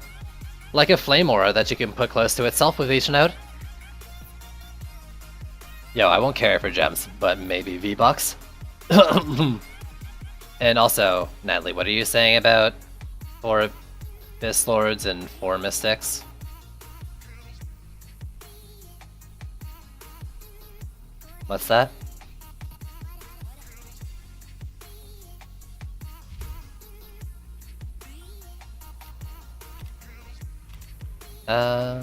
Speaker 2: Like a Flame Aura that you can put close to itself with each node. Yo, I won't care for gems, but maybe V-Bucks. And also, Natalie, what are you saying about 4 Fist Lords and 4 Mystics? What's that? I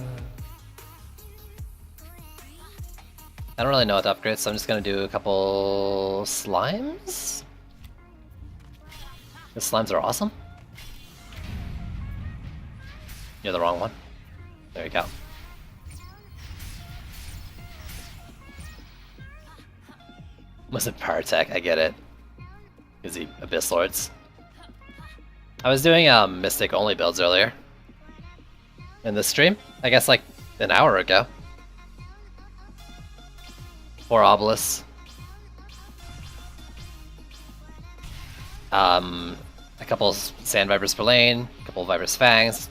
Speaker 2: don't really know what to upgrade, so I'm just gonna do a couple slimes. The slimes are awesome. You're the wrong one. There you go. Was it Power Tech? I get it. Is he Abyss Lords? I was doing Mystic only builds earlier. In the stream? I guess like an hour ago. 4 Obelisks. A couple Sand Vipers per lane, a couple Viper's Fangs,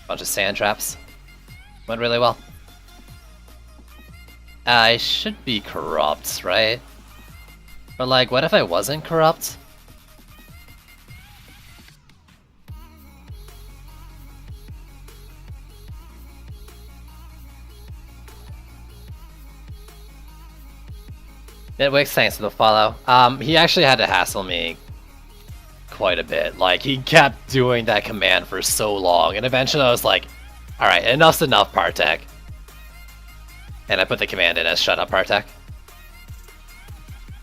Speaker 2: a bunch of Sand Traps. Went really well. I should be corrupt, right? But like, what if I wasn't corrupt? Nitwix, thanks for the follow. He actually had to hassle me quite a bit. Like, he kept doing that command for so long, and eventually I was like, alright, enough's enough, Partek. And I put the command in as shut up, Partek.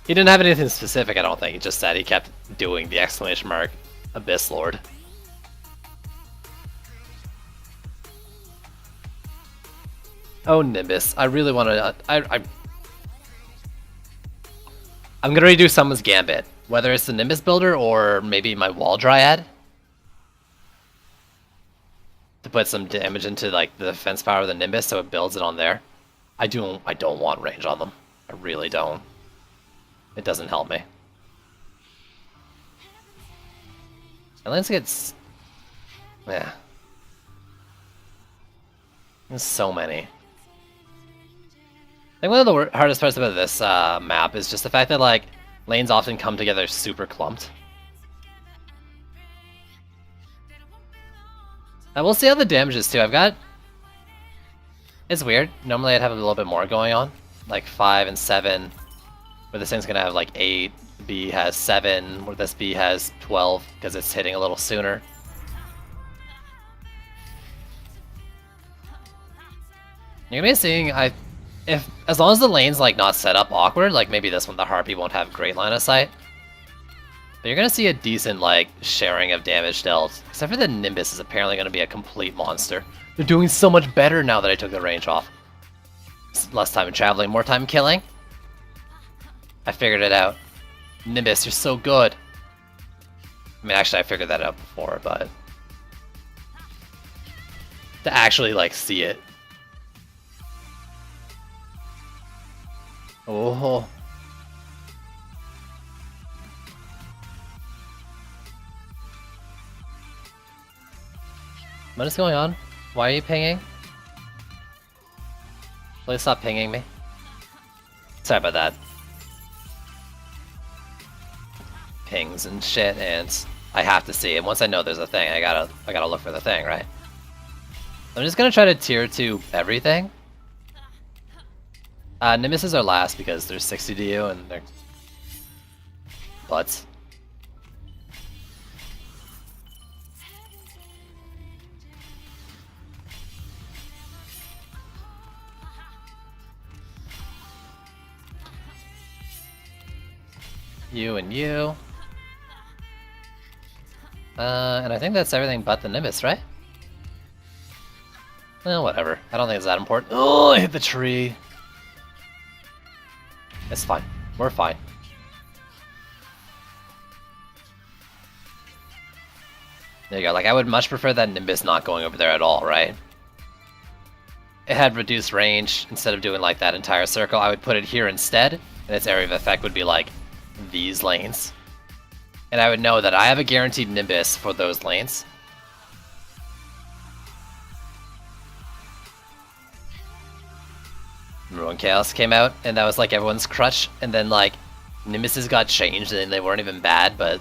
Speaker 2: He didn't have anything specific, I don't think. He just said he kept doing the exclamation mark Abyss Lord. Oh, Nimbus. I really want to... I'm going to redo someone's Gambit. Whether it's the Nimbus builder or maybe my Wall Dryad. To put some damage into like the defense power of the Nimbus so it builds it on there. I don't want range on them. I really don't. It doesn't help me. Atlantis gets... Yeah. There's so many. I think one of the hardest parts about this map is just the fact that like lanes often come together super clumped. And we'll see how the damage is too. I've got... It's weird. Normally I'd have a little bit more going on. Like 5 and 7. Where this thing's gonna have like 8. B has 7. Where this B has 12. Because it's hitting a little sooner. You're gonna be seeing... as long as the lane's like not set up awkward, like maybe this one the Harpy won't have great line of sight. But you're gonna see a decent like sharing of damage dealt. Except for the Nimbus is apparently gonna be a complete monster. They're doing so much better now that I took the range off. It's less time traveling, more time killing. I figured it out. Nimbus, you're so good. I mean, actually I figured that out before, but to actually like see it. Oh. What is going on? Why are you pinging? Please stop pinging me. Sorry about that. Pings and shit, and I have to see it. Once I know there's a thing, I gotta look for the thing, right? I'm just gonna try to tier 2 everything. Nimbuses are last because there's 60 DU and they're butts. You and you. And I think that's everything but the Nimbus, right? Well, whatever. I don't think it's that important. Oh, I hit the tree. It's fine. We're fine. There you go. Like, I would much prefer that Nimbus not going over there at all, right? It had reduced range. Instead of doing, like, that entire circle, I would put it here instead, and its area of effect would be, like, these lanes. And I would know that I have a guaranteed Nimbus for those lanes. Remember when Chaos came out, and that was like everyone's crutch, and then like Nimbuses got changed, and they weren't even bad, but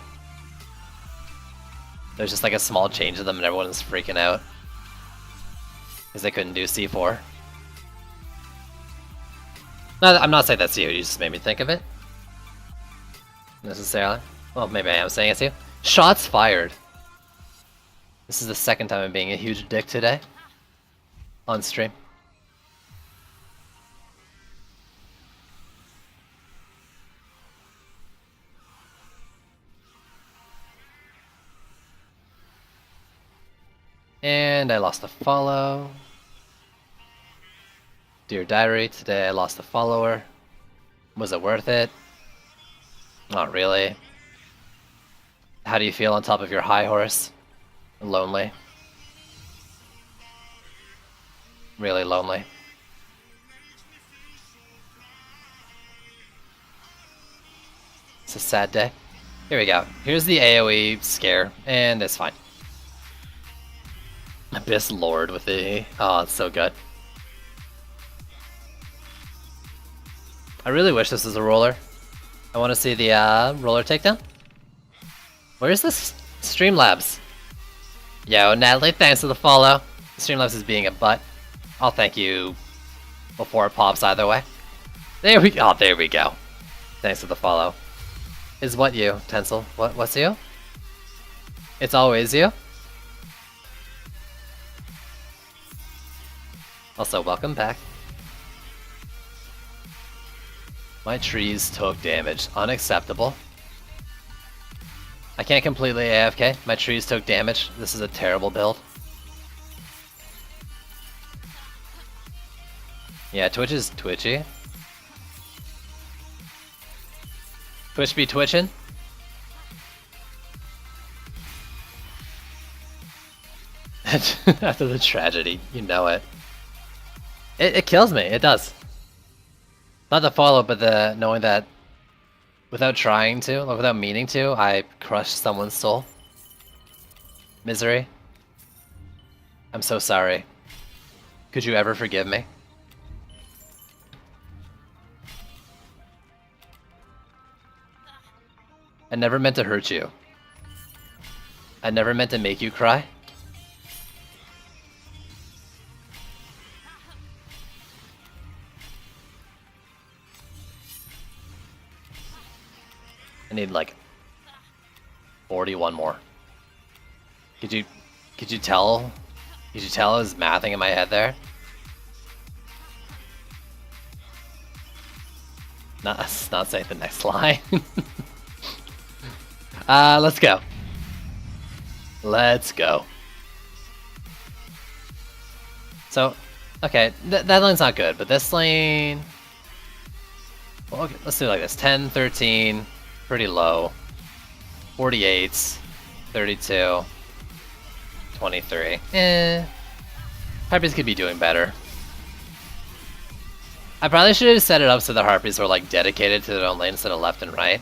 Speaker 2: there's just like a small change to them, and everyone was freaking out because they couldn't do C4. No, I'm not saying that's you. You just made me think of it. Necessarily. Well, maybe I am saying it to you. Shots fired. This is the second time I'm being a huge dick today on stream. And I lost a follow. Dear Diary, today I lost a follower. Was it worth it? Not really. How do you feel on top of your high horse? Lonely. Really lonely. It's a sad day. Here we go. Here's the AoE scare, and it's fine. Abyss Lord with the... Oh, it's so good. I really wish this was a roller. I want to see the roller takedown. Where's this Streamlabs? Yo, Natalie, thanks for the follow. Streamlabs is being a butt. I'll thank you before it pops either way. There we go. Oh, there we go. Thanks for the follow. Is what you, Tencel? What's you? It's always you? Also, welcome back. My trees took damage. Unacceptable. I can't completely AFK. My trees took damage. This is a terrible build. Yeah, Twitch is twitchy. Twitch be twitching. After the tragedy, you know it. It kills me, it does. Not the follow, but the knowing that without trying to, or without meaning to, I crushed someone's soul. Misery. I'm so sorry. Could you ever forgive me? I never meant to hurt you. I never meant to make you cry. I need like 41 more. Could you tell? Could you tell I was mathing in my head there? Not say the next line. Let's go. Let's go. So, okay, that lane's not good, but this lane... Well, okay, let's do it like this. 10, 13, pretty low. 48s, 32, 23. Harpies could be doing better. I probably should have set it up so the Harpies were like dedicated to their own lane instead of left and right.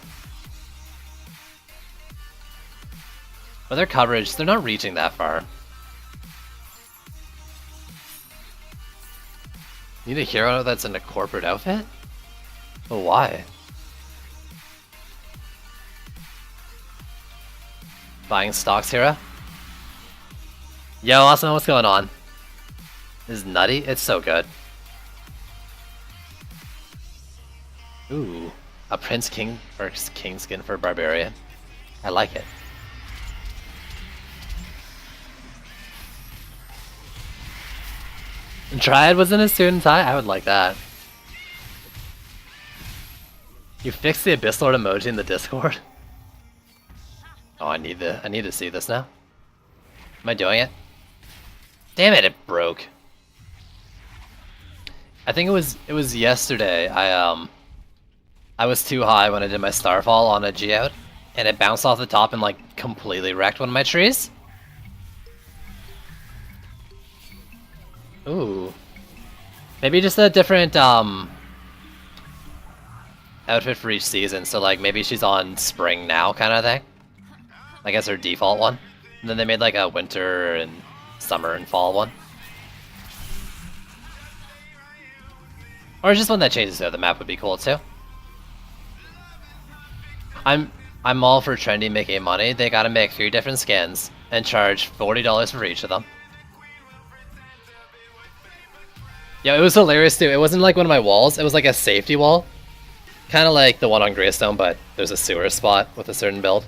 Speaker 2: But their coverage, they're not reaching that far. Need a hero that's in a corporate outfit? But why? Buying stocks hero? Yo, Awesome, what's going on? This is nutty? It's so good. Ooh, a Prince King or King skin for Barbarian. I like it. Triad was in a suit and tie? I would like that. You fixed the Abyss Lord emoji in the Discord? Oh, I need to see this now. Am I doing it? Damn it, it broke. I think it was yesterday. I was too high when I did my Starfall on a Geode, and it bounced off the top and like completely wrecked one of my trees. Ooh. Maybe just a different outfit for each season, so like maybe she's on spring now kind of thing. I guess her default one. And then they made like a winter and summer and fall one. Or just one that changes so the map would be cool too. I'm all for trendy making money. They gotta make 3 different skins and charge $40 for each of them. Yeah, it was hilarious too. It wasn't like one of my walls, it was like a safety wall. Kind of like the one on Greystone, but there's a sewer spot with a certain build.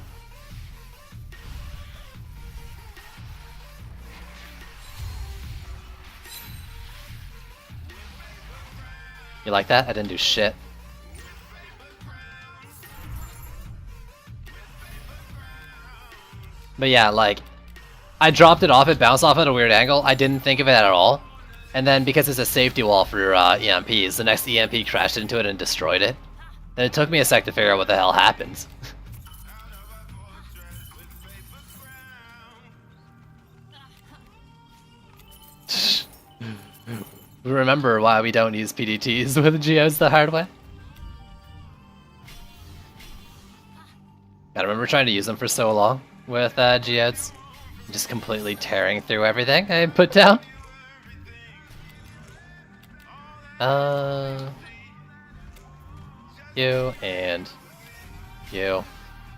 Speaker 2: You like that? I didn't do shit. But yeah, like, I dropped it off, it bounced off at a weird angle. I didn't think of it at all. And then because it's a safety wall for EMPs, the next EMP crashed into it and destroyed it. And it took me a sec to figure out what the hell happened. Remember why we don't use PDTs with Geodes the hard way? I remember trying to use them for so long with Geodes. Just completely tearing through everything I put down. You and you.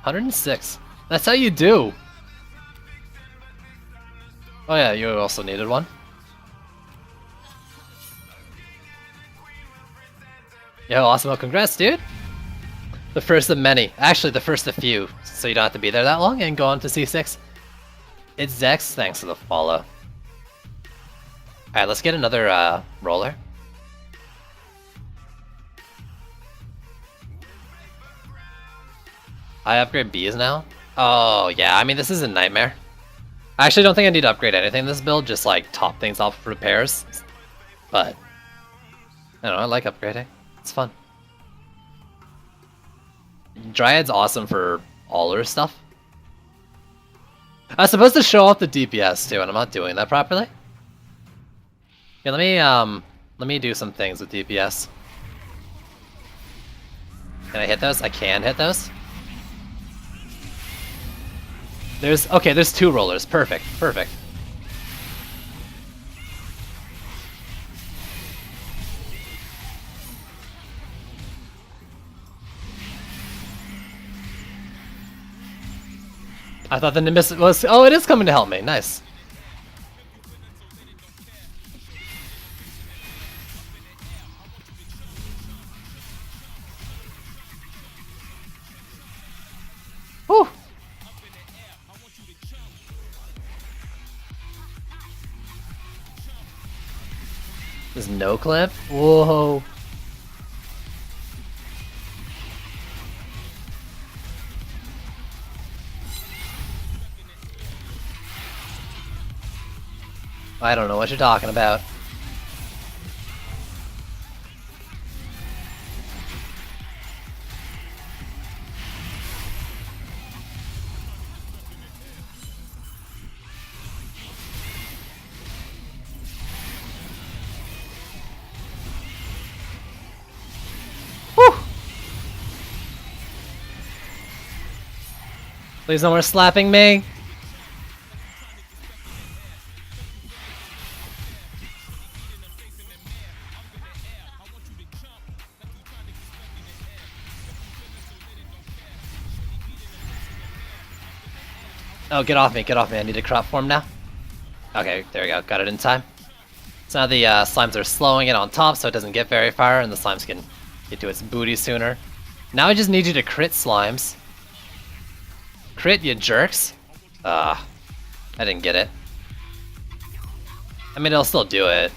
Speaker 2: 106. That's how you do. Oh yeah, you also needed one. Yo, awesome. Congrats, dude. The first of many. Actually, the first of few, so you don't have to be there that long and go on to C6. It's Zex, thanks for the follow. Alright, let's get another roller. I upgrade Bs now? Oh, yeah, I mean, this is a nightmare. I actually don't think I need to upgrade anything in this build, just like top things off repairs. But, I don't know, I like upgrading. It's fun. Dryad's awesome for all her stuff. I was supposed to show off the DPS too, and I'm not doing that properly. Yeah, let me do some things with DPS. Can I hit those? I can hit those. There's two rollers. Perfect, perfect. I thought the Nimbus was... Oh, it is coming to help me. Nice. Whew. There's no clip? Whoa. I don't know what you're talking about. Whew. Please no more slapping me. Oh, get off me, I need to crop form now. Okay, there we go, got it in time. So now the slimes are slowing it on top so it doesn't get very far and the slimes can get to its booty sooner. Now I just need you to crit slimes. Crit, you jerks. I didn't get it. I mean, it'll still do it.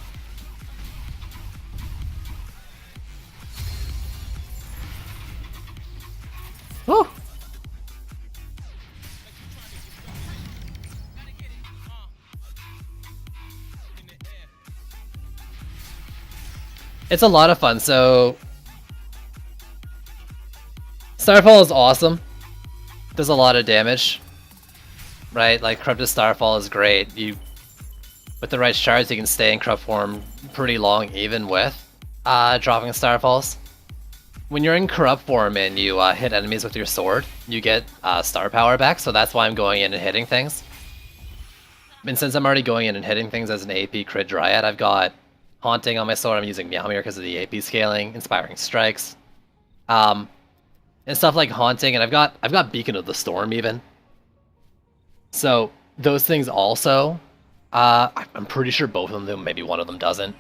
Speaker 2: Woo! It's a lot of fun, so... Starfall is awesome. Does a lot of damage. Right? Like, Corrupted Starfall is great. With the right shards, you can stay in corrupt form pretty long, even with dropping Starfalls. When you're in corrupt form and you hit enemies with your sword, you get star power back, so that's why I'm going in and hitting things. And since I'm already going in and hitting things as an AP crit Dryad, I've got Haunting on my sword. I'm using Meowmere because of the AP scaling, Inspiring Strikes, and stuff like Haunting, and I've got Beacon of the Storm even. So those things also, I'm pretty sure both of them, maybe one of them doesn't.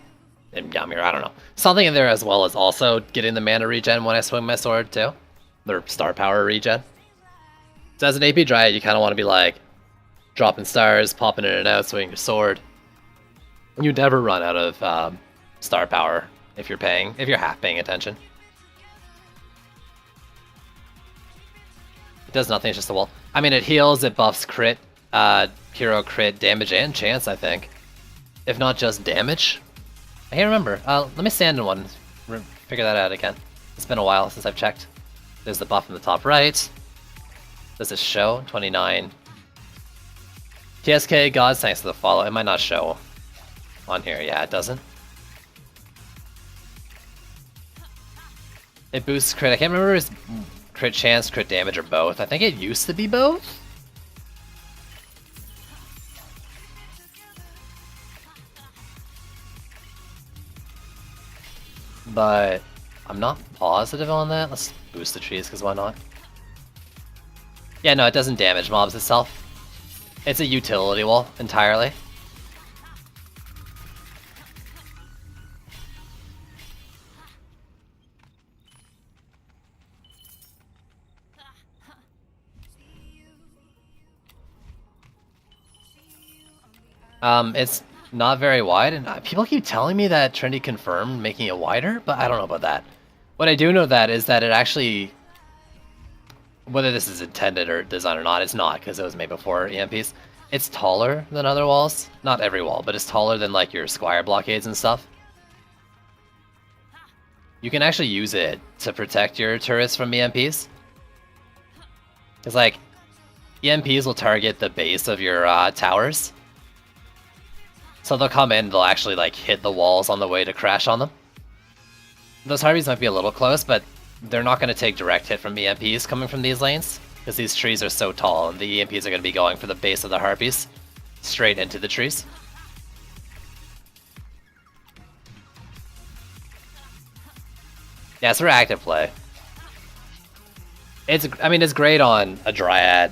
Speaker 2: And Meowmere, I don't know. Something in there as well as also getting the mana regen when I swing my sword too. Their star power regen. So as an AP Dryad, you kind of want to be like dropping stars, popping in and out, swinging your sword. You never run out of star power if you're half paying attention. It does nothing, it's just a wall. I mean, it heals, it buffs crit, hero crit, damage, and chance, I think. If not just damage. I can't remember. Let me stand in one, figure that out again. It's been a while since I've checked. There's the buff in the top right. Does this show? 29. TSK Gods, thanks for the follow. It might not show on here. Yeah, it doesn't. It boosts crit. I can't remember if it's crit chance, crit damage, or both. I think it used to be both. But I'm not positive on that. Let's boost the trees, because why not? Yeah, no, it doesn't damage mobs itself. It's a utility wall entirely. It's not very wide, and people keep telling me that Trinity confirmed making it wider, but I don't know about that. What I do know that is that it actually, whether this is intended or designed or not, it's not, because it was made before EMPs. It's taller than other walls. Not every wall, but it's taller than like your Squire blockades and stuff. You can actually use it to protect your turrets from EMPs. Because like, EMPs will target the base of your towers. So they'll come in, they'll actually like hit the walls on the way to crash on them. Those Harpies might be a little close, but they're not going to take direct hit from EMPs coming from these lanes. Because these trees are so tall, and the EMPs are going to be going for the base of the Harpies. Straight into the trees. Yeah, it's for active play. I mean, it's great on a Dryad.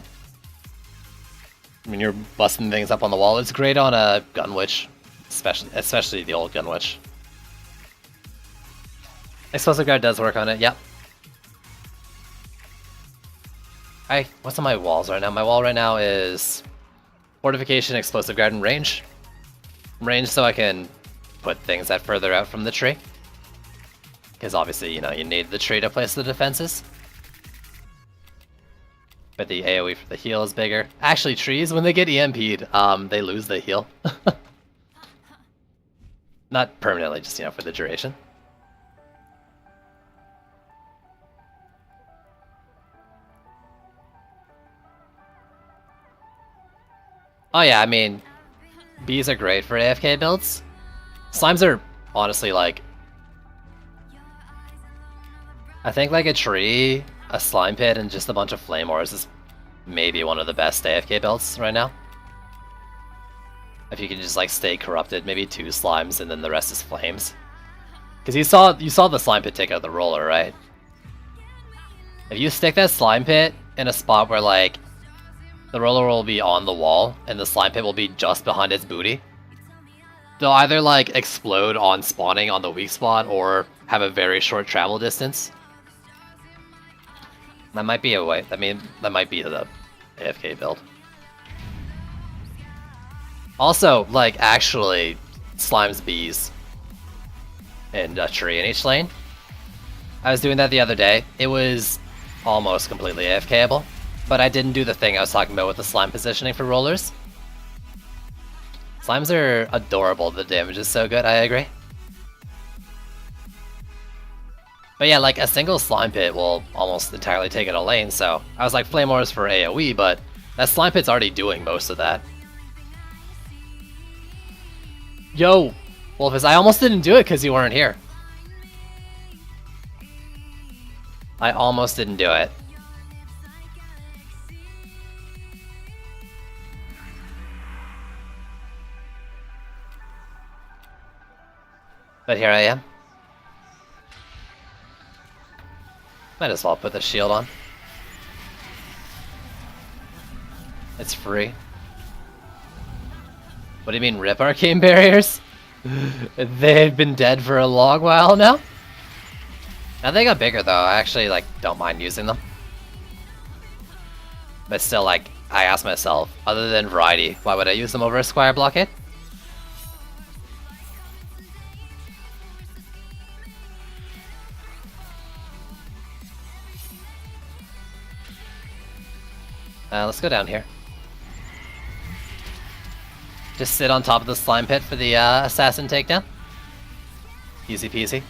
Speaker 2: When you're busting things up on the wall, it's great on a Gunwitch, especially the old Gunwitch. Explosive Guard does work on it, yep. What's on my walls right now? My wall right now is Fortification, Explosive Guard, and Range. Range so I can put things that further out from the tree. Because obviously, you know, you need the tree to place the defenses. But the AoE for the heal is bigger. Actually, trees, when they get EMP'd, they lose the heal. Not permanently, just, you know, for the duration. Oh yeah, I mean, bees are great for AFK builds. Slimes are honestly like, I think like a tree, a slime pit, and just a bunch of flame ores is maybe one of the best AFK builds right now. If you can just like stay corrupted, maybe 2 slimes and then the rest is flames. Because you saw the slime pit take out the roller, right? If you stick that slime pit in a spot where like the roller will be on the wall and the slime pit will be just behind its booty, they'll either like explode on spawning on the weak spot or have a very short travel distance. That might be a way. I mean, that might be the AFK build. Also, like, actually, slimes bees and a tree in each lane. I was doing that the other day. It was almost completely AFKable, but I didn't do the thing I was talking about with the slime positioning for rollers. Slimes are adorable. The damage is so good, I agree. But yeah, like a single slime pit will almost entirely take out a lane, so I was like flame ores for AoE, but that slime pit's already doing most of that. Yo, Wolfus, I almost didn't do it because you weren't here. I almost didn't do it. But here I am. Might as well put the shield on. It's free. What do you mean, rip arcane barriers? They've been dead for a long while now? Now they got bigger though, I actually like don't mind using them. But still, like, I ask myself, other than variety, why would I use them over a Squire blockade? Let's go down here. Just sit on top of the slime pit for the assassin takedown. Easy peasy.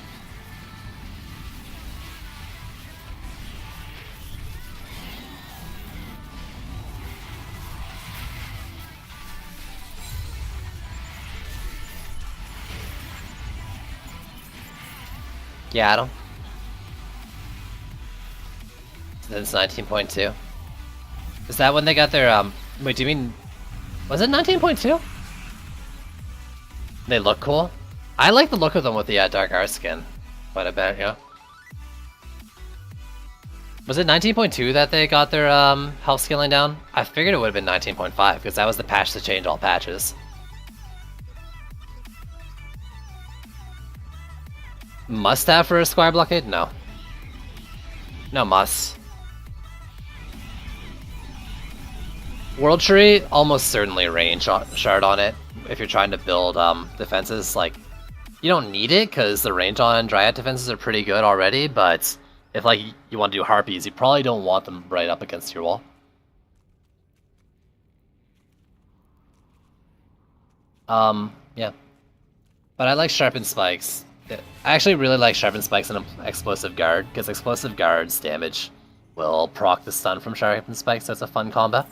Speaker 2: Got him. That's 19.2. Is that when they got their, wait, do you mean, was it 19.2? They look cool. I like the look of them with the Dark Art skin quite a bit, yeah. Was it 19.2 that they got their health scaling down? I figured it would have been 19.5 because that was the patch to change all patches. Must have for a Squire blockade? No. No must. World Tree, almost certainly range shard on it. if you're trying to build defenses, like you don't need it because the range on Dryad defenses are pretty good already. But if like you want to do Harpies, you probably don't want them right up against your wall. Yeah. But I like Sharpened Spikes. I actually really like Sharpened Spikes and Explosive Guard, because Explosive Guard's damage will proc the stun from Sharpened Spikes, so it's a fun combo.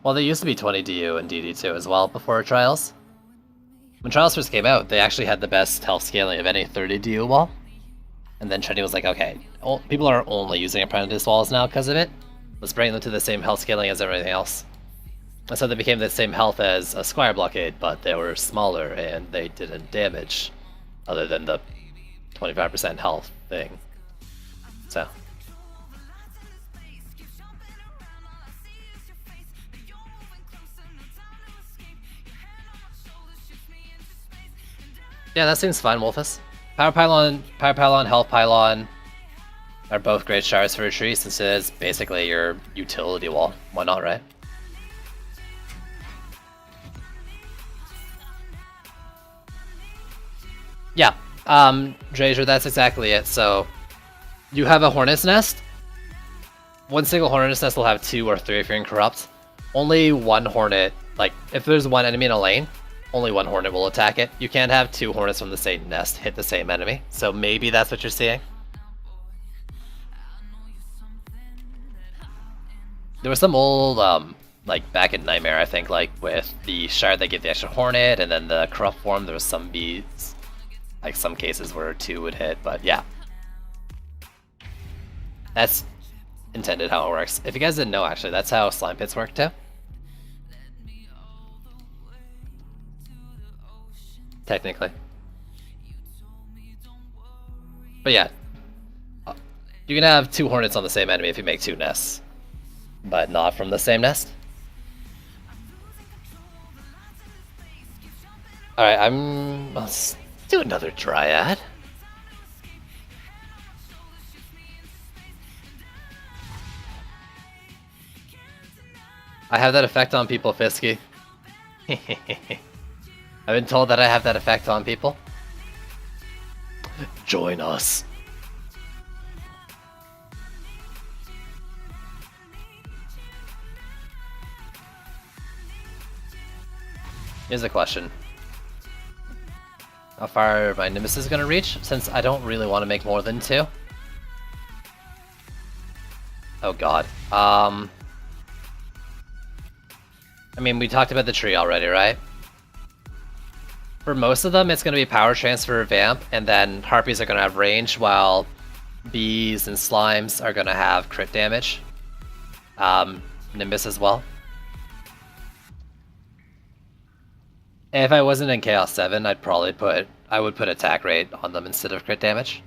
Speaker 2: Well, they used to be 20 DU and DD2 as well before Trials. When Trials first came out, they actually had the best health scaling of any 30 DU wall. And then Trendy was like, okay, people are only using Apprentice walls now because of it. Let's bring them to the same health scaling as everything else. And so they became the same health as a Squire Blockade, but they were smaller and they didn't damage, other than the 25% health thing. So. Yeah, that seems fine, Wolfus. Power Pylon, Health Pylon are both great shards for a tree, since it is basically your utility wall. Why not, right? Yeah, Drazer, that's exactly it. So, you have a Hornet's Nest. One single Hornet's Nest will have 2 or 3 if you're in Corrupt. Only one Hornet, like, if there's one enemy in a lane, only one Hornet will attack it. You can't have 2 Hornets from the same nest hit the same enemy. So maybe that's what you're seeing. There was some old, like back in Nightmare, I think, like with the shard that gave the extra Hornet, and then the corrupt form, there was some bees, like some cases where 2 would hit, but yeah. That's intended how it works. If you guys didn't know, actually, that's how slime pits work too. Technically. But yeah. You can have 2 Hornets on the same enemy if you make 2 nests. But not from the same nest. Alright, let's do another Dryad. I have that effect on people, Fisky. I've been told that I have that effect on people. Join us. Here's a question. How far my Nimbus is gonna reach, since I don't really want to make more than 2. Oh god. I mean, we talked about the tree already, right? For most of them, it's going to be power transfer vamp, and then Harpies are going to have range, while bees and slimes are going to have crit damage. Nimbus as well. If I wasn't in Chaos 7, I would put attack rate on them instead of crit damage.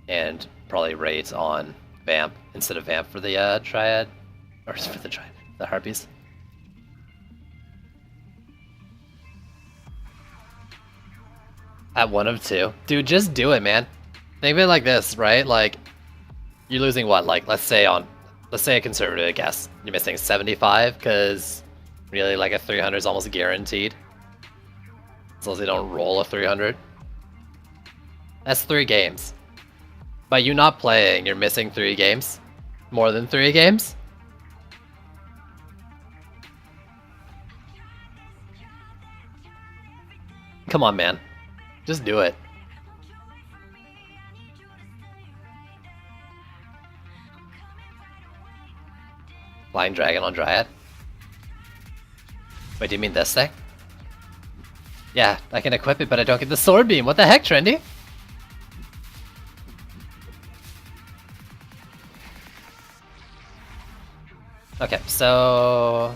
Speaker 2: And probably rate on vamp instead of vamp for the Dryad, or for the Dryad, the Harpies. At 1 of 2. Dude, just do it, man. Think of it like this, right? Like, you're losing what? Like, let's say a conservative guess. You're missing 75, because really, like, a 300 is almost guaranteed. As long as they don't roll a 300. That's 3 games. By you not playing, you're missing 3 games. More than 3 games. Come on, man. Just do it. Flying Dragon on Dryad? Wait, do you mean this thing? Yeah, I can equip it, but I don't get the Sword Beam. What the heck, Trendy? Okay, so...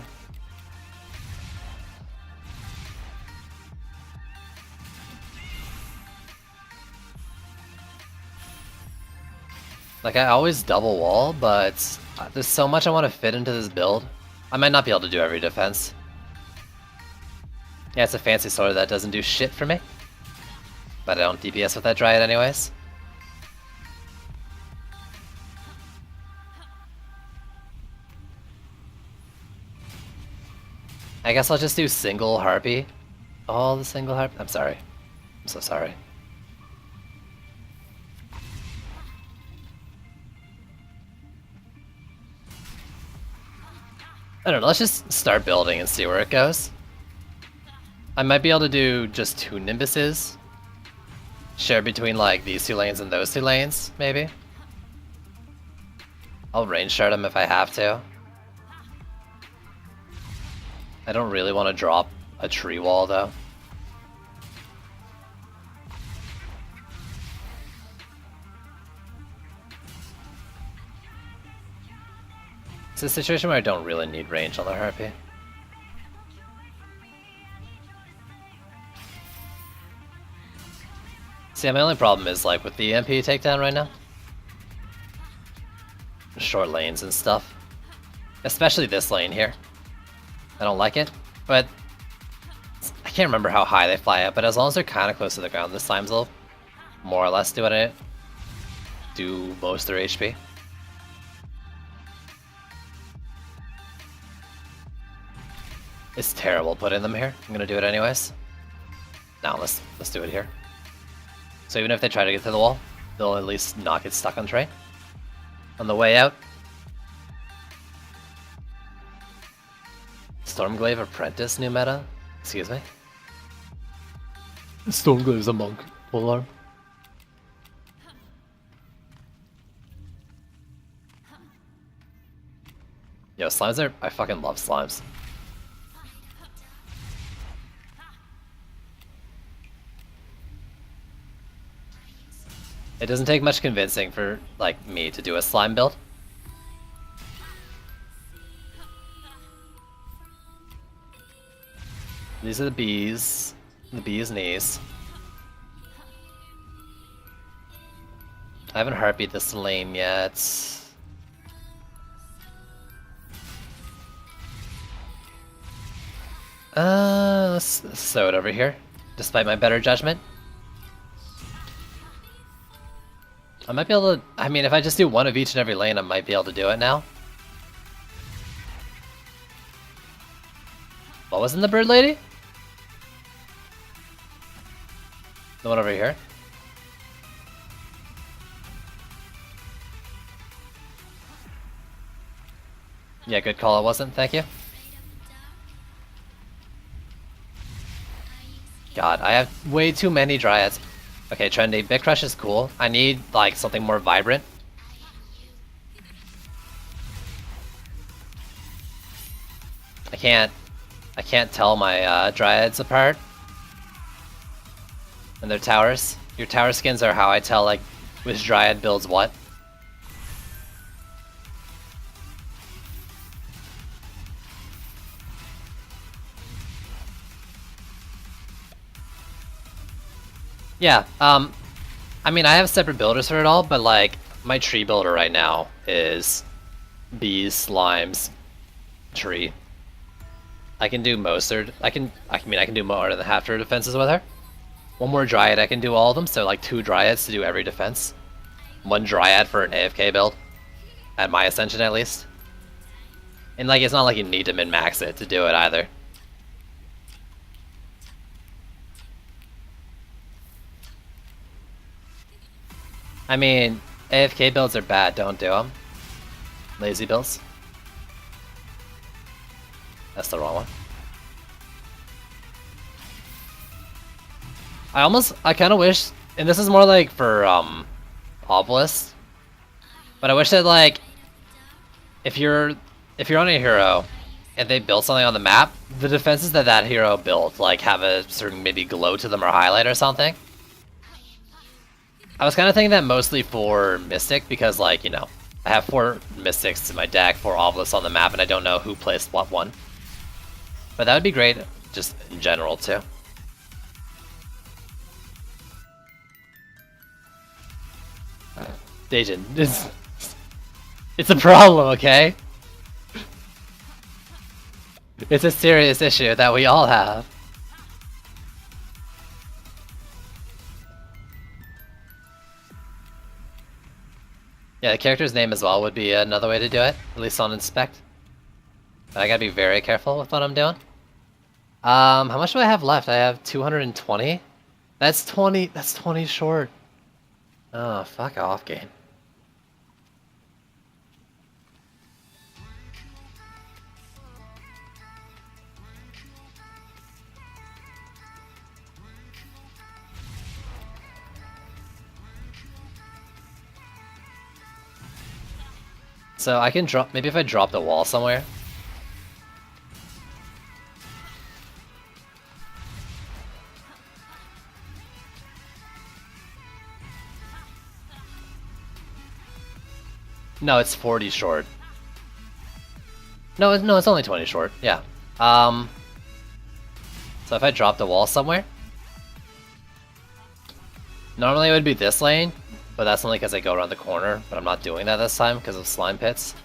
Speaker 2: Like, I always double wall, but there's so much I want to fit into this build. I might not be able to do every defense. Yeah, it's a fancy sword that doesn't do shit for me. But I don't DPS with that Dryad anyways. I guess I'll just do single harpy. All the single harpy. I'm sorry. I'm so sorry. I don't know, let's just start building and see where it goes. I might be able to do just 2 Nimbuses. Share between like these 2 lanes and those 2 lanes, maybe. I'll range shard them if I have to. I don't really want to drop a tree wall though. It's a situation where I don't really need range on the Harpy. See, my only problem is like with the EMP takedown right now. Short lanes and stuff. Especially this lane here. I don't like it, but I can't remember how high they fly up, but as long as they're kind of close to the ground, this times will more or less do what I do most of their HP. It's terrible putting them here. I'm gonna do it anyways. Now let's do it here. So even if they try to get to the wall, they'll at least not get stuck on train. On the way out, Stormglaive Apprentice new meta? Excuse me? Stormglaive's a monk. Full arm. Yo, slimes are... I fucking love slimes. It doesn't take much convincing for, like, me to do a slime build. These are the bees knees. I haven't harpied this lane yet. Let's throw it over here, despite my better judgment. I might be able to, I mean, if I just do one of each and every lane, I might be able to do it now. What was in the bird lady? The one over here? Yeah, good call, it wasn't, thank you. God, I have way too many dryads. Okay, trendy, Big Crush is cool. I need, like, something more vibrant. I can't tell my dryads apart. And their towers. Your tower skins are how I tell, like, which dryad builds what. Yeah, I mean, I have separate builders for it all, but like, my tree builder right now is bees, slimes, tree. I can do most, or I mean, I can do more than half her defenses with her. One more dryad, I can do all of them, so like 2 dryads to do every defense. 1 dryad for an AFK build, at my ascension at least. And like, it's not like you need to min-max it to do it either. I mean, AFK builds are bad, don't do them. Lazy builds. That's the wrong one. I kind of wish, and this is more like for, Obelisk, but I wish that, like, if you're on a hero, and they build something on the map, the defenses that that hero built, like, have a certain maybe glow to them or highlight or something. I was kind of thinking that mostly for Mystic, because, like, you know, I have 4 Mystics in my deck, 4 Obelisks on the map, and I don't know who placed what one. But that would be great, just in general, too. Dajin, it's a problem, okay? It's a serious issue that we all have. Yeah, the character's name as well would be another way to do it, at least on Inspect. But I gotta be very careful with what I'm doing. How much do I have left? I have 220. That's 20. That's 20 short. Oh, fuck off, game. So I can drop, maybe if I drop the wall somewhere. No, it's 40 short. No, it's only 20 short, yeah. So if I drop the wall somewhere. Normally it would be this lane, but that's only because I go around the corner, but I'm not doing that this time because of slime pits.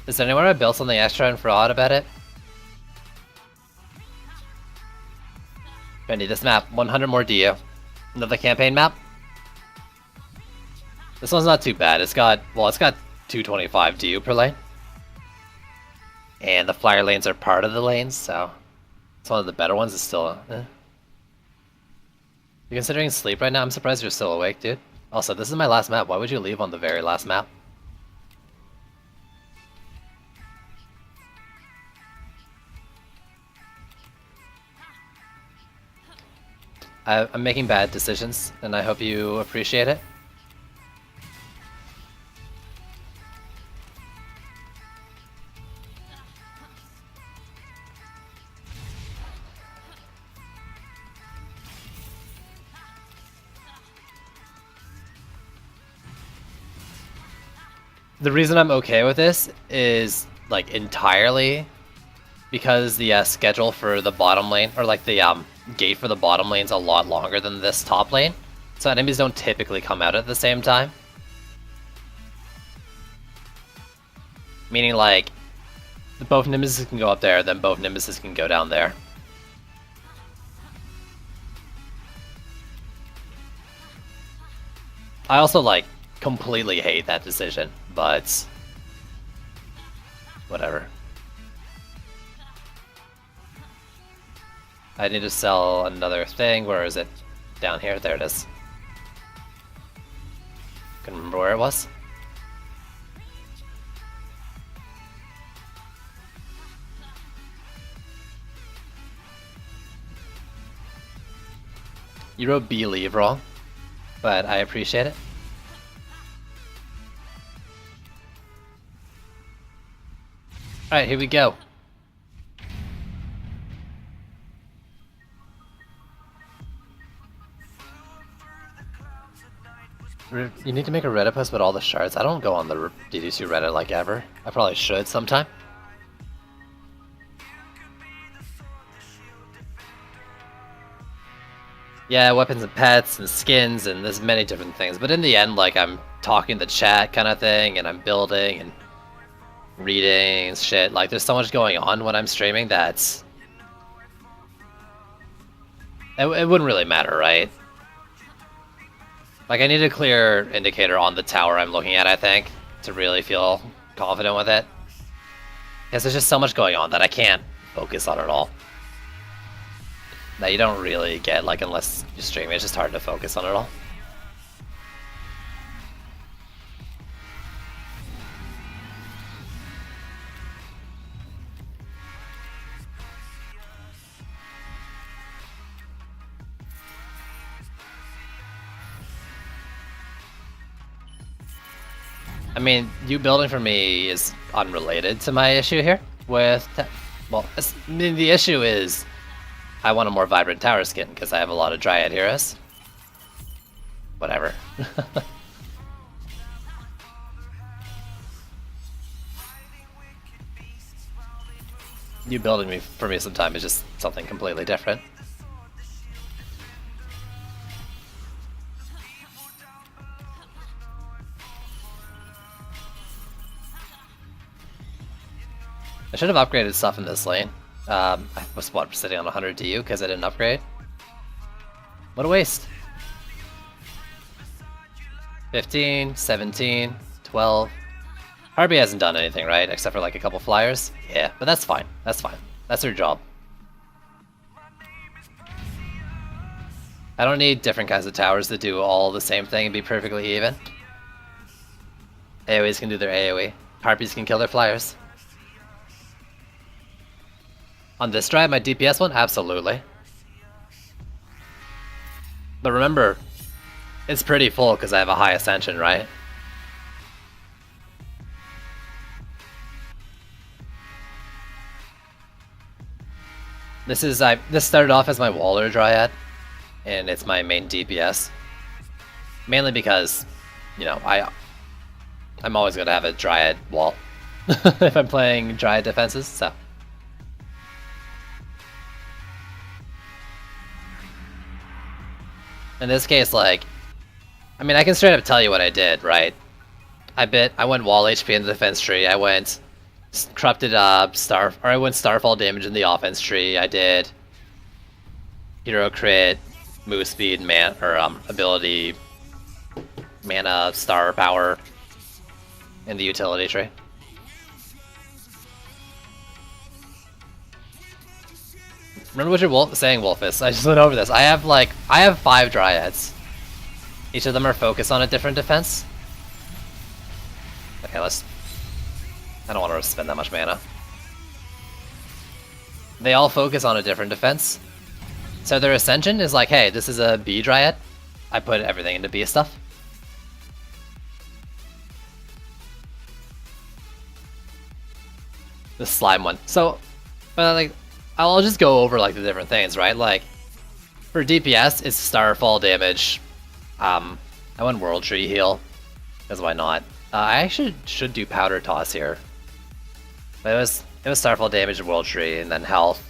Speaker 2: Is there anywhere I built something extra and forgot about it? Bendy, this map, 100 more DU. Another campaign map? This one's not too bad. It's got 225 DU per lane. And the flyer lanes are part of the lanes, so it's one of the better ones. It's still, You're considering sleep right now? I'm surprised you're still awake, dude. Also, this is my last map. Why would you leave on the very last map? I'm making bad decisions, and I hope you appreciate it. The reason I'm okay with this is, like, entirely because the schedule for the bottom lane, or like the gate for the bottom lane's a lot longer than this top lane. So enemies don't typically come out at the same time. Meaning, like, both Nemesis can go up there, then both Nemesis can go down there. I also, like, completely hate that decision, but whatever. I need to sell another thing. Where is it? Down here? There it is. Couldn't remember where it was. You wrote believe wrong, but I appreciate it. Alright, here we go. You need to make a Reddit post about all the shards. I don't go on the DDC Reddit like ever. I probably should sometime. Yeah, weapons and pets and skins and there's many different things. But in the end, like, I'm talking to chat kind of thing and I'm building and reading and shit. Like, there's so much going on when I'm streaming that it wouldn't really matter, right? Like, I need a clear indicator on the tower I'm looking at, I think, to really feel confident with it. Because there's just so much going on that I can't focus on it all. That you don't really get, like, unless you stream, it's just hard to focus on it all. I mean, you building for me is unrelated to my issue here with... Well, I mean, the issue is I want a more vibrant tower skin because I have a lot of Dryad heroes. Whatever. You building me for me sometime is just something completely different. I should have upgraded stuff in this lane. I was sitting on 100 DU because I didn't upgrade. What a waste. 15, 17, 12. Harpy hasn't done anything, right? Except for like a couple flyers? Yeah, but that's fine. That's fine. That's her job. I don't need different kinds of towers to do all the same thing and be perfectly even. AoEs can do their AoE. Harpies can kill their flyers. On this drive, my DPS one? Absolutely. But remember, it's pretty full because I have a high ascension, right? This started off as my Waller Dryad, and it's my main DPS. Mainly because, you know, I'm always gonna have a Dryad wall if I'm playing Dryad defenses, so. In this case, like, I mean, I can straight up tell you what I did, right? I went wall HP in the defense tree, I went corrupted I went Starfall damage in the offense tree, I did hero crit, move speed, ability, mana, star power in the utility tree. Remember what you're saying, Wolfus. I just went over this. I have 5 Dryads. Each of them are focused on a different defense. Okay, I don't want to spend that much mana. They all focus on a different defense. So their Ascension is like, hey, this is a B Dryad. I put everything into B stuff. The slime one. So, like, I'll just go over like the different things, right? Like, for DPS, it's Starfall damage. I went World Tree heal, because why not? I actually should do Powder Toss here. But it was Starfall damage and World Tree, and then health.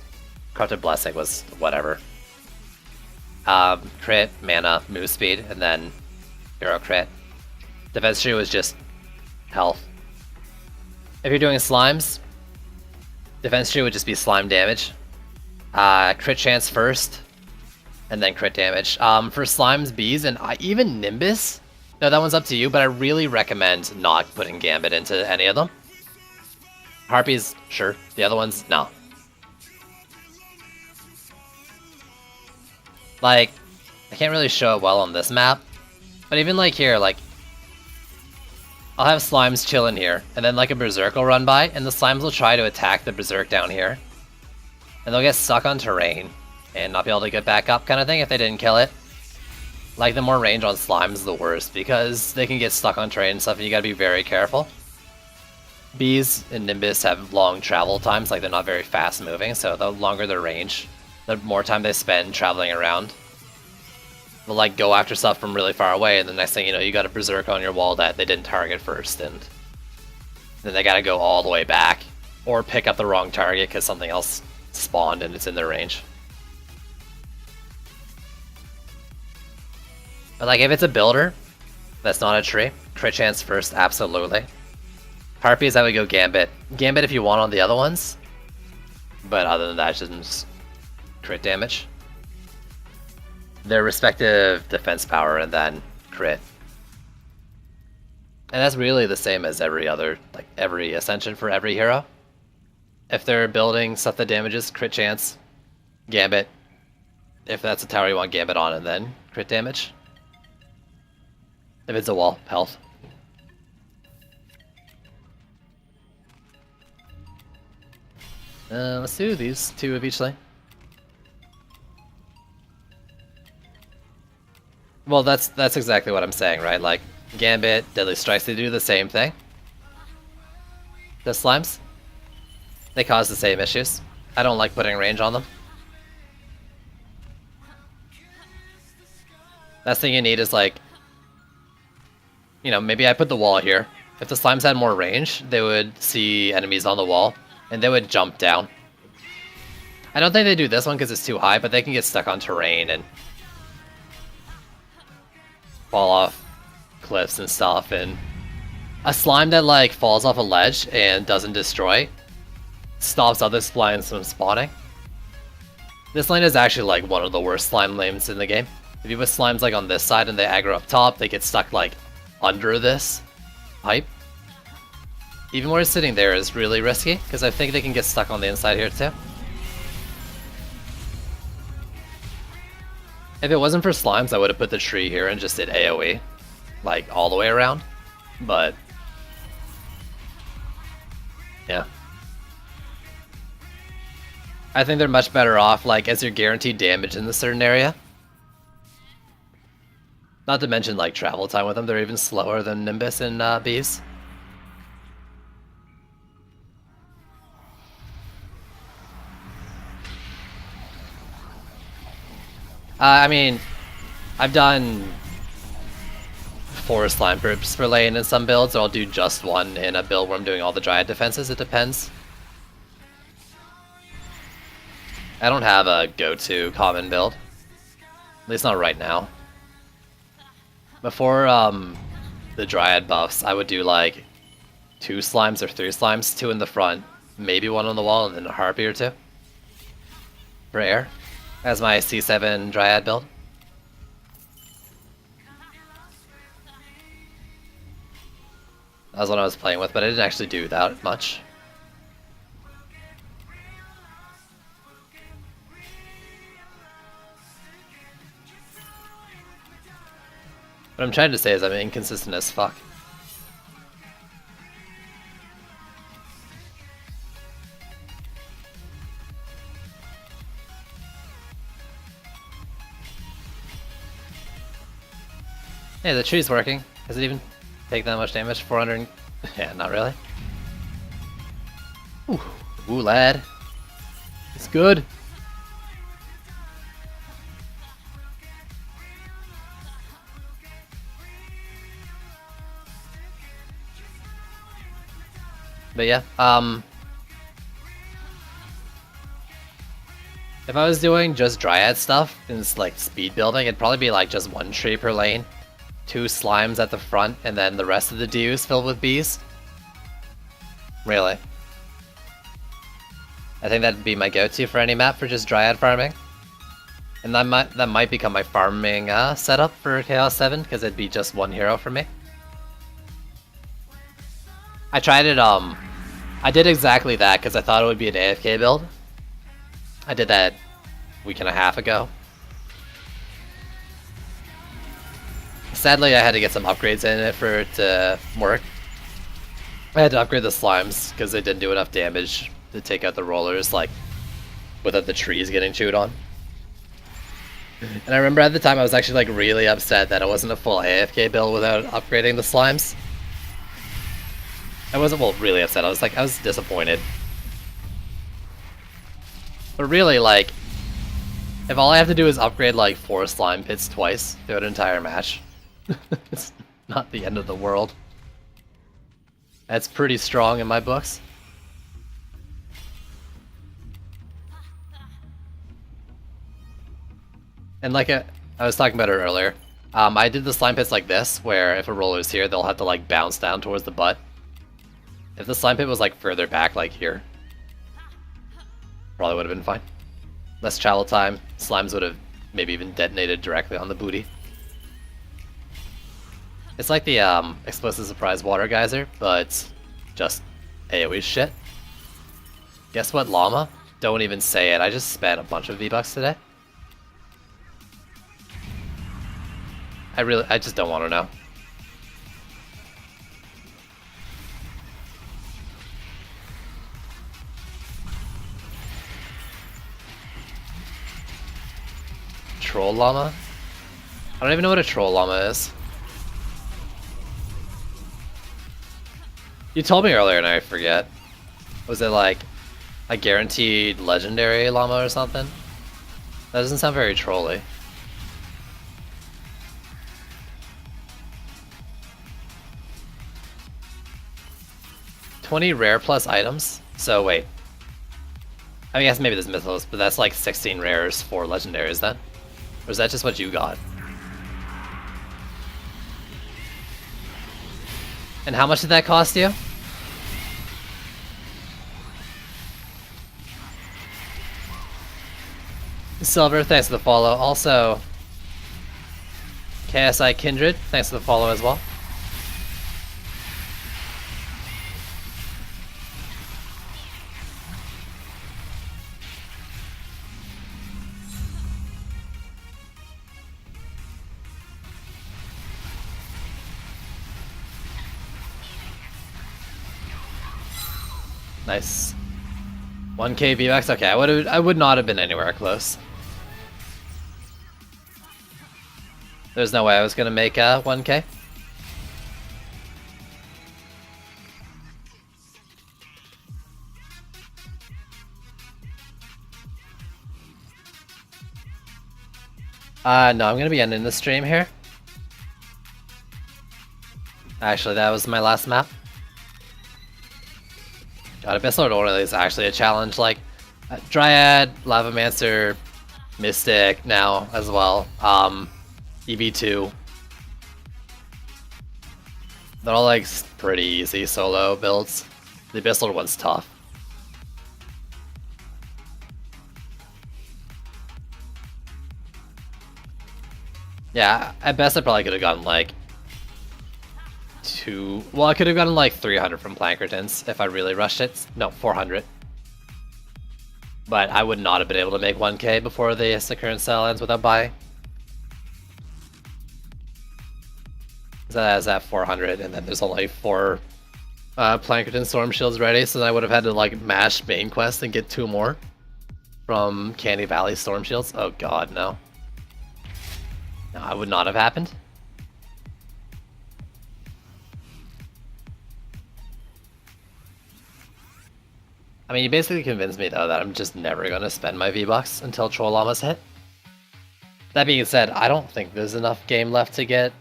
Speaker 2: Corrupted Blessing was whatever. Crit, mana, move speed, and then hero crit. Defense tree was just health. If you're doing slimes, defense tree would just be slime damage. Crit chance first, and then crit damage. For slimes, bees, and even Nimbus, no, that one's up to you, but I really recommend not putting Gambit into any of them. Harpies, sure. The other ones, no. Like, I can't really show it well on this map, but even like here, like, I'll have slimes chilling here, and then like a berserk will run by, and the slimes will try to attack the berserk down here. And they'll get stuck on terrain, and not be able to get back up kind of thing if they didn't kill it. Like, the more range on slimes, the worse, because they can get stuck on terrain and stuff, and you gotta be very careful. Bees and Nimbus have long travel times, like they're not very fast moving, so the longer their range, the more time they spend traveling around. They'll like go after stuff from really far away, and the next thing you know, you got a berserk on your wall that they didn't target first, and then they gotta go all the way back, or pick up the wrong target because something else spawned and it's in their range. But like, if it's a builder that's not a tree, crit chance first, absolutely. Harpies, I would go Gambit. Gambit if you want on the other ones, but other than that, just crit damage. Their respective defense power and then crit. And that's really the same as every other, like every ascension for every hero. If they're building stuff that damages, crit chance, Gambit. If that's a tower you want Gambit on, and then crit damage. If it's a wall, health. Let's do these 2 of each thing. Well, that's exactly what I'm saying, right? Like, Gambit, Deadly Strikes, they do the same thing. The slimes, they cause the same issues. I don't like putting range on them. Last thing you need is like, you know, maybe I put the wall here. If the slimes had more range, they would see enemies on the wall, and they would jump down. I don't think they do this one because it's too high, but they can get stuck on terrain and fall off cliffs and stuff. And a slime that like falls off a ledge and doesn't destroy stops other slimes from spawning. This lane is actually like one of the worst slime lanes in the game. If you put slimes like on this side and they aggro up top, they get stuck like under this pipe. Even where sitting there is really risky, because I think they can get stuck on the inside here too. If it wasn't for slimes, I would have put the tree here and just did AoE, like all the way around, but yeah. I think they're much better off, like, as you're guaranteed damage in a certain area. Not to mention, like, travel time with them, they're even slower than Nimbus and Bees. I mean, I've done 4 slime perps per lane in some builds, or I'll do just 1 in a build where I'm doing all the Dryad defenses, it depends. I don't have a go-to common build. At least not right now. Before the Dryad buffs, I would do like 2 slimes or 3 slimes, 2 in the front, maybe 1 on the wall, and then a Harpy or 2. For air. As my C7 Dryad build. That was what I was playing with, but I didn't actually do that much. What I'm trying to say is I'm inconsistent as fuck. Hey, the tree's working. Does it even take that much damage? 400? Yeah, not really. Ooh, lad. It's good. But yeah, if I was doing just Dryad stuff, and it's like speed building, it'd probably be like just 1 tree per lane. 2 slimes at the front, and then the rest of the dues filled with bees. Really. I think that'd be my go-to for any map for just Dryad farming. And that might become my farming setup for Chaos 7, because it'd be just 1 hero for me. I tried it, I did exactly that, because I thought it would be an AFK build. I did that a week and a half ago. Sadly, I had to get some upgrades in it for it to work. I had to upgrade the slimes because they didn't do enough damage to take out the rollers, like, without the trees getting chewed on. And I remember at the time I was actually, like, really upset that it wasn't a full AFK build without upgrading the slimes. I wasn't, well, really upset. I was disappointed. But really, like, if all I have to do is upgrade, like, 4 slime pits twice throughout an entire match, it's not the end of the world. That's pretty strong in my books. And like I was talking about it earlier, I did the slime pits like this, where if a roller's here, they'll have to like bounce down towards the butt. If the slime pit was like further back, like here, probably would have been fine. Less travel time, slimes would have maybe even detonated directly on the booty. It's like the explosive surprise water geyser, but just AoE shit. Guess what, llama? Don't even say it. I just spent a bunch of V-Bucks today. I just don't want to know. Troll llama? I don't even know what a troll llama is. You told me earlier and I forget. Was it like a guaranteed legendary llama or something? That doesn't sound very trolly. $20 rare plus items? So wait. I guess maybe there's mythos, but that's like 16 rares for legendaries then? Or is that just what you got? And how much did that cost you? Silver, thanks for the follow. Also, KSI Kindred, thanks for the follow as well. Nice. 1k V-Bucks? Okay, I would not have been anywhere close. There's no way I was gonna make 1k. No, I'm gonna be ending the stream here. Actually, that was my last map. God, Abyss Lord Orderly is actually a challenge. Like, Dryad, Lavamancer, Mystic now as well. EV2. They're all like pretty easy solo builds. The Abyss Lord one's tough. Yeah, at best I probably could have gotten like well, I could have gotten like 300 from Plankertons if I really rushed it. No, 400. But I would not have been able to make 1k before the current sale ends without buying. So that has that 400, and then there's only 4 Plankerton Storm Shields ready, so then I would have had to like mash main quest and get 2 more from Candy Valley Storm Shields. Oh god, no. No, that would not have happened. I mean, you basically convinced me though that I'm just never gonna spend my V-Bucks until Troll Llamas hit. That being said, I don't think there's enough game left to get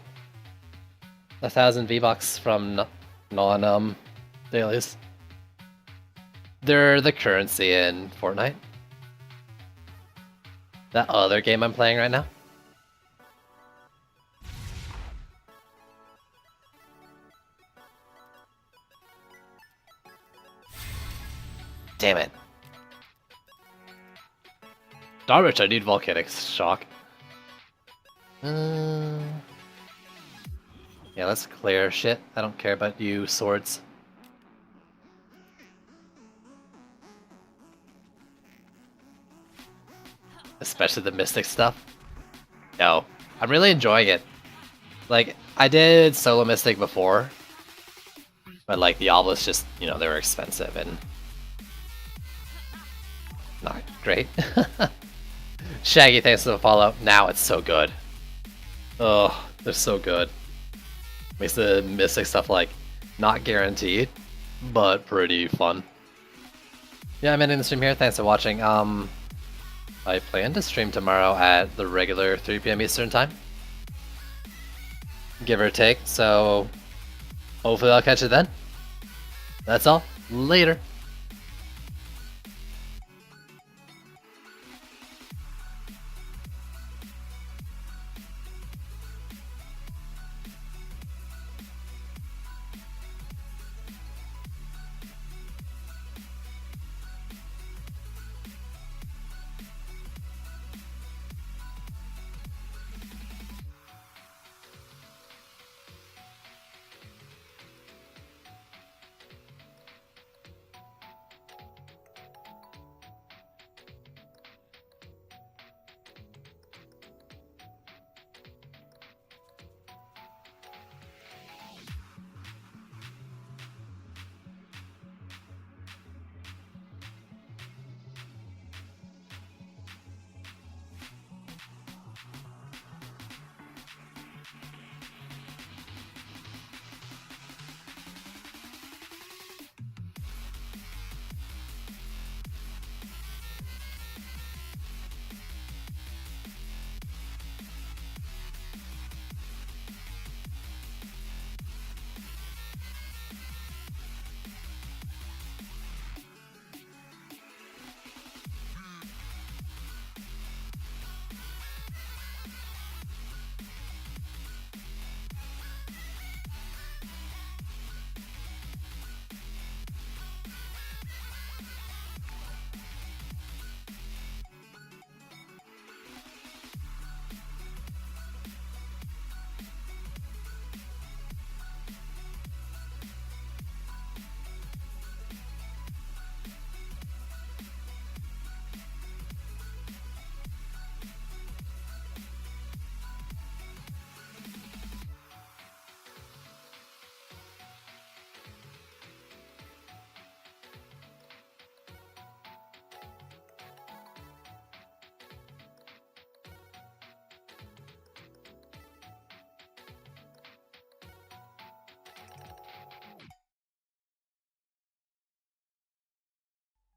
Speaker 2: 1,000 V-Bucks from non dailies. They're the currency in Fortnite. That other game I'm playing right now. Damn it. Darwich, I need Volcanic Shock. Yeah, let's clear shit. I don't care about you swords. Especially the Mystic stuff. No, I'm really enjoying it. Like, I did Solo Mystic before, but like the Obelisks just, you know, they were expensive and not great. Shaggy, thanks for the follow. Now it's so good. Oh, they're so good. Makes the Mystic stuff like not guaranteed, but pretty fun. Yeah, I'm ending the stream here. Thanks for watching. I plan to stream tomorrow at the regular 3 PM Eastern time, give or take. So hopefully I'll catch it then. That's all. Later.